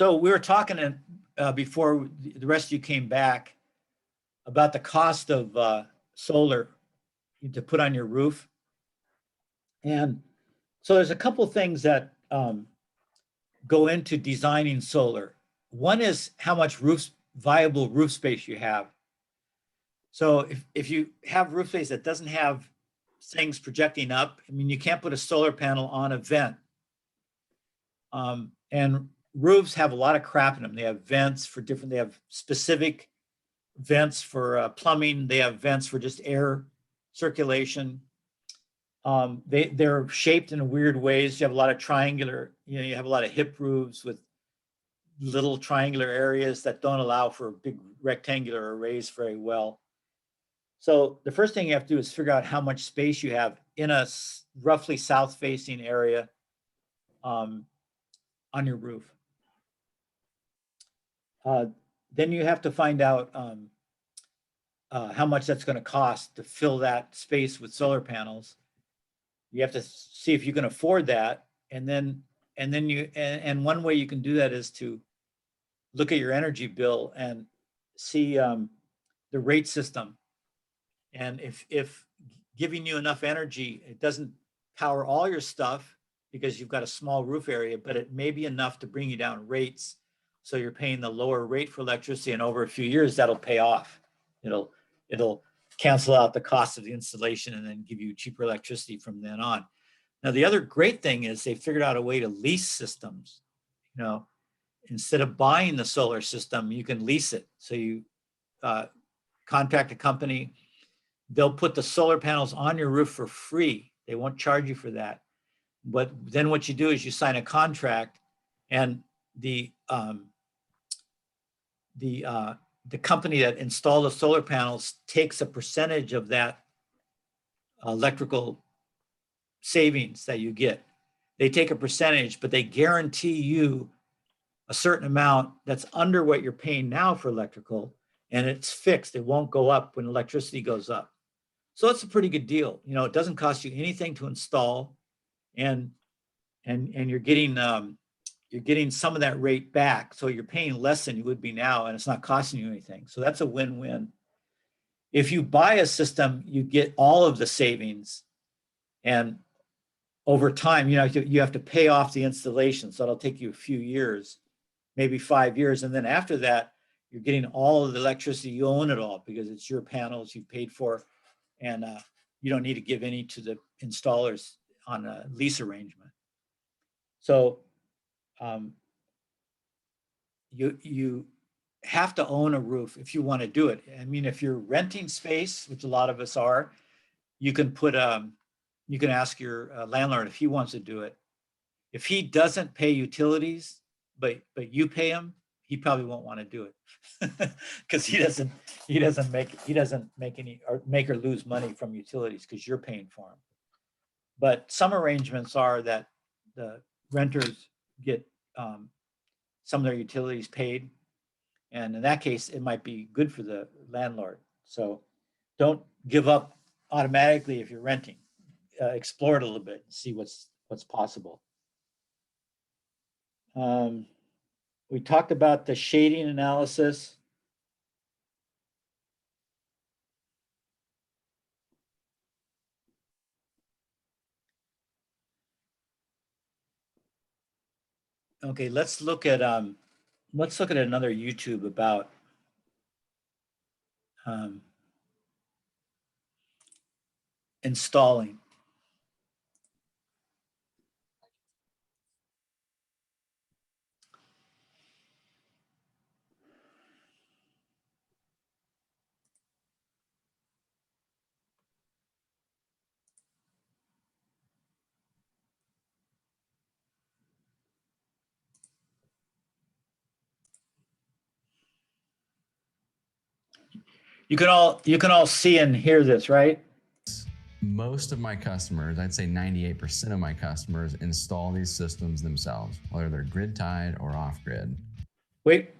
S3: we were talking before the rest of you came back about the cost of solar to put on your roof. And so there's a couple of things that go into designing solar. One is how much viable roof space you have. So if you have roof space that doesn't have things projecting up, I mean, you can't put a solar panel on a vent. And roofs have a lot of crap in them. They have vents for different, they have specific vents for plumbing. They have vents for just air circulation. They're shaped in weird ways. You have a lot of triangular, you have a lot of hip roofs with little triangular areas that don't allow for big rectangular arrays very well. So the first thing you have to do is figure out how much space you have in a roughly south-facing area on your roof. Then you have to find out how much that's going to cost to fill that space with solar panels. You have to see if you can afford that, and then one way you can do that is to look at your energy bill and see the rate system. And if giving you enough energy, it doesn't power all your stuff because you've got a small roof area, but it may be enough to bring you down rates. So you're paying the lower rate for electricity, and over a few years, that'll pay off. It'll cancel out the cost of the installation and then give you cheaper electricity from then on. Now, the other great thing is they figured out a way to lease systems. Instead of buying the solar system, you can lease it. So you contact a company, they'll put the solar panels on your roof for free. They won't charge you for that. But then what you do is you sign a contract, and the company that installed the solar panels takes a percentage of that electrical savings that you get. They take a percentage, but they guarantee you a certain amount that's under what you're paying now for electrical, and it's fixed. It won't go up when electricity goes up. So it's a pretty good deal. You know, it doesn't cost you anything to install, and you're getting some of that rate back. So you're paying less than you would be now, and it's not costing you anything. So that's a win-win. If you buy a system, you get all of the savings, and over time, you have to pay off the installation. So it'll take you a few years, maybe 5 years. And then after that, you're getting all of the electricity. You own it all because it's your panels you've paid for, and you don't need to give any to the installers on a lease arrangement. So you have to own a roof if you want to do it. I mean, if you're renting space, which a lot of us are, you can ask your landlord if he wants to do it. If he doesn't pay utilities, but you pay him, he probably won't want to do it because he doesn't make any or make or lose money from utilities because you're paying for him. But some arrangements are that the renters get some of their utilities paid, and in that case, it might be good for the landlord. So don't give up automatically if you're renting. Explore it a little bit and see what's possible. We talked about the shading analysis. Okay, let's look at another YouTube about installing. You can all see and hear this, right?
S10: Most of my customers, I'd say 98% of my customers, install these systems themselves, whether they're grid tied or off grid.
S3: Wait.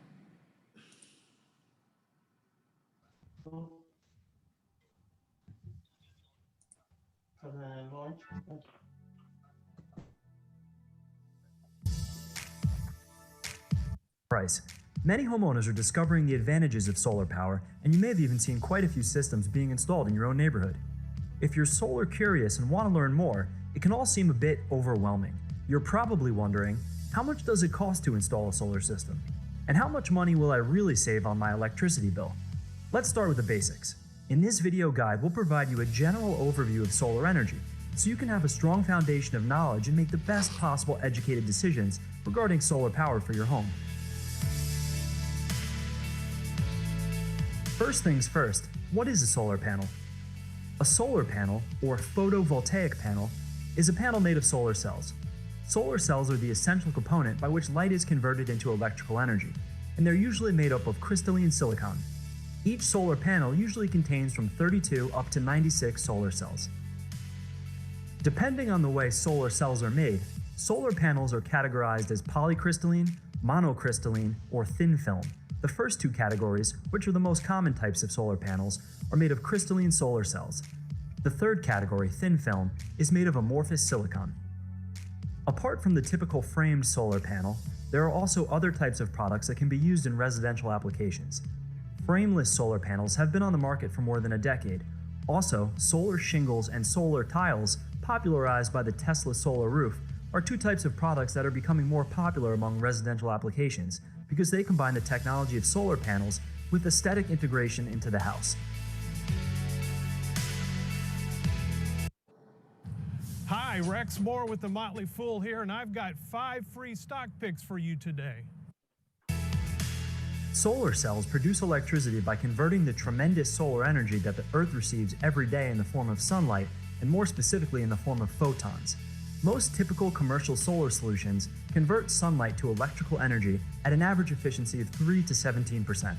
S11: Price. Many homeowners are discovering the advantages of solar power, and you may have even seen quite a few systems being installed in your own neighborhood. If you're solar curious and want to learn more, it can all seem a bit overwhelming. You're probably wondering, how much does it cost to install a solar system? And how much money will I really save on my electricity bill? Let's start with the basics. In this video guide, we'll provide you a general overview of solar energy, so you can have a strong foundation of knowledge and make the best possible educated decisions regarding solar power for your home. First things first, what is a solar panel? A solar panel, or photovoltaic panel, is a panel made of solar cells. Solar cells are the essential component by which light is converted into electrical energy, and they're usually made up of crystalline silicon. Each solar panel usually contains from 32 up to 96 solar cells. Depending on the way solar cells are made, solar panels are categorized as polycrystalline, monocrystalline, or thin film. The first two categories, which are the most common types of solar panels, are made of crystalline solar cells. The third category, thin film, is made of amorphous silicon. Apart from the typical framed solar panel, there are also other types of products that can be used in residential applications. Frameless solar panels have been on the market for more than a decade. Also, solar shingles and solar tiles, popularized by the Tesla solar roof, are two types of products that are becoming more popular among residential applications because they combine the technology of solar panels with aesthetic integration into the house.
S12: Hi, Rex Moore with the Motley Fool here, and I've got 5 free stock picks for you today.
S11: Solar cells produce electricity by converting the tremendous solar energy that the Earth receives every day in the form of sunlight, and more specifically in the form of photons. Most typical commercial solar solutions convert sunlight to electrical energy at an average efficiency of 3 to 17%.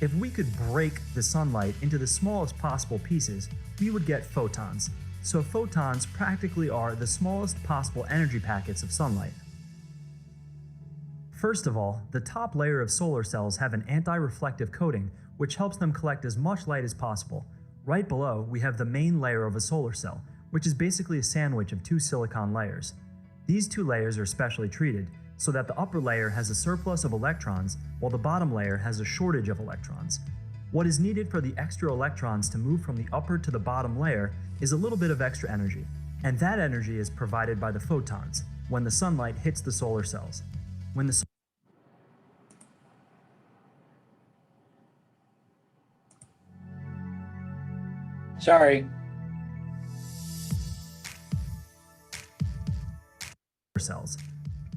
S11: If we could break the sunlight into the smallest possible pieces, we would get photons. so photons practically are the smallest possible energy packets of sunlight. First of all, the top layer of solar cells have an anti-reflective coating which helps them collect as much light as possible. Right below, we have the main layer of a solar cell, which is basically a sandwich of two silicon layers. These two layers are specially treated so that the upper layer has a surplus of electrons while the bottom layer has a shortage of electrons. What is needed for the extra electrons to move from the upper to the bottom layer is a little bit of extra energy, and that energy is provided by the photons when the sunlight hits the solar cells. When the
S3: Sorry.
S11: cells.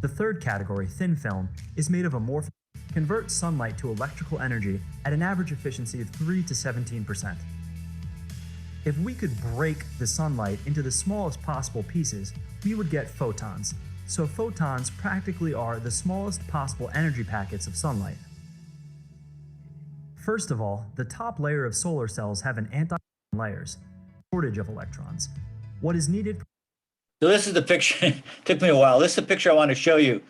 S11: The third category, thin film, is made of amorphous, converts sunlight to electrical energy at an average efficiency of 3 to 17%. If we could break the sunlight into the smallest possible pieces, we would get photons. So photons practically are the smallest possible energy packets of sunlight. First of all, the top layer of solar cells have an anti-layers, shortage of electrons. What is needed.
S3: So this is the picture. Took me a while. This is the picture I want to show you.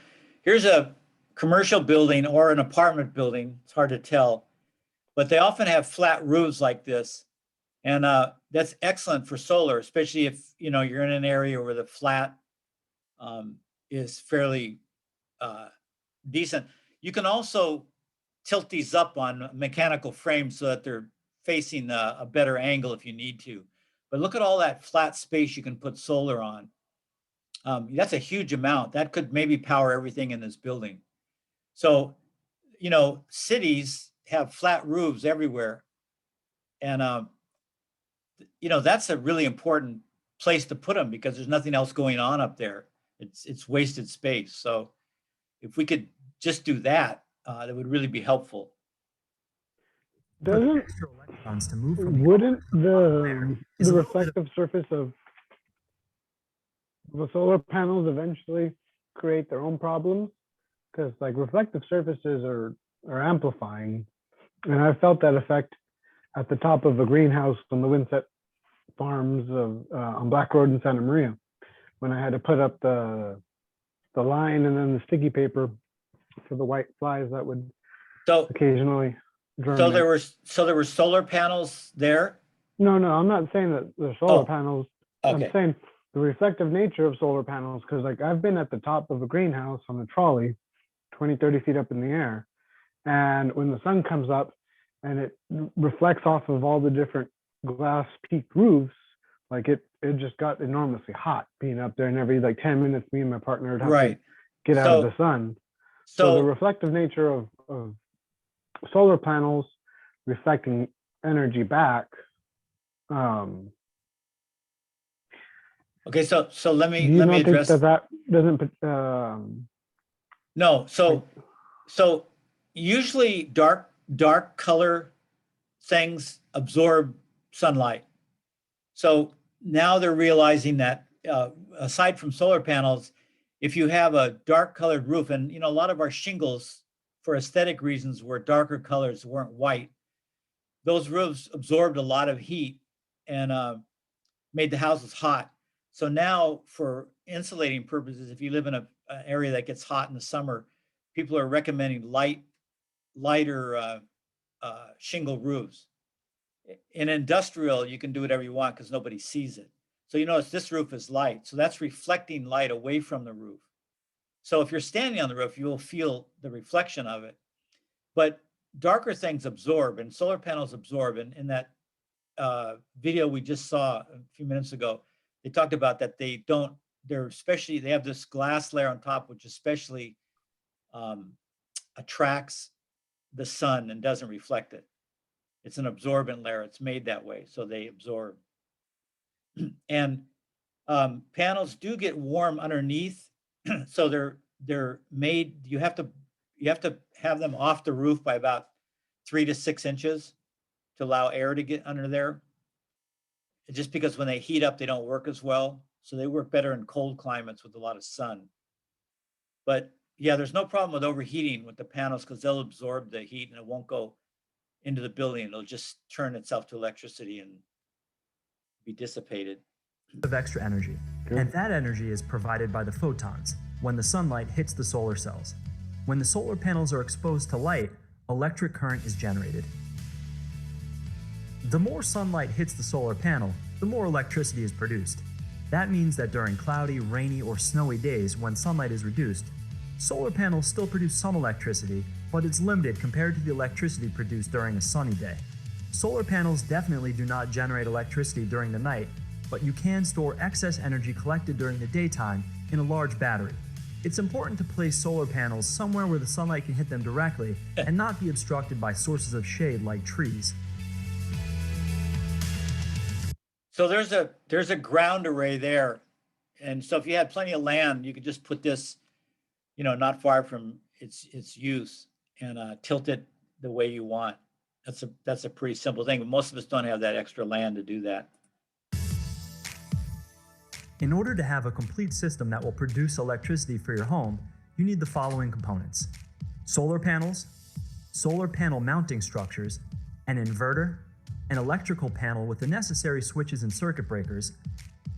S3: Here's a commercial building or an apartment building. It's hard to tell, but they often have flat roofs like this. And that's excellent for solar, especially if you're in an area where the flat is fairly decent. You can also tilt these up on mechanical frames so that they're facing a better angle if you need to. But look at all that flat space you can put solar on. That's a huge amount. That could maybe power everything in this building. So, cities have flat roofs everywhere. And, that's a really important place to put them because there's nothing else going on up there. It's wasted space. So if we could just do that, that would really be helpful.
S5: Wouldn't the reflective surface of the solar panels eventually create their own problems? Because like reflective surfaces are amplifying, and I felt that effect at the top of a greenhouse on the Windset farms on Black Road in Santa Maria, when I had to put up the line and then the sticky paper for the white flies that would occasionally germinate.
S3: So there were solar panels there?
S5: No, I'm not saying that the solar panels.
S3: Okay.
S5: I'm saying the reflective nature of solar panels, because like I've been at the top of a greenhouse on a trolley 20, 30 feet up in the air, and when the sun comes up and it reflects off of all the different glass peaked roofs, like it just got enormously hot being up there, and every like 10 minutes me and my partner would have to get out of the sun. So the reflective nature of solar panels reflecting energy back.
S3: Okay, so let me
S5: address that doesn't
S3: no, so usually dark color things absorb sunlight. So now they're realizing that aside from solar panels, if you have a dark colored roof, and a lot of our shingles for aesthetic reasons were darker colors, weren't white, those roofs absorbed a lot of heat and made the houses hot. So now for insulating purposes, if you live in an area that gets hot in the summer, people are recommending lighter shingle roofs. In industrial, you can do whatever you want because nobody sees it. So you notice this roof is light. So that's reflecting light away from the roof. So if you're standing on the roof, you will feel the reflection of it. But darker things absorb, and solar panels absorb. And in that video we just saw a few minutes ago, they talked about that they have this glass layer on top, which especially attracts the sun and doesn't reflect it. It's an absorbent layer. It's made that way, so they absorb. And panels do get warm underneath, so they're made. You have to have them off the roof by about 3 to 6 inches to allow air to get under there. Just because when they heat up, they don't work as well. So they work better in cold climates with a lot of sun. But yeah, there's no problem with overheating with the panels because they'll absorb the heat and it won't go into the building. It'll just turn itself to electricity and be dissipated.
S11: of extra energy, and that energy is provided by the photons when the sunlight hits the solar cells. When the solar panels are exposed to light, electric current is generated. The more sunlight hits the solar panel, the more electricity is produced. That means that during cloudy, rainy, or snowy days when sunlight is reduced, solar panels still produce some electricity, but it's limited compared to the electricity produced during a sunny day. Solar panels definitely do not generate electricity during the night, but you can store excess energy collected during the daytime in a large battery. It's important to place solar panels somewhere where the sunlight can hit them directly and not be obstructed by sources of shade like trees.
S3: So there's a ground array there. And so if you had plenty of land, you could just put this, not far from its use and tilt it the way you want. That's a pretty simple thing, but most of us don't have that extra land to do that.
S11: In order to have a complete system that will produce electricity for your home, you need the following components: solar panels, solar panel mounting structures, an inverter, an electrical panel with the necessary switches and circuit breakers,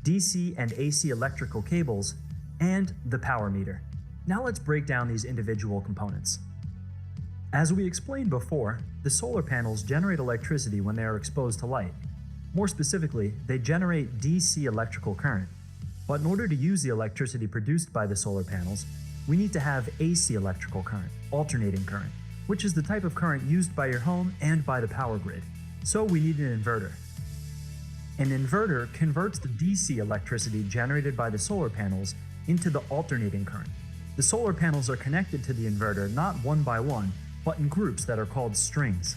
S11: DC and AC electrical cables, and the power meter. Now let's break down these individual components. As we explained before, the solar panels generate electricity when they are exposed to light. More specifically, they generate DC electrical current. But in order to use the electricity produced by the solar panels, we need to have AC electrical current, alternating current, which is the type of current used by your home and by the power grid. So we need an inverter. An inverter converts the DC electricity generated by the solar panels into the alternating current. The solar panels are connected to the inverter not one by one, but in groups that are called strings.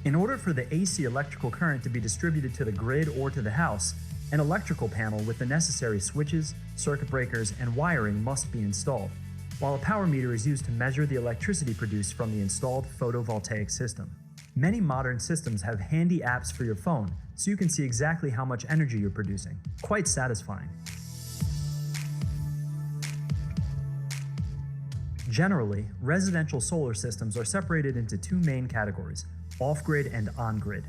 S11: In order for the AC electrical current to be distributed to the grid or to the house, an electrical panel with the necessary switches, circuit breakers, and wiring must be installed, while a power meter is used to measure the electricity produced from the installed photovoltaic system. Many modern systems have handy apps for your phone, so you can see exactly how much energy you're producing. Quite satisfying. Generally, residential solar systems are separated into two main categories: off-grid and on-grid.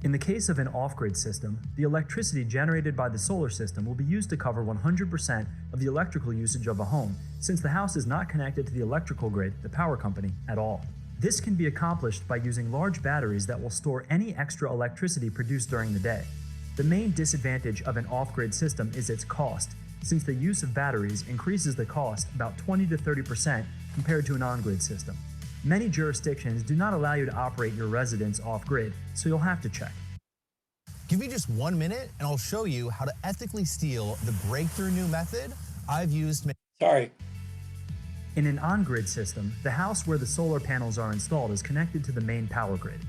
S11: In the case of an off-grid system, the electricity generated by the solar system will be used to cover 100% of the electrical usage of a home, since the house is not connected to the electrical grid, the power company, at all. This can be accomplished by using large batteries that will store any extra electricity produced during the day. The main disadvantage of an off-grid system is its cost, since the use of batteries increases the cost about 20 to 30% compared to an on-grid system. Many jurisdictions do not allow you to operate your residence off-grid, so you'll have to check.
S13: Give me just 1 minute and I'll show you how to ethically steal the breakthrough new method I've used.
S3: Sorry.
S11: In an on-grid system, the house where the solar panels are installed is connected to the main power grid.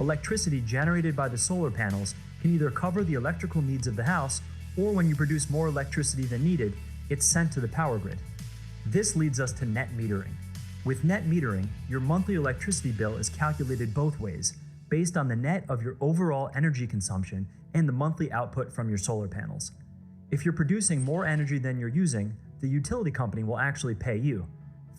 S11: Electricity generated by the solar panels can either cover the electrical needs of the house, or when you produce more electricity than needed, it's sent to the power grid. This leads us to net metering. With net metering, your monthly electricity bill is calculated both ways, based on the net of your overall energy consumption and the monthly output from your solar panels. If you're producing more energy than you're using, the utility company will actually pay you.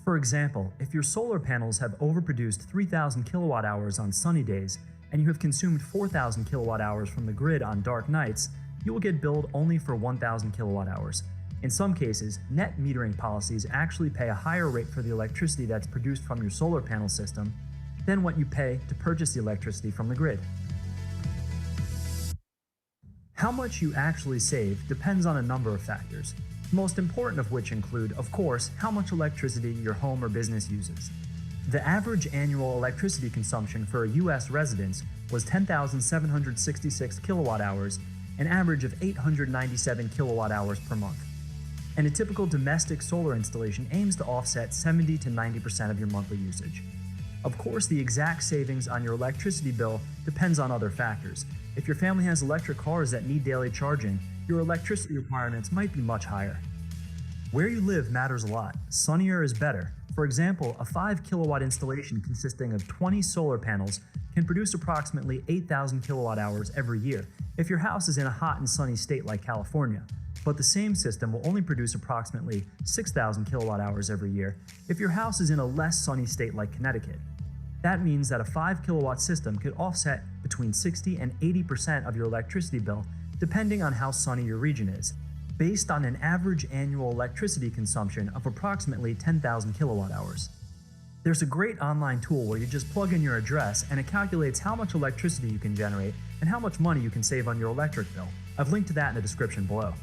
S11: For example, if your solar panels have overproduced 3,000 kilowatt hours on sunny days and you have consumed 4,000 kilowatt hours from the grid on dark nights, you will get billed only for 1,000 kilowatt hours. In some cases, net metering policies actually pay a higher rate for the electricity that's produced from your solar panel system than what you pay to purchase the electricity from the grid. How much you actually save depends on a number of factors, the most important of which include, of course, how much electricity your home or business uses. The average annual electricity consumption for a US residence was 10,766 kilowatt hours, an average of 897 kilowatt hours per month. And a typical domestic solar installation aims to offset 70 to 90% of your monthly usage. Of course, the exact savings on your electricity bill depends on other factors. If your family has electric cars that need daily charging, your electricity requirements might be much higher. Where you live matters a lot. Sunnier is better. For example, a 5 kilowatt installation consisting of 20 solar panels can produce approximately 8,000 kilowatt hours every year if your house is in a hot and sunny state like California. But the same system will only produce approximately 6,000 kilowatt hours every year if your house is in a less sunny state like Connecticut. That means that a 5 kilowatt system could offset between 60 and 80% of your electricity bill depending on how sunny your region is, based on an average annual electricity consumption of approximately 10,000 kilowatt hours. There's a great online tool where you just plug in your address and it calculates how much electricity you can generate and how much money you can save on your electric bill. I've linked to that in the description below.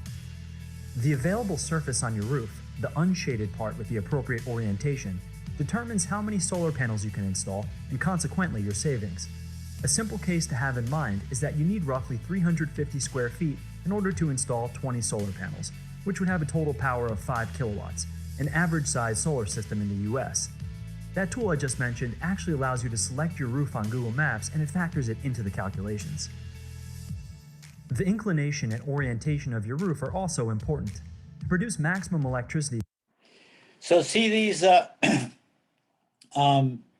S11: The available surface on your roof, the unshaded part with the appropriate orientation, determines how many solar panels you can install and consequently your savings. A simple case to have in mind is that you need roughly 350 square feet in order to install 20 solar panels, which would have a total power of 5 kilowatts, an average size solar system in the US. That tool I just mentioned actually allows you to select your roof on Google Maps and it factors it into the calculations. The inclination and orientation of your roof are also important. To produce maximum electricity.
S3: So see these, forget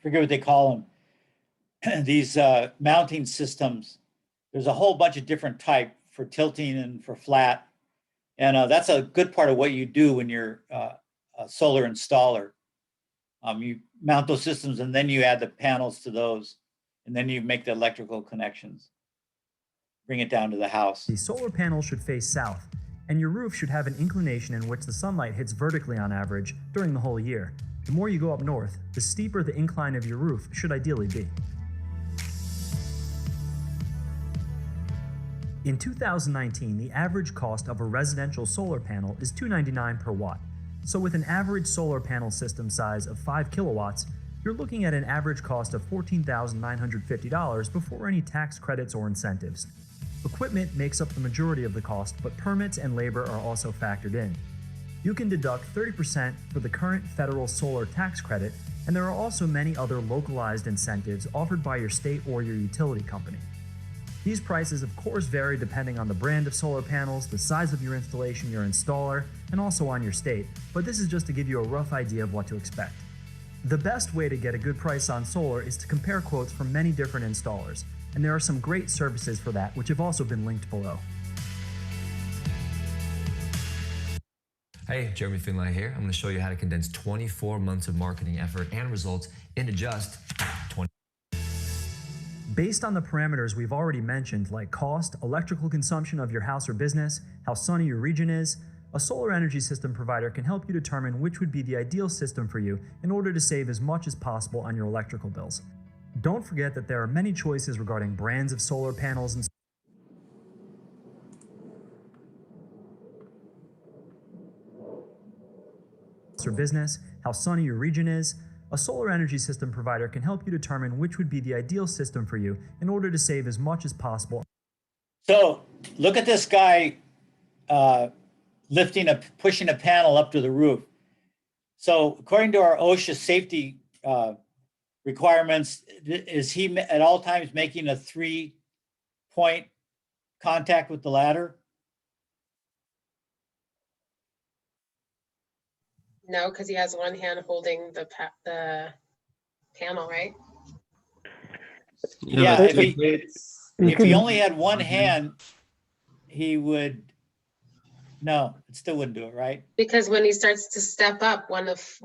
S3: what they call them, these mounting systems. There's a whole bunch of different type for tilting and for flat. And that's a good part of what you do when you're a solar installer. You mount those systems and then you add the panels to those, and then you make the electrical connections. Bring it down to the house.
S11: The solar panels should face south, and your roof should have an inclination in which the sunlight hits vertically on average during the whole year. The more you go up north, the steeper the incline of your roof should ideally be. In 2019, the average cost of a residential solar panel is $299 per watt. So with an average solar panel system size of 5 kilowatts, you're looking at an average cost of $14,950 before any tax credits or incentives. Equipment makes up the majority of the cost, but permits and labor are also factored in. You can deduct 30% for the current federal solar tax credit, and there are also many other localized incentives offered by your state or your utility company. These prices of course vary depending on the brand of solar panels, the size of your installation, your installer, and also on your state, but this is just to give you a rough idea of what to expect. The best way to get a good price on solar is to compare quotes from many different installers, and there are some great services for that which have also been linked below.
S14: Hey, Jeremy Finlay here. I'm going to show you how to condense 24 months of marketing effort and results into just 20.
S11: Based on the parameters we've already mentioned, like cost, electrical consumption of your house or business, how sunny your region is, a solar energy system provider can help you determine which would be the ideal system for you in order to save as much as possible on your electrical bills. Don't forget that there are many choices regarding brands of solar panels and or business, how sunny your region is. A solar energy system provider can help you determine which would be the ideal system for you in order to save as much as possible.
S3: So look at this guy pushing a panel up to the roof. So according to our OSHA safety requirements, is he at all times making a 3-point contact with the ladder?
S2: No, because he has one hand holding the panel, right?
S3: Yeah, if he only had one hand, he would, no, it still wouldn't do it, right?
S2: Because when he starts to step up, one foot's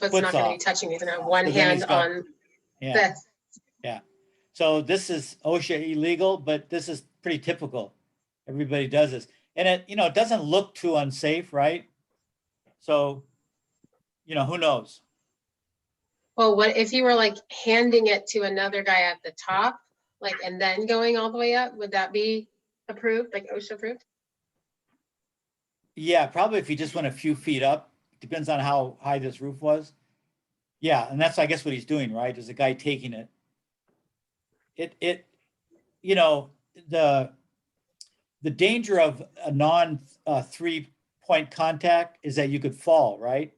S2: not going to be touching. He's going to have one hand on this.
S3: Yeah. So this is OSHA illegal, but this is pretty typical. Everybody does this. And it doesn't look too unsafe, right? So, who knows?
S2: Well, what if you were like handing it to another guy at the top, like, and then going all the way up? Would that be approved, like OSHA approved?
S3: Yeah, probably if you just went a few feet up. Depends on how high this roof was. Yeah, and that's, I guess, what he's doing, right? Is the guy taking it. The danger of a non 3-point contact is that you could fall, right?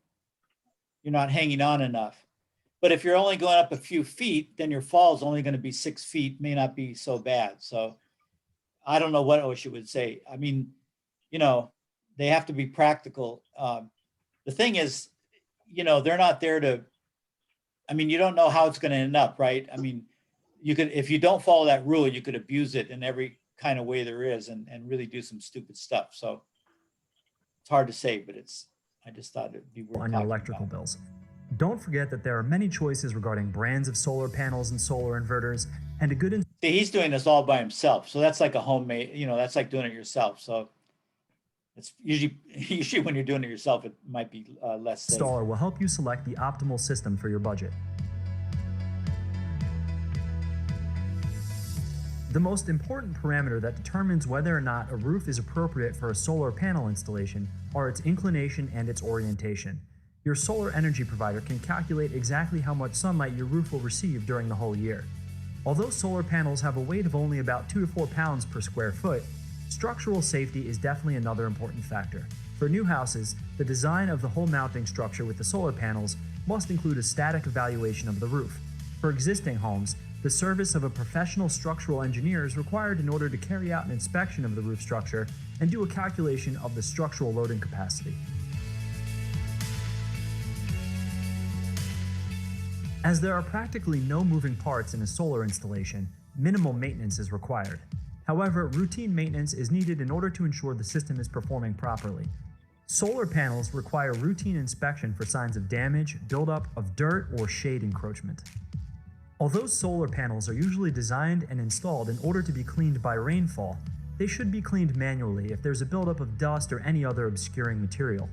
S3: You're not hanging on enough. But if you're only going up a few feet, then your fall is only going to be 6 feet, may not be so bad. So I don't know what OSHA would say. I mean, they have to be practical. The thing is, they're not there to, you don't know how it's going to end up, right? If you don't follow that rule, you could abuse it in every kind of way there is and really do some stupid stuff. So it's hard to say, but I just thought it'd be worth
S11: on your electrical bills. Don't forget that there are many choices regarding brands of solar panels and solar inverters, and a good
S3: See, he's doing this all by himself. So that's like a homemade, that's like doing it yourself. So it's usually when you're doing it yourself, it might be less safe.
S11: installer will help you select the optimal system for your budget. The most important parameter that determines whether or not a roof is appropriate for a solar panel installation are its inclination and its orientation. Your solar energy provider can calculate exactly how much sunlight your roof will receive during the whole year. Although solar panels have a weight of only about 2 to 4 pounds per square foot, structural safety is definitely another important factor. For new houses, the design of the whole mounting structure with the solar panels must include a static evaluation of the roof. For existing homes, the service of a professional structural engineer is required in order to carry out an inspection of the roof structure and do a calculation of the structural loading capacity. As there are practically no moving parts in a solar installation, minimal maintenance is required. However, routine maintenance is needed in order to ensure the system is performing properly. Solar panels require routine inspection for signs of damage, buildup of dirt, or shade encroachment. Although solar panels are usually designed and installed in order to be cleaned by rainfall, they should be cleaned manually if there's a buildup of dust or any other obscuring material.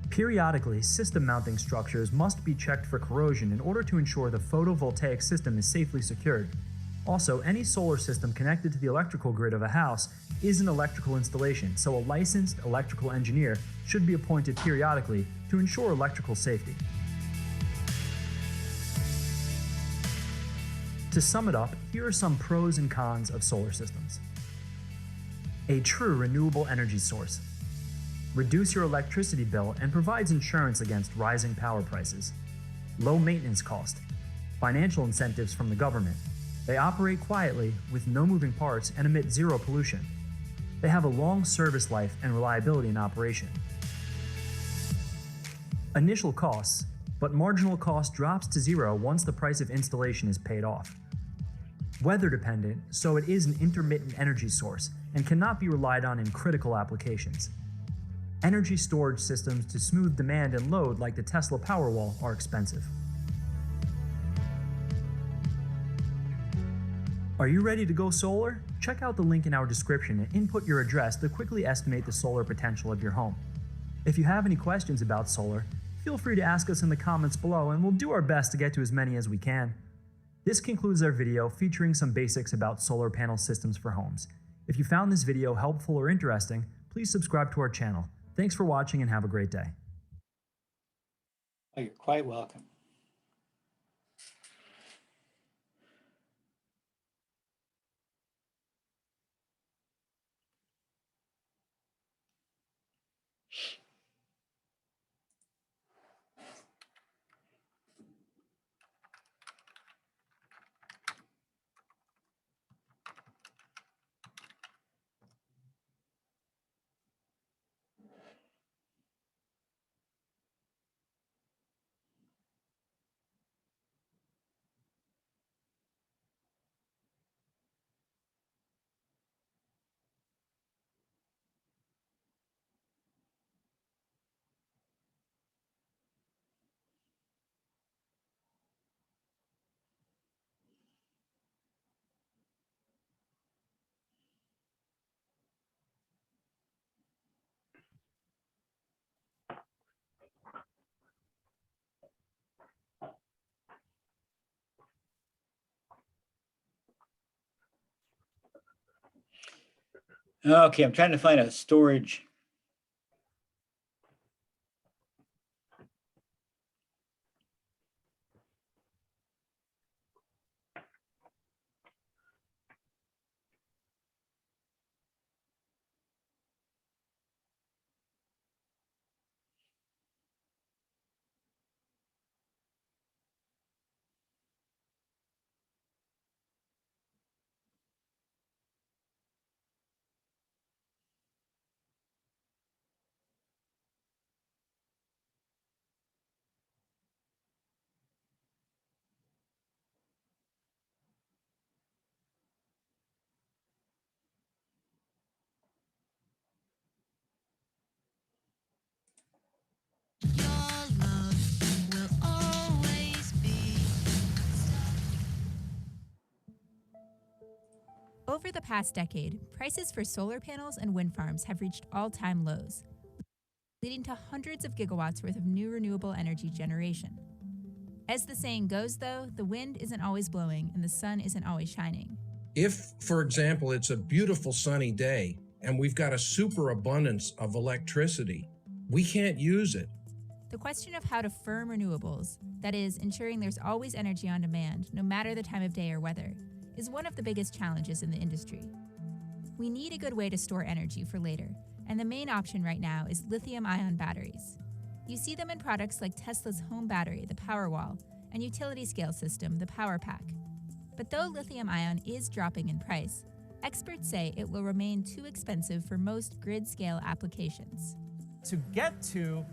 S11: Periodically, system mounting structures must be checked for corrosion in order to ensure the photovoltaic system is safely secured. Also, any solar system connected to the electrical grid of a house is an electrical installation, so a licensed electrical engineer should be appointed periodically to ensure electrical safety. To sum it up, here are some pros and cons of solar systems. A true renewable energy source. Reduce your electricity bill and provides insurance against rising power prices. Low maintenance cost. Financial incentives from the government. They operate quietly with no moving parts and emit zero pollution. They have a long service life and reliability in operation. Initial costs, but marginal cost drops to zero once the price of installation is paid off. Weather dependent, so it is an intermittent energy source and cannot be relied on in critical applications. Energy storage systems to smooth demand and load like the Tesla Powerwall are expensive. Are you ready to go solar? Check out the link in our description and input your address to quickly estimate the solar potential of your home. If you have any questions about solar, feel free to ask us in the comments below and we'll do our best to get to as many as we can. This concludes our video featuring some basics about solar panel systems for homes. If you found this video helpful or interesting, please subscribe to our channel. Thanks for watching and have a great day.
S3: Oh, you're quite welcome. Okay, I'm trying to find a storage.
S15: Over the past decade, prices for solar panels and wind farms have reached all-time lows, leading to hundreds of gigawatts worth of new renewable energy generation. As the saying goes, though, the wind isn't always blowing and the sun isn't always shining.
S16: If, for example, it's a beautiful sunny day and we've got a superabundance of electricity, we can't use it.
S15: The question of how to firm renewables, that is, ensuring there's always energy on demand, no matter the time of day or weather, is one of the biggest challenges in the industry. We need a good way to store energy for later, and the main option right now is lithium-ion batteries. You see them in products like Tesla's home battery, the Powerwall, and utility-scale system, the PowerPack. But though lithium-ion is dropping in price, experts say it will remain too expensive for most grid-scale applications.
S17: To get to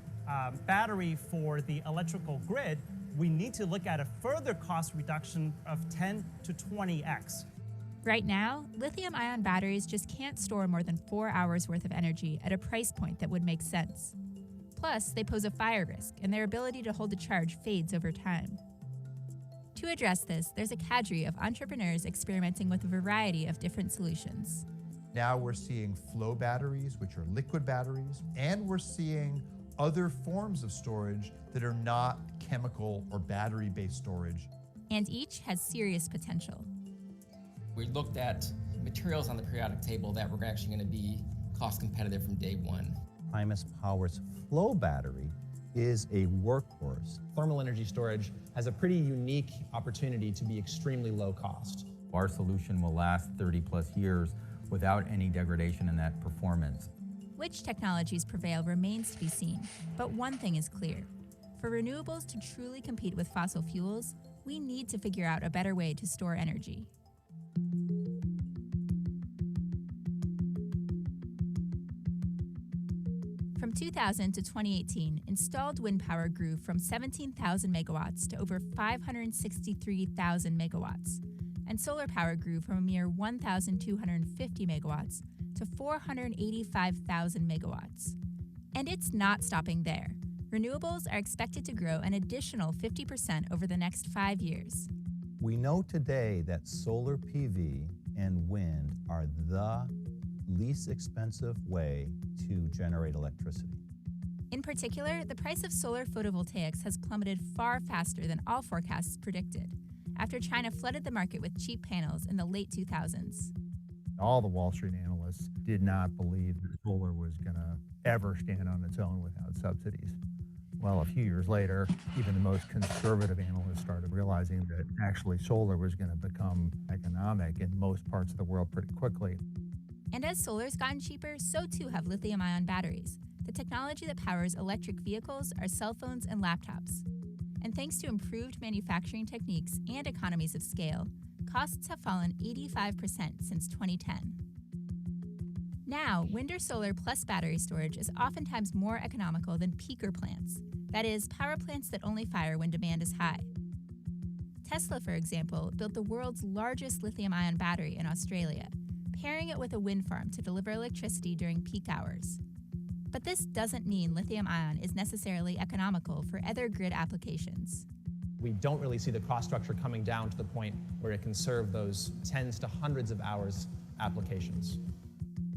S17: battery for the electrical grid, we need to look at a further cost reduction of 10 to 20x.
S15: Right now, lithium-ion batteries just can't store more than 4 hours worth of energy at a price point that would make sense. Plus, they pose a fire risk, and their ability to hold a charge fades over time. To address this, there's a cadre of entrepreneurs experimenting with a variety of different solutions.
S18: Now we're seeing flow batteries, which are liquid batteries, and we're seeing other forms of storage that are not chemical or battery-based storage.
S15: And each has serious potential.
S19: We looked at materials on the periodic table that were actually going to be cost competitive from day one.
S20: Primus Power's flow battery is a workhorse.
S21: Thermal energy storage has a pretty unique opportunity to be extremely low cost.
S22: Our solution will last 30 plus years without any degradation in that performance.
S15: Which technologies prevail remains to be seen, but one thing is clear. For renewables to truly compete with fossil fuels, we need to figure out a better way to store energy. From 2000 to 2018, installed wind power grew from 17,000 megawatts to over 563,000 megawatts, and solar power grew from a mere 1,250 megawatts to 485,000 megawatts. And it's not stopping there. Renewables are expected to grow an additional 50% over the next 5 years.
S20: We know today that solar PV and wind are the least expensive way to generate electricity.
S15: In particular, the price of solar photovoltaics has plummeted far faster than all forecasts predicted, after China flooded the market with cheap panels in the late 2000s.
S23: All the Wall Street analysts did not believe that solar was going to ever stand on its own without subsidies. Well, a few years later, even the most conservative analysts started realizing that actually solar was going to become economic in most parts of the world pretty quickly.
S15: And as solar's gotten cheaper, so too have lithium-ion batteries, the technology that powers electric vehicles, our cell phones, and laptops. And thanks to improved manufacturing techniques and economies of scale, costs have fallen 85% since 2010. Now, wind or solar plus battery storage is oftentimes more economical than peaker plants, that is, power plants that only fire when demand is high. Tesla, for example, built the world's largest lithium-ion battery in Australia, pairing it with a wind farm to deliver electricity during peak hours. But this doesn't mean lithium-ion is necessarily economical for other grid applications.
S21: We don't really see the cost structure coming down to the point where it can serve those tens to hundreds of hours applications.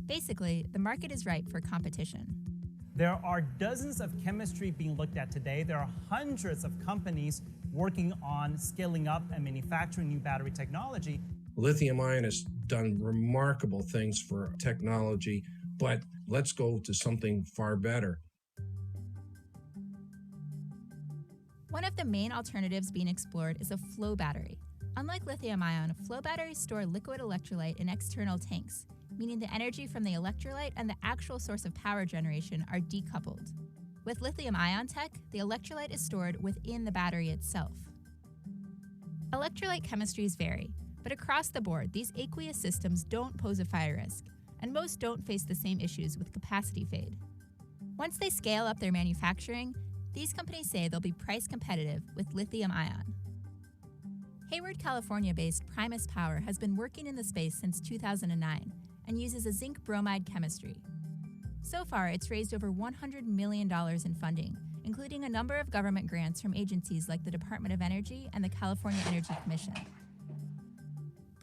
S15: Basically, the market is ripe for competition.
S17: There are dozens of chemistry being looked at today. There are hundreds of companies working on scaling up and manufacturing new battery technology.
S16: Lithium-ion has done remarkable things for technology, but let's go to something far better.
S15: One of the main alternatives being explored is a flow battery. Unlike lithium-ion, flow batteries store liquid electrolyte in external tanks, meaning the energy from the electrolyte and the actual source of power generation are decoupled. With lithium-ion tech, the electrolyte is stored within the battery itself. Electrolyte chemistries vary, but across the board, these aqueous systems don't pose a fire risk, and most don't face the same issues with capacity fade. Once they scale up their manufacturing, these companies say they'll be price competitive with lithium-ion. Hayward, California-based Primus Power has been working in the space since 2009 and uses a zinc bromide chemistry. So far, it's raised over $100 million in funding, including a number of government grants from agencies like the Department of Energy and the California Energy Commission.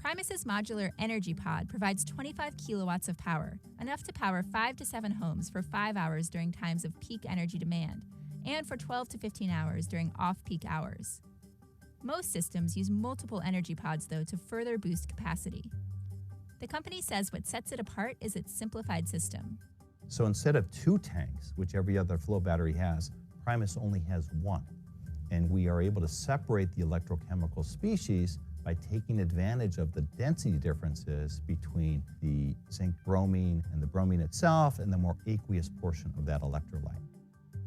S15: Primus's modular energy pod provides 25 kilowatts of power, enough to power 5 to 7 homes for 5 hours during times of peak energy demand, and for 12 to 15 hours during off-peak hours. Most systems use multiple energy pods, though, to further boost capacity. The company says what sets it apart is its simplified system.
S20: So instead of 2 tanks, which every other flow battery has, Primus only has 1. And we are able to separate the electrochemical species by taking advantage of the density differences between the zinc bromine and the bromine itself and the more aqueous portion of that electrolyte.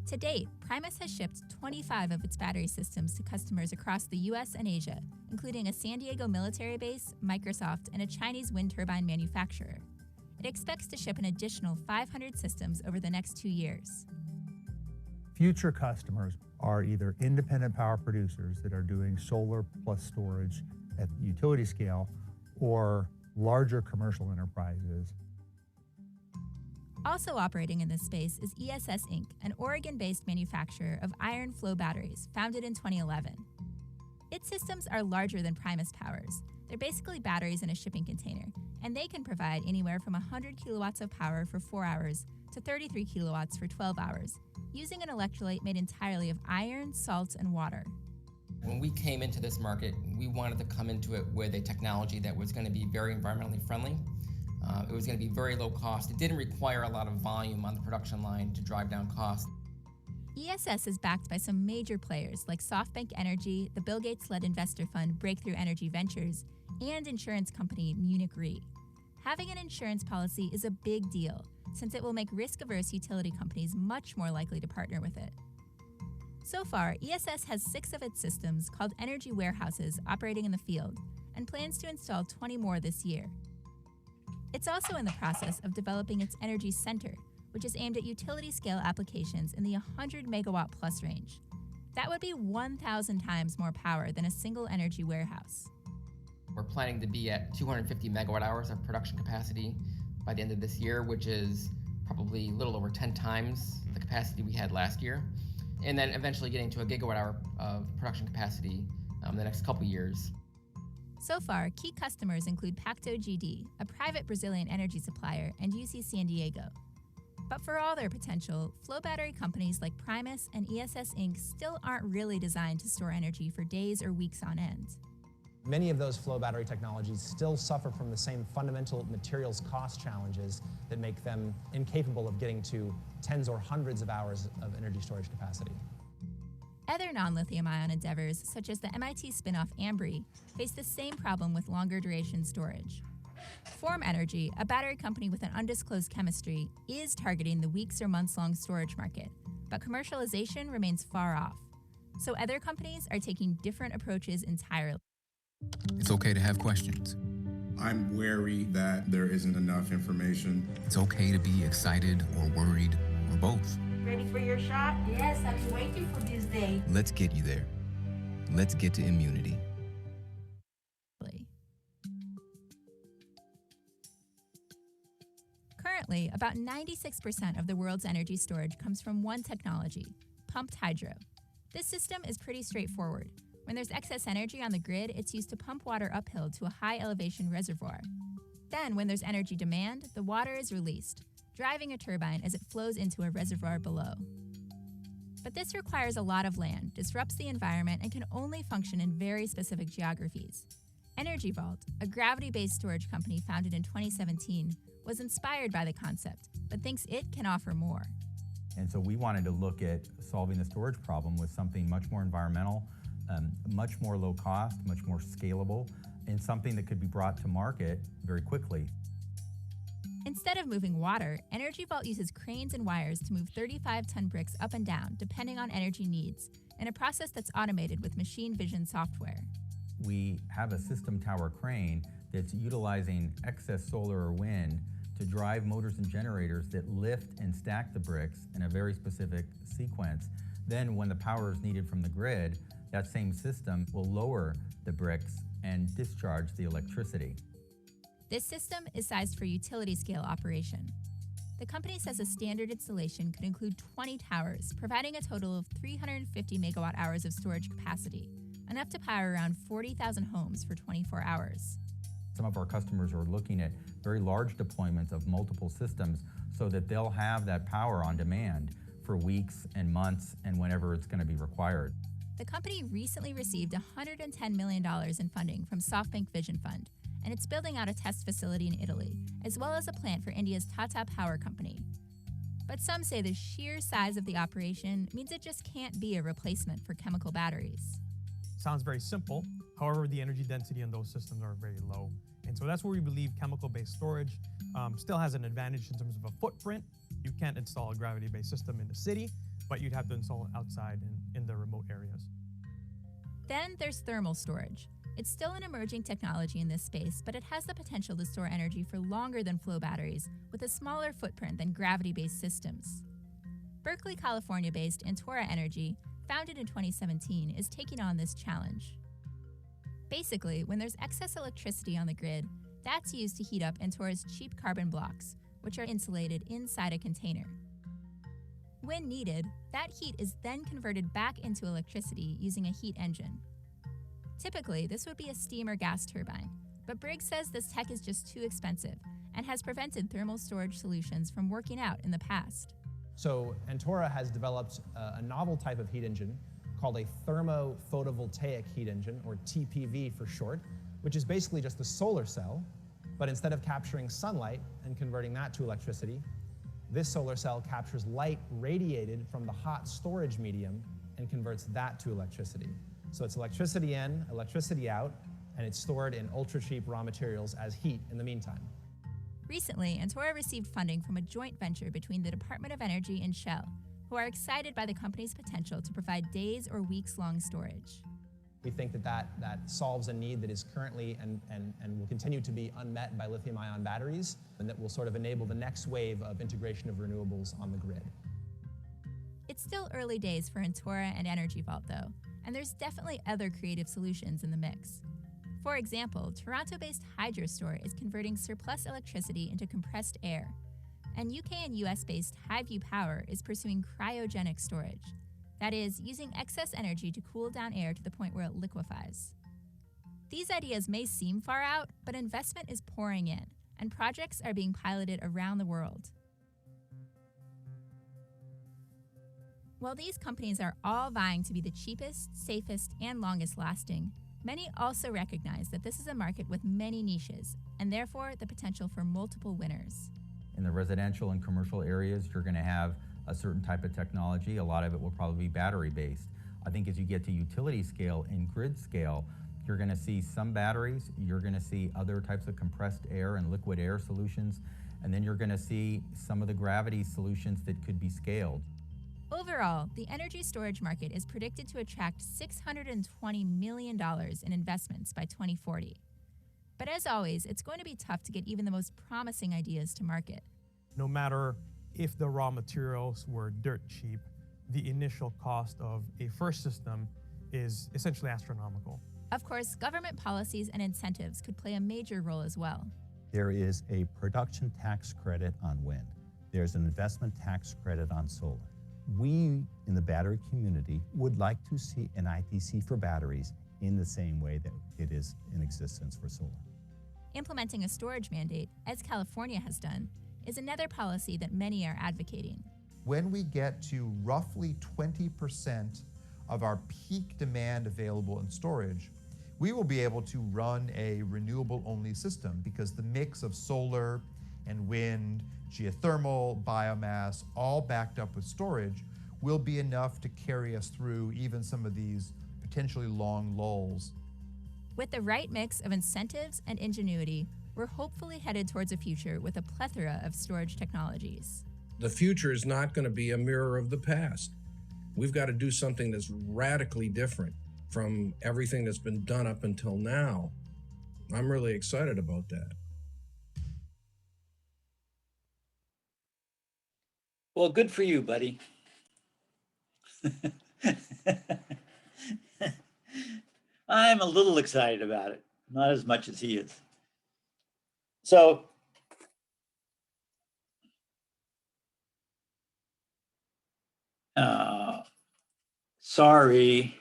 S15: To date, Primus has shipped 25 of its battery systems to customers across the US and Asia, including a San Diego military base, Microsoft, and a Chinese wind turbine manufacturer. It expects to ship an additional 500 systems over the next 2 years.
S23: Future customers are either independent power producers that are doing solar plus storage at the utility scale or larger commercial enterprises.
S15: Also operating in this space is ESS Inc., an Oregon-based manufacturer of iron flow batteries founded in 2011. Its systems are larger than Primus Power's. They're basically batteries in a shipping container, and they can provide anywhere from 100 kilowatts of power for 4 hours to 33 kilowatts for 12 hours, using an electrolyte made entirely of iron, salt, and water.
S19: When we came into this market, we wanted to come into it with a technology that was going to be very environmentally friendly. It was going to be very low cost. It didn't require a lot of volume on the production line to drive down costs.
S15: ESS is backed by some major players like SoftBank Energy, the Bill Gates-led investor fund Breakthrough Energy Ventures, and insurance company Munich Re. Having an insurance policy is a big deal, since it will make risk-averse utility companies much more likely to partner with it. So far, ESS has 6 of its systems called energy warehouses operating in the field, and plans to install 20 more this year. It's also in the process of developing its Energy Center, which is aimed at utility-scale applications in the 100 megawatt plus range. That would be 1,000 times more power than a single energy warehouse.
S19: We're planning to be at 250 megawatt hours of production capacity by the end of this year, which is probably a little over 10 times the capacity we had last year. And then eventually getting to a gigawatt hour of production capacity in the next couple years.
S15: So far, key customers include Pacto GD, a private Brazilian energy supplier, and UC San Diego. But for all their potential, flow battery companies like Primus and ESS Inc. still aren't really designed to store energy for days or weeks on end.
S21: Many of those flow battery technologies still suffer from the same fundamental materials cost challenges that make them incapable of getting to tens or hundreds of hours of energy storage capacity.
S15: Other non-lithium-ion endeavors, such as the MIT spin-off Ambri, face the same problem with longer duration storage. Form Energy, a battery company with an undisclosed chemistry, is targeting the weeks or months-long storage market, but commercialization remains far off. So other companies are taking different approaches entirely.
S1: It's okay to have questions.
S4: I'm wary that there isn't enough information.
S1: It's okay to be excited or worried or both.
S7: Ready for your shot? Yes, I've been waiting for this day.
S1: Let's get you there. Let's get to immunity.
S15: Currently, about 96% of the world's energy storage comes from one technology, pumped hydro. This system is pretty straightforward. When there's excess energy on the grid, it's used to pump water uphill to a high elevation reservoir. Then, when there's energy demand, the water is released, driving a turbine as it flows into a reservoir below. But this requires a lot of land, disrupts the environment, and can only function in very specific geographies. Energy Vault, a gravity-based storage company founded in 2017, was inspired by the concept, but thinks it can offer more.
S22: And so we wanted to look at solving the storage problem with something much more environmental, much more low cost, much more scalable, and something that could be brought to market very quickly.
S15: Instead of moving water, Energy Vault uses cranes and wires to move 35-ton bricks up and down, depending on energy needs, in a process that's automated with machine vision software.
S22: We have a system tower crane that's utilizing excess solar or wind to drive motors and generators that lift and stack the bricks in a very specific sequence. Then when the power is needed from the grid, that same system will lower the bricks and discharge the electricity.
S15: This system is sized for utility-scale operation. The company says a standard installation could include 20 towers, providing a total of 350 megawatt hours of storage capacity, enough to power around 40,000 homes for 24 hours.
S22: Some of our customers are looking at very large deployments of multiple systems so that they'll have that power on demand for weeks and months and whenever it's going to be required.
S15: The company recently received $110 million in funding from SoftBank Vision Fund, and it's building out a test facility in Italy, as well as a plant for India's Tata Power Company. But some say the sheer size of the operation means it just can't be a replacement for chemical batteries.
S12: Sounds very simple. However, the energy density on those systems are very low. And so that's where we believe chemical-based storage still has an advantage in terms of a footprint. You can't install a gravity-based system in the city, but you'd have to install it outside in the remote areas.
S15: Then there's thermal storage. It's still an emerging technology in this space, but it has the potential to store energy for longer than flow batteries with a smaller footprint than gravity-based systems. Berkeley, California-based Antora Energy, founded in 2017, is taking on this challenge. Basically, when there's excess electricity on the grid, that's used to heat up Antora's cheap carbon blocks, which are insulated inside a container. When needed, that heat is then converted back into electricity using a heat engine. Typically, this would be a steam or gas turbine, but Briggs says this tech is just too expensive and has prevented thermal storage solutions from working out in the past.
S21: So Antora has developed a novel type of heat engine called a thermophotovoltaic heat engine, or TPV for short, which is basically just a solar cell, but instead of capturing sunlight and converting that to electricity, this solar cell captures light radiated from the hot storage medium and converts that to electricity. So it's electricity in, electricity out, and it's stored in ultra-cheap raw materials as heat in the meantime.
S15: Recently, Antora received funding from a joint venture between the Department of Energy and Shell, who are excited by the company's potential to provide days or weeks-long storage.
S21: We think that solves a need that is currently and will continue to be unmet by lithium-ion batteries, and that will sort of enable the next wave of integration of renewables on the grid.
S15: It's still early days for Antora and Energy Vault, though, and there's definitely other creative solutions in the mix. For example, Toronto-based Hydrostore is converting surplus electricity into compressed air, and UK and US-based Highview Power is pursuing cryogenic storage. That is, using excess energy to cool down air to the point where it liquefies. These ideas may seem far out, but investment is pouring in, and projects are being piloted around the world. While these companies are all vying to be the cheapest, safest, and longest lasting, many also recognize that this is a market with many niches, and therefore the potential for multiple winners.
S22: In the residential and commercial areas, you're going to have a certain type of technology. A lot of it will probably be battery-based. I think as you get to utility scale and grid scale, you're going to see some batteries, you're going to see other types of compressed air and liquid air solutions, and then you're going to see some of the gravity solutions that could be scaled.
S15: Overall, the energy storage market is predicted to attract $620 million in investments by 2040. But as always, it's going to be tough to get even the most promising ideas to market.
S12: No matter if the raw materials were dirt cheap, the initial cost of a first system is essentially astronomical.
S15: Of course, government policies and incentives could play a major role as well.
S20: There is a production tax credit on wind. There's an investment tax credit on solar. We in the battery community would like to see an ITC for batteries in the same way that it is in existence for solar.
S15: Implementing a storage mandate, as California has done, is another policy that many are advocating.
S18: When we get to roughly 20% of our peak demand available in storage, we will be able to run a renewable-only system because the mix of solar and wind, geothermal, biomass, all backed up with storage, will be enough to carry us through even some of these potentially long lulls.
S15: With the right mix of incentives and ingenuity, we're hopefully headed towards a future with a plethora of storage technologies.
S16: The future is not going to be a mirror of the past. We've got to do something that's radically different from everything that's been done up until now. I'm really excited about that.
S3: Well, good for you, buddy. I'm a little excited about it, not as much as he is. So, sorry.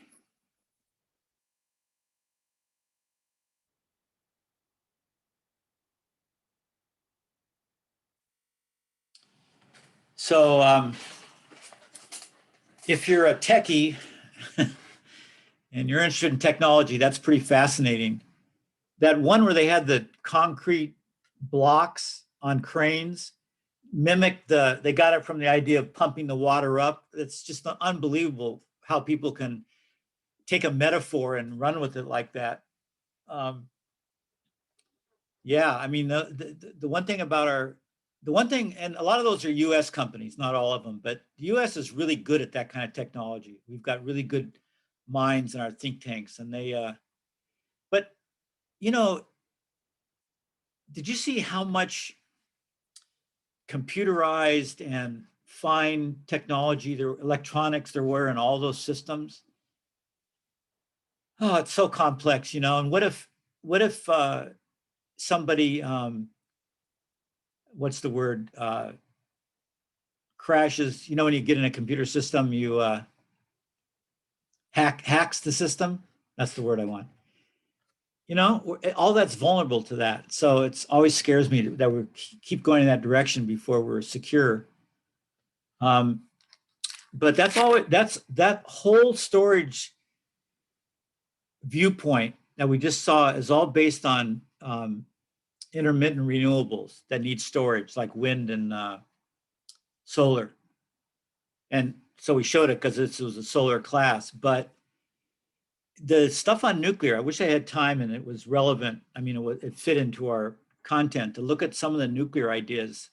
S3: So if you're a techie and you're interested in technology, that's pretty fascinating. That one where they had the concrete blocks on cranes mimicked they got it from the idea of pumping the water up. It's just unbelievable how people can take a metaphor and run with it like that. Yeah, I mean, the one thing about the one thing, and a lot of those are US companies, not all of them, but the US is really good at that kind of technology. We've got really good minds in our think tanks, and but you know, did you see how much computerized and fine technology, their electronics there were in all those systems? Oh, it's so complex, and what if somebody, what's the word, crashes, when you get in a computer system, you hacks the system. That's the word I want. All that's vulnerable to that. So it's always scares me that we keep going in that direction before we're secure. But that whole storage viewpoint that we just saw is all based on intermittent renewables that need storage, like wind and solar. And so we showed it because this was a solar class. But the stuff on nuclear, I wish I had time and it was relevant. I mean, it fit into our content to look at some of the nuclear ideas.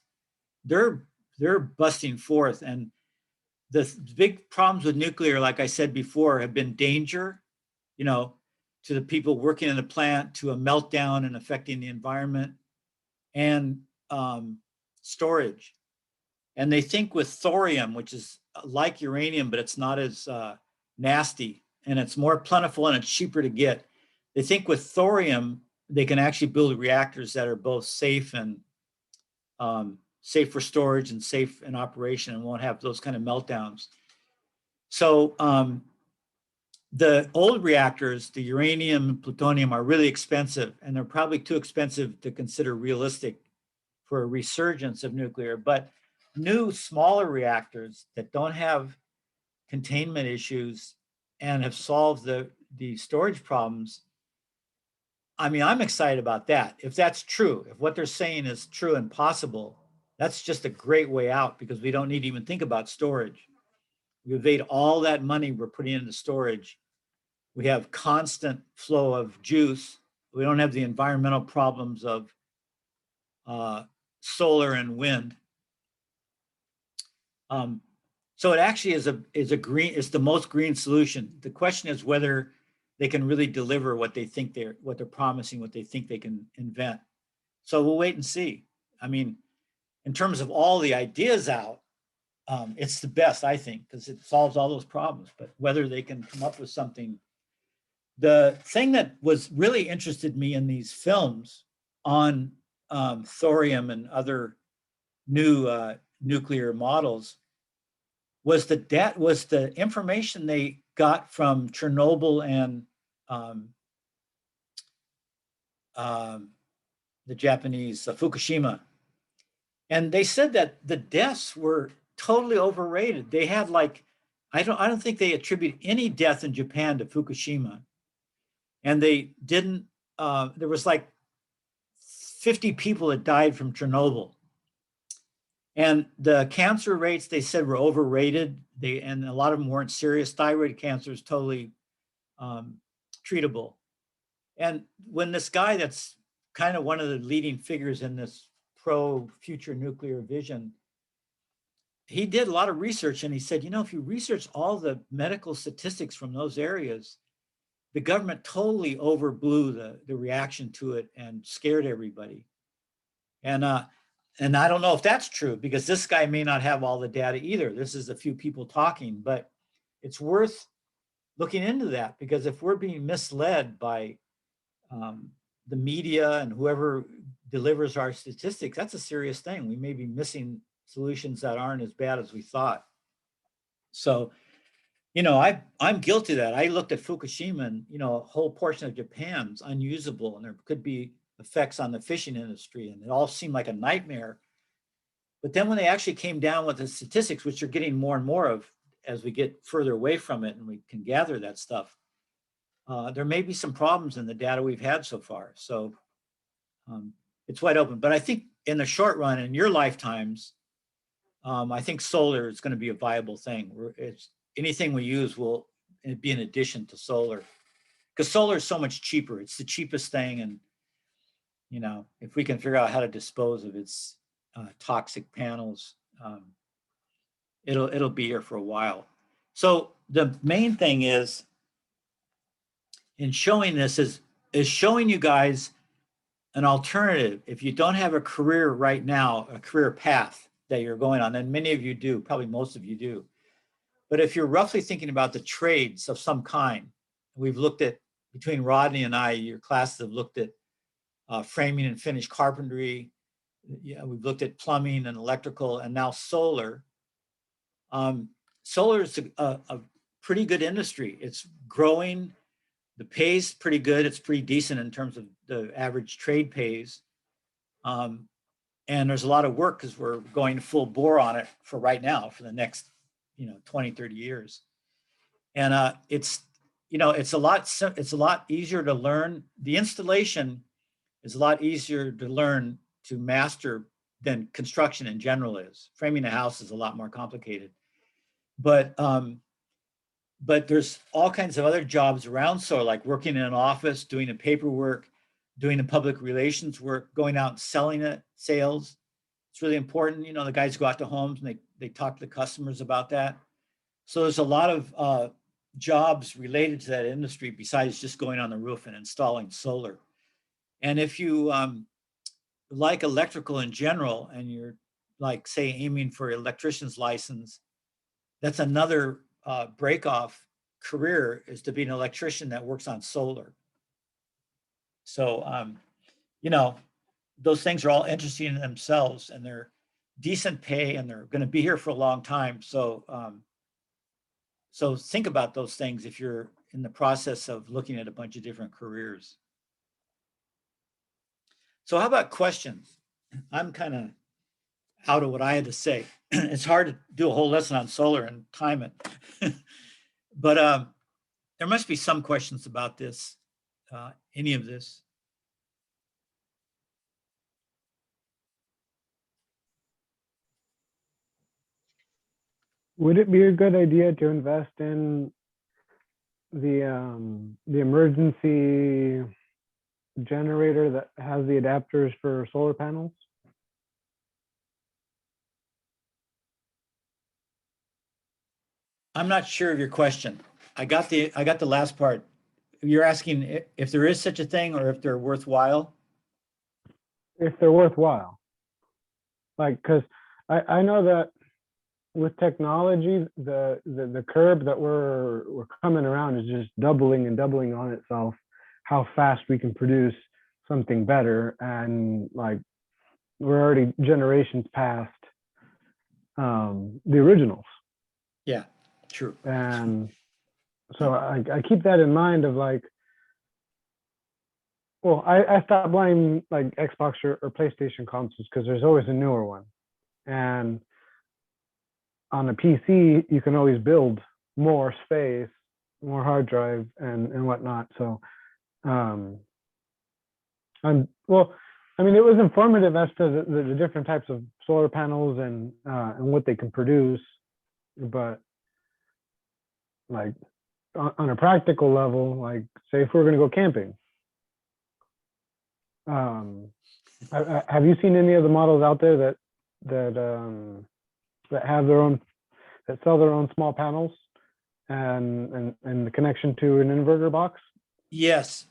S3: They're busting forth, and the big problems with nuclear, like I said before, have been danger, to the people working in the plant, to a meltdown and affecting the environment, and storage. And they think with thorium, which is like uranium, but it's not as nasty, and it's more plentiful and it's cheaper to get. They think with thorium, they can actually build reactors that are both safe and safe for storage and safe in operation and won't have those kind of meltdowns. So the old reactors, the uranium and plutonium, are really expensive, and they're probably too expensive to consider realistic for a resurgence of nuclear. But new, smaller reactors that don't have containment issues and have solved the storage problems, I mean, I'm excited about that. If that's true, if what they're saying is true and possible, that's just a great way out, because we don't need to even think about storage. We evade all that money we're putting into storage. We have constant flow of juice. We don't have the environmental problems of solar and wind. So it actually is it's the most green solution. The question is whether they can really deliver what they're promising, what they think they can invent. So we'll wait and see. I mean, in terms of all the ideas out, it's the best, I think, because it solves all those problems. But whether they can come up with something, the thing that was really interested me in these films on thorium and other new nuclear models was the information they got from Chernobyl and the Japanese Fukushima. And they said that the deaths were totally overrated. They had I don't think they attribute any death in Japan to Fukushima. And they didn't, there was 50 people that died from Chernobyl. And the cancer rates, they said, were overrated. And a lot of them weren't serious. Thyroid cancer is totally treatable. And when this guy that's kind of one of the leading figures in this pro-future nuclear vision, he did a lot of research, and he said, if you research all the medical statistics from those areas, the government totally overblew the reaction to it and scared everybody. And I don't know if that's true, because this guy may not have all the data either. This is a few people talking, but it's worth looking into that, because if we're being misled by the media and whoever delivers our statistics, that's a serious thing. We may be missing solutions that aren't as bad as we thought. So, I'm guilty of that. I looked at Fukushima, and, a whole portion of Japan's unusable, and there could be effects on the fishing industry, and it all seemed like a nightmare. But then when they actually came down with the statistics, which you're getting more and more of as we get further away from it and we can gather that stuff, there may be some problems in the data we've had so far. So it's wide open. But I think in the short run, in your lifetimes, I think solar is going to be a viable thing. It's anything we use will be in addition to solar, because solar is so much cheaper. It's the cheapest thing, and you know, if we can figure out how to dispose of its toxic panels, it'll be here for a while. So the main thing is in showing this is showing you guys an alternative. If you don't have a career right now, a career path that you're going on, and many of you do, probably most of you do. But if you're roughly thinking about the trades of some kind, we've looked at, between Rodney and I, your classes have looked at framing and finished carpentry. Yeah, we've looked at plumbing and electrical, and now solar. Solar is a pretty good industry. It's growing. The pay's pretty good. It's pretty decent in terms of the average trade pays. And there's a lot of work because we're going full bore on it for right now for the next 20, 30 years. And it's a lot easier to learn. The installation is a lot easier to learn to master than construction in general is. Framing a house is a lot more complicated. But there's all kinds of other jobs around solar, like working in an office, doing the paperwork, doing the public relations work, going out and selling it, sales. It's really important. The guys go out to homes and they talk to the customers about that. So there's a lot of jobs related to that industry besides just going on the roof and installing solar. And if you like electrical in general and you're like, say, aiming for an electrician's license, that's another break-off career, is to be an electrician that works on solar. So, those things are all interesting in themselves, and they're decent pay, and they're going to be here for a long time. So, so think about those things if you're in the process of looking at a bunch of different careers. So how about questions? I'm kind of out of what I had to say. It's hard to do a whole lesson on solar and time it. But there must be some questions about this, any of this.
S5: Would it be a good idea to invest in the emergency generator that has the adapters for solar panels?
S3: I'm not sure of your question. I got the last part. You're asking if there is such a thing or if they're worthwhile?
S5: If they're worthwhile. Like, because I know that with technology, the curve that we're coming around is just doubling and doubling on itself, how fast we can produce something better. And like, we're already generations past the originals.
S3: Yeah, true.
S5: And so I keep that in mind of like, well, I stopped buying like Xbox or PlayStation consoles because there's always a newer one. And on a PC, you can always build more space, more hard drive and whatnot. So, it was informative as to the different types of solar panels and what they can produce. But like on a practical level, like say if we're going to go camping, have you seen any of the models out there that have their own, that sell their own small panels and the connection to an inverter box?
S3: Yes,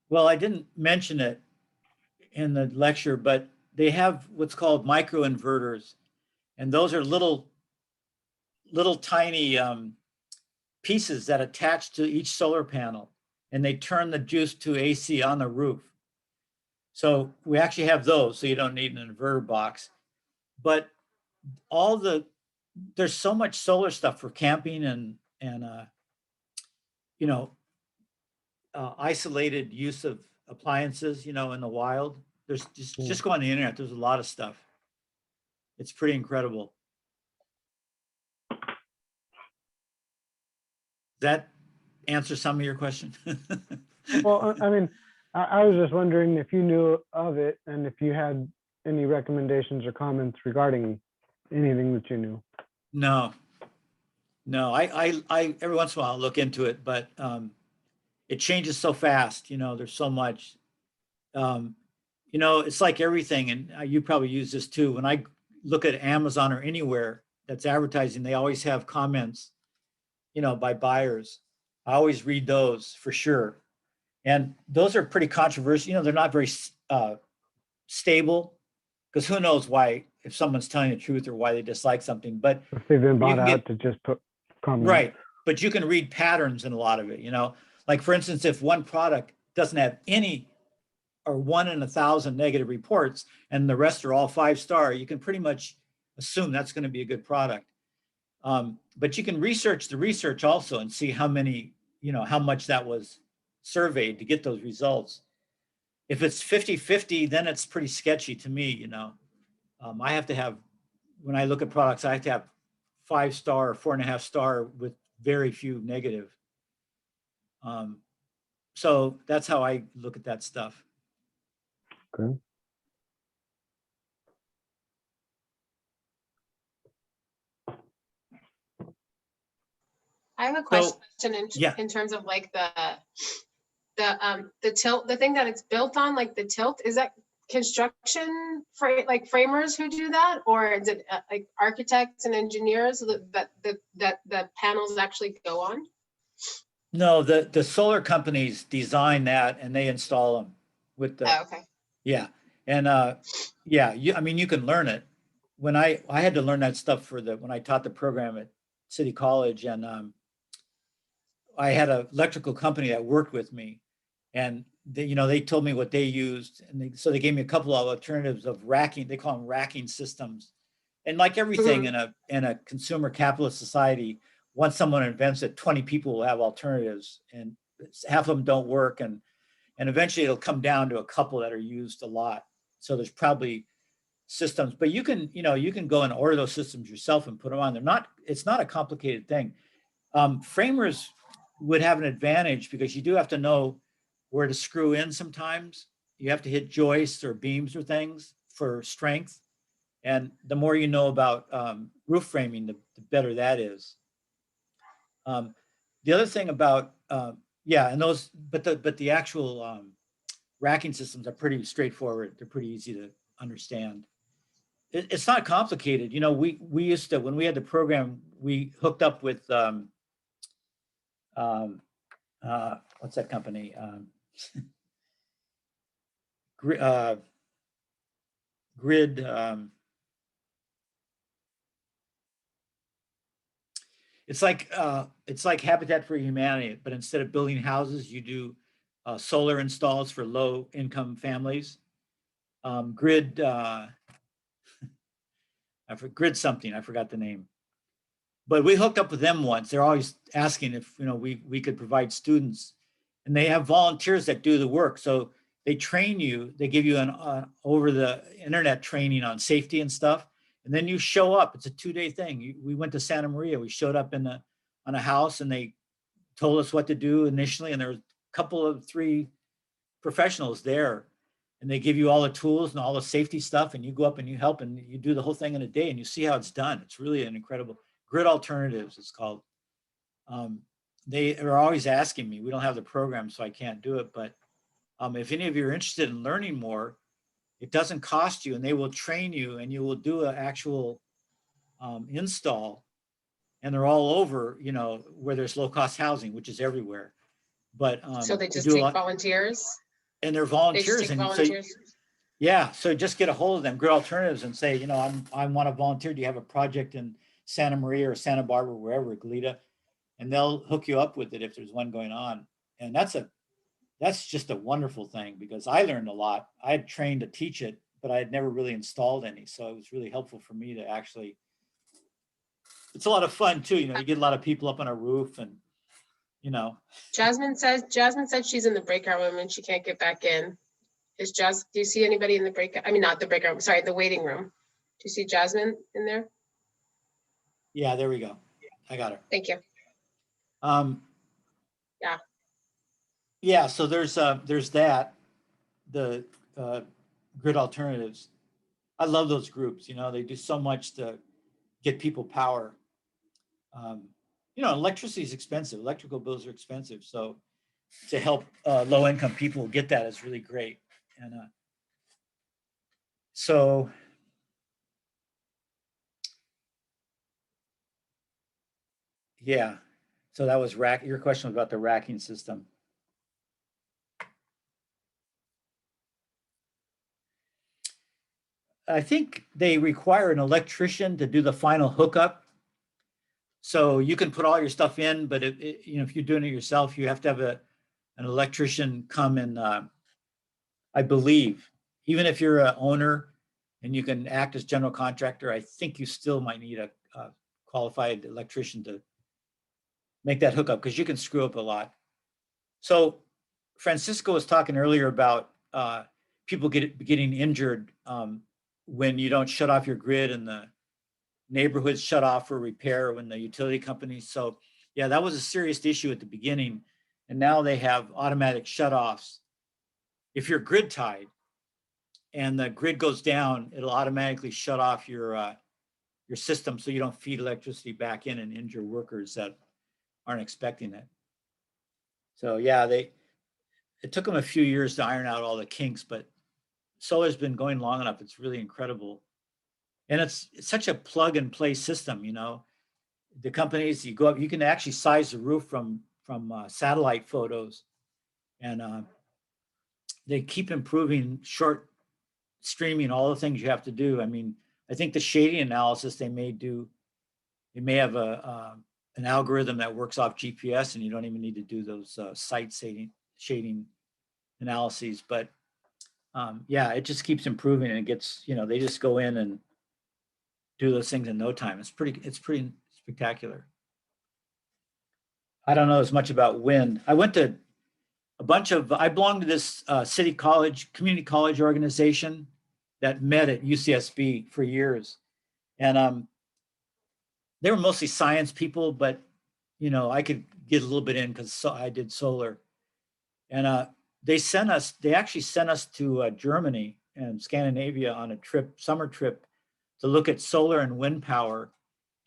S3: well, I didn't mention it in the lecture, but they have what's called microinverters, and those are little tiny pieces that attach to each solar panel, and they turn the juice to AC on the roof. So we actually have those, so you don't need an inverter box. But there's so much solar stuff for camping and isolated use of appliances, in the wild. There's just go on the internet. There's a lot of stuff. It's pretty incredible. Does that answer some of your question?
S5: Well, I mean, I was just wondering if you knew of it and if you had any recommendations or comments regarding anything that you knew.
S3: No, I every once in a while I'll look into it, but it changes so fast. You know, there's so much. You know, it's like everything, and you probably use this too. When I look at Amazon or anywhere that's advertising, they always have comments, you know, by buyers. I always read those for sure. And those are pretty controversial. You know, they're not very stable, because who knows why, if someone's telling the truth or why they dislike something. But
S5: If they've been
S3: you
S5: bought
S3: can
S5: out
S3: get,
S5: to just put comments.
S3: right. But you can read patterns in a lot of it, you know, like for instance, if one product doesn't have any or 1 in 1,000 negative reports and the rest are all 5-star, you can pretty much assume that's going to be a good product. But you can research the research also and see how many, you know, how much that was surveyed to get those results. If it's 50-50, then it's pretty sketchy to me, you know. I have to have, when I look at products, I have to have 5-star or 4.5-star with very few negative. So that's how I look at that stuff.
S5: Okay.
S2: I have a question
S3: yeah.
S2: in terms of like the tilt, the thing that it's built on, like the tilt, is that construction like framers who do that, or is it like architects and engineers that the panels actually go on?
S3: No, the solar companies design that and they install them with the.
S2: Oh, okay.
S3: Yeah, and yeah, I mean, you can learn it. When I had to learn that stuff when I taught the program at City College, and I had an electrical company that worked with me, and they told me what they used, and so they gave me a couple of alternatives of racking. They call them racking systems, and like everything in a consumer capitalist society, once someone invents it, 20 people will have alternatives, and half of them don't work, and eventually it'll come down to a couple that are used a lot. So there's probably systems, but you can go and order those systems yourself and put them on. It's not a complicated thing. Framers would have an advantage because you do have to know where to screw in sometimes. You have to hit joists or beams or things for strength. And the more you know about roof framing, the better that is. The other thing about, and those, but the actual racking systems are pretty straightforward. They're pretty easy to understand. It's not complicated. You know, we used to, when we had the program, we hooked up with, what's that company? Grid. It's like Habitat for Humanity, but instead of building houses, you do solar installs for low income families. Grid, Grid something, I forgot the name. But we hooked up with them once. They're always asking if we could provide students, and they have volunteers that do the work. So they train you. They give you an over the internet training on safety and stuff, and then you show up. It's a 2-day thing. We went to Santa Maria. We showed up on a house, and they told us what to do initially. And there was a couple of 3 professionals there, and they give you all the tools and all the safety stuff, and you go up and you help, and you do the whole thing in a day, and you see how it's done. It's really an incredible. Grid Alternatives, it's called. They are always asking me. We don't have the program, so I can't do it. But if any of you are interested in learning more, it doesn't cost you, and they will train you, and you will do an actual install. And they're all over, where there's low-cost housing, which is everywhere. But
S2: so they just take volunteers.
S3: And they're volunteers.
S2: They just take volunteers.
S3: So just get a hold of them, Grid Alternatives, and say, I want to volunteer. Do you have a project in Santa Maria or Santa Barbara, wherever, Goleta? And they'll hook you up with it if there's one going on. And that's just a wonderful thing, because I learned a lot. I had trained to teach it, but I had never really installed any. So it was really helpful for me to actually, it's a lot of fun too. You get a lot of people up on a roof, and
S2: Jasmine said she's in the breakout room and she can't get back in. Do you see anybody in the breakout? I mean, not the breakout room, sorry, the waiting room. Do you see Jasmine in there?
S3: Yeah, there we go. I got her.
S2: Thank you. Yeah.
S3: Yeah, so there's that, the grid alternatives. I love those groups, you know, they do so much to get people power. You know, electricity is expensive, electrical bills are expensive. So to help low income people get that is really great. And so, yeah, so that was your question was about the racking system. I think they require an electrician to do the final hookup. So you can put all your stuff in, but you know, if you're doing it yourself, you have to have an electrician come and, I believe, even if you're an owner and you can act as general contractor, I think you still might need a qualified electrician to make that hookup because you can screw up a lot. So Francisco was talking earlier about people getting injured when you don't shut off your grid and the neighborhoods shut off for repair when the utility companies. So yeah, that was a serious issue at the beginning. And now they have automatic shutoffs. If you're grid tied and the grid goes down, it'll automatically shut off your system so you don't feed electricity back in and injure workers that aren't expecting it. So yeah, it took them a few years to iron out all the kinks, but solar's been going long enough. It's really incredible. And it's such a plug and play system, you know. The companies, you go up, you can actually size the roof from satellite photos, and they keep improving short streaming, all the things you have to do. I mean, I think the shading analysis they may have an algorithm that works off GPS, and you don't even need to do those site shading analyses. But yeah, it just keeps improving, and it gets, you know, they just go in and do those things in no time. It's pretty spectacular. I don't know as much about wind. I went to I belong to this city college, community college organization that met at UCSB for years. And they were mostly science people, but you know, I could get a little bit in because I did solar. And they actually sent us to Germany and Scandinavia on a summer trip to look at solar and wind power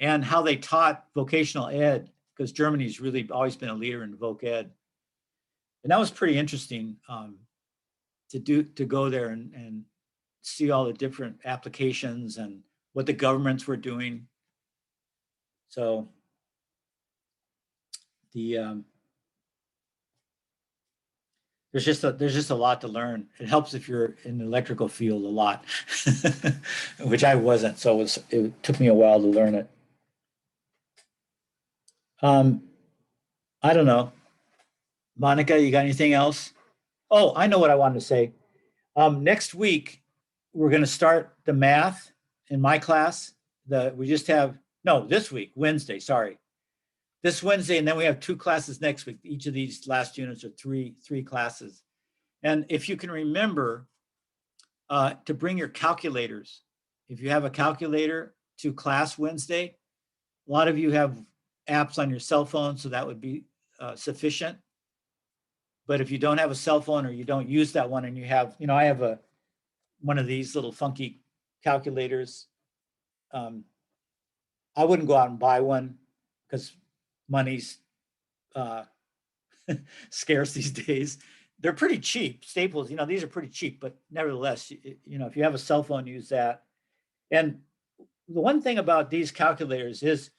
S3: and how they taught vocational ed, because Germany's really always been a leader in voc ed. And that was pretty interesting to go there and see all the different applications and what the governments were doing. So there's just a lot to learn. It helps if you're in the electrical field a lot, which I wasn't. So it took me a while to learn it. I don't know. Monica, you got anything else? Oh, I know what I wanted to say. Next week, we're going to start the math in my class. This week, Wednesday, sorry. This Wednesday, and then we have 2 classes next week. Each of these last units are three classes. And if you can remember to bring your calculators, if you have a calculator to class Wednesday, a lot of you have apps on your cell phone, so that would be sufficient. But if you don't have a cell phone or you don't use that one and you have, you know, I have one of these little funky calculators. I wouldn't go out and buy one because money's scarce these days. They're pretty cheap. Staples, you know, these are pretty cheap, but nevertheless, you know, if you have a cell phone, use that. And the one thing about these calculators is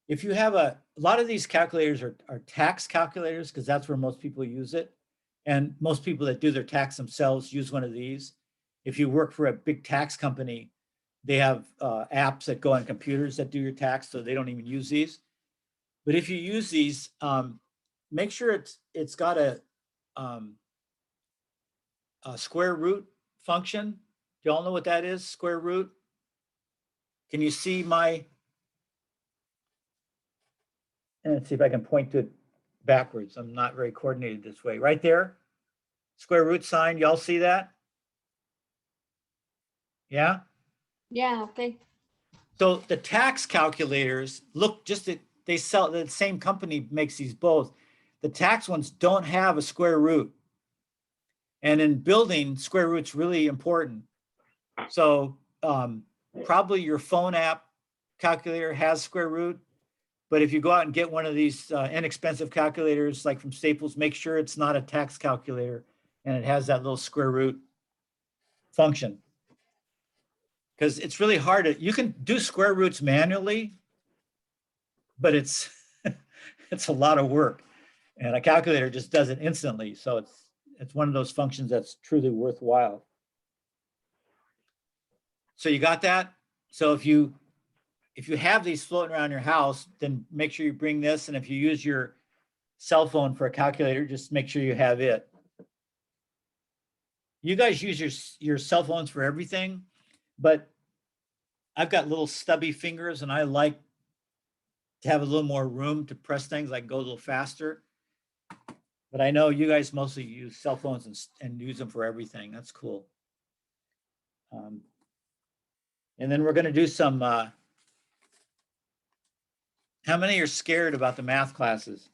S3: if you have a lot of these calculators are tax calculators, because that's where most people use it. And most people that do their tax themselves use one of these. If you work for a big tax company, they have apps that go on computers that do your tax, so they don't even use these. But if you use these, make sure it's got a square root function. Do y'all know what that is? Square root. Can you see my? And let's see if I can point to it backwards. I'm not very coordinated this way. Right there. Square root sign, y'all see that? Yeah?
S7: Yeah, okay.
S3: So the tax calculators look just at, they sell, the same company makes these both. The tax ones don't have a square root. And in building, square root's really important. So probably your phone app calculator has square root, but if you go out and get one of these inexpensive calculators like from Staples, make sure it's not a tax calculator and it has that little square root function. Because it's really hard to, you can do square roots manually, but it's it's a lot of work. And a calculator just does it instantly. So it's one of those functions that's truly worthwhile. So you got that? So if you have these floating around your house, then make sure you bring this. And if you use your cell phone for a calculator, just make sure you have it. You guys use your cell phones for everything, but I've got little stubby fingers and I like to have a little more room to press things, like go a little faster. But I know you guys mostly use cell phones and use them for everything. That's cool. And then we're going to do some, how many are scared about the math classes?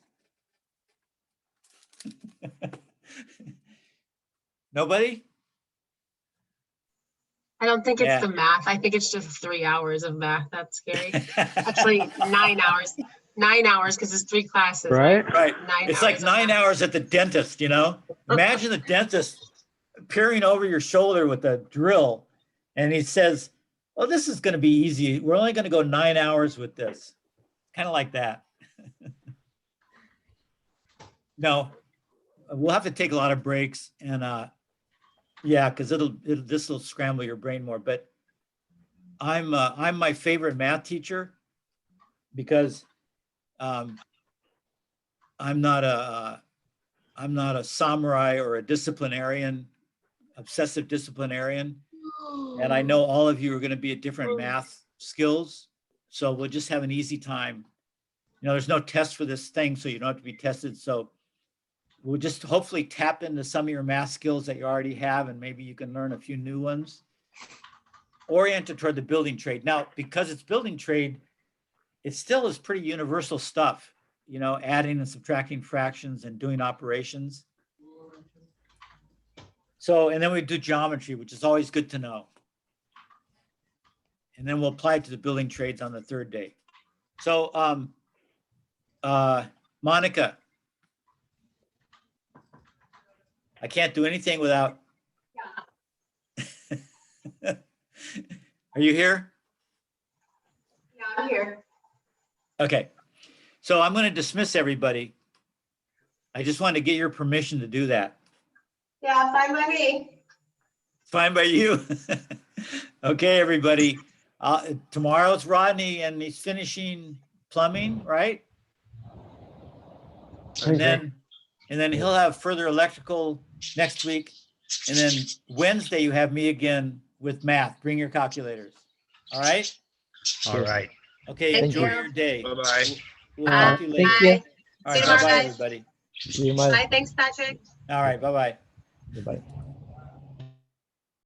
S3: Nobody?
S2: I don't think
S3: Yeah.
S2: it's the math. I think it's just 3 hours of math. That's scary. Actually, 9 hours. 9 hours because it's 3 classes.
S5: Right?
S3: Right.
S2: 9
S3: It's like
S2: hours of
S3: 9
S2: math.
S3: hours at the dentist, you know? Imagine the dentist peering over your shoulder with a drill and he says, oh, this is going to be easy. We're only going to go 9 hours with this. Kind of like that. No, we'll have to take a lot of breaks and yeah, because this will scramble your brain more. But I'm my favorite math teacher because I'm not a samurai or a disciplinarian, obsessive disciplinarian. And I know all of you are going to be at different math skills. So we'll just have an easy time. You know, there's no test for this thing, so you don't have to be tested. So we'll just hopefully tap into some of your math skills that you already have, and maybe you can learn a few new ones. Oriented toward the building trade. Now, because it's building trade, it still is pretty universal stuff, you know, adding and subtracting fractions and doing operations. So, and then we do geometry, which is always good to know. And then we'll apply it to the building trades on the third day. So, Monica, I can't do anything without. Are you here?
S2: Yeah, I'm here.
S3: Okay. So I'm going to dismiss everybody. I just wanted to get your permission to do that.
S2: Yeah, fine by me.
S3: Fine by you. Okay, everybody. Tomorrow it's Rodney and he's finishing plumbing, right? And then he'll have further electrical next week. And then Wednesday you have me again with math. Bring your calculators. All right?
S6: All right.
S3: Okay,
S2: Thank
S3: enjoy
S2: you.
S3: your day.
S6: Bye-bye.
S3: We'll talk to you later.
S2: Thank you.
S3: All right,
S2: See you tomorrow,
S3: bye-bye,
S2: guys.
S3: everybody.
S5: See you, Mike.
S2: Bye, thanks, Patrick.
S3: All right, bye-bye.
S5: Bye-bye.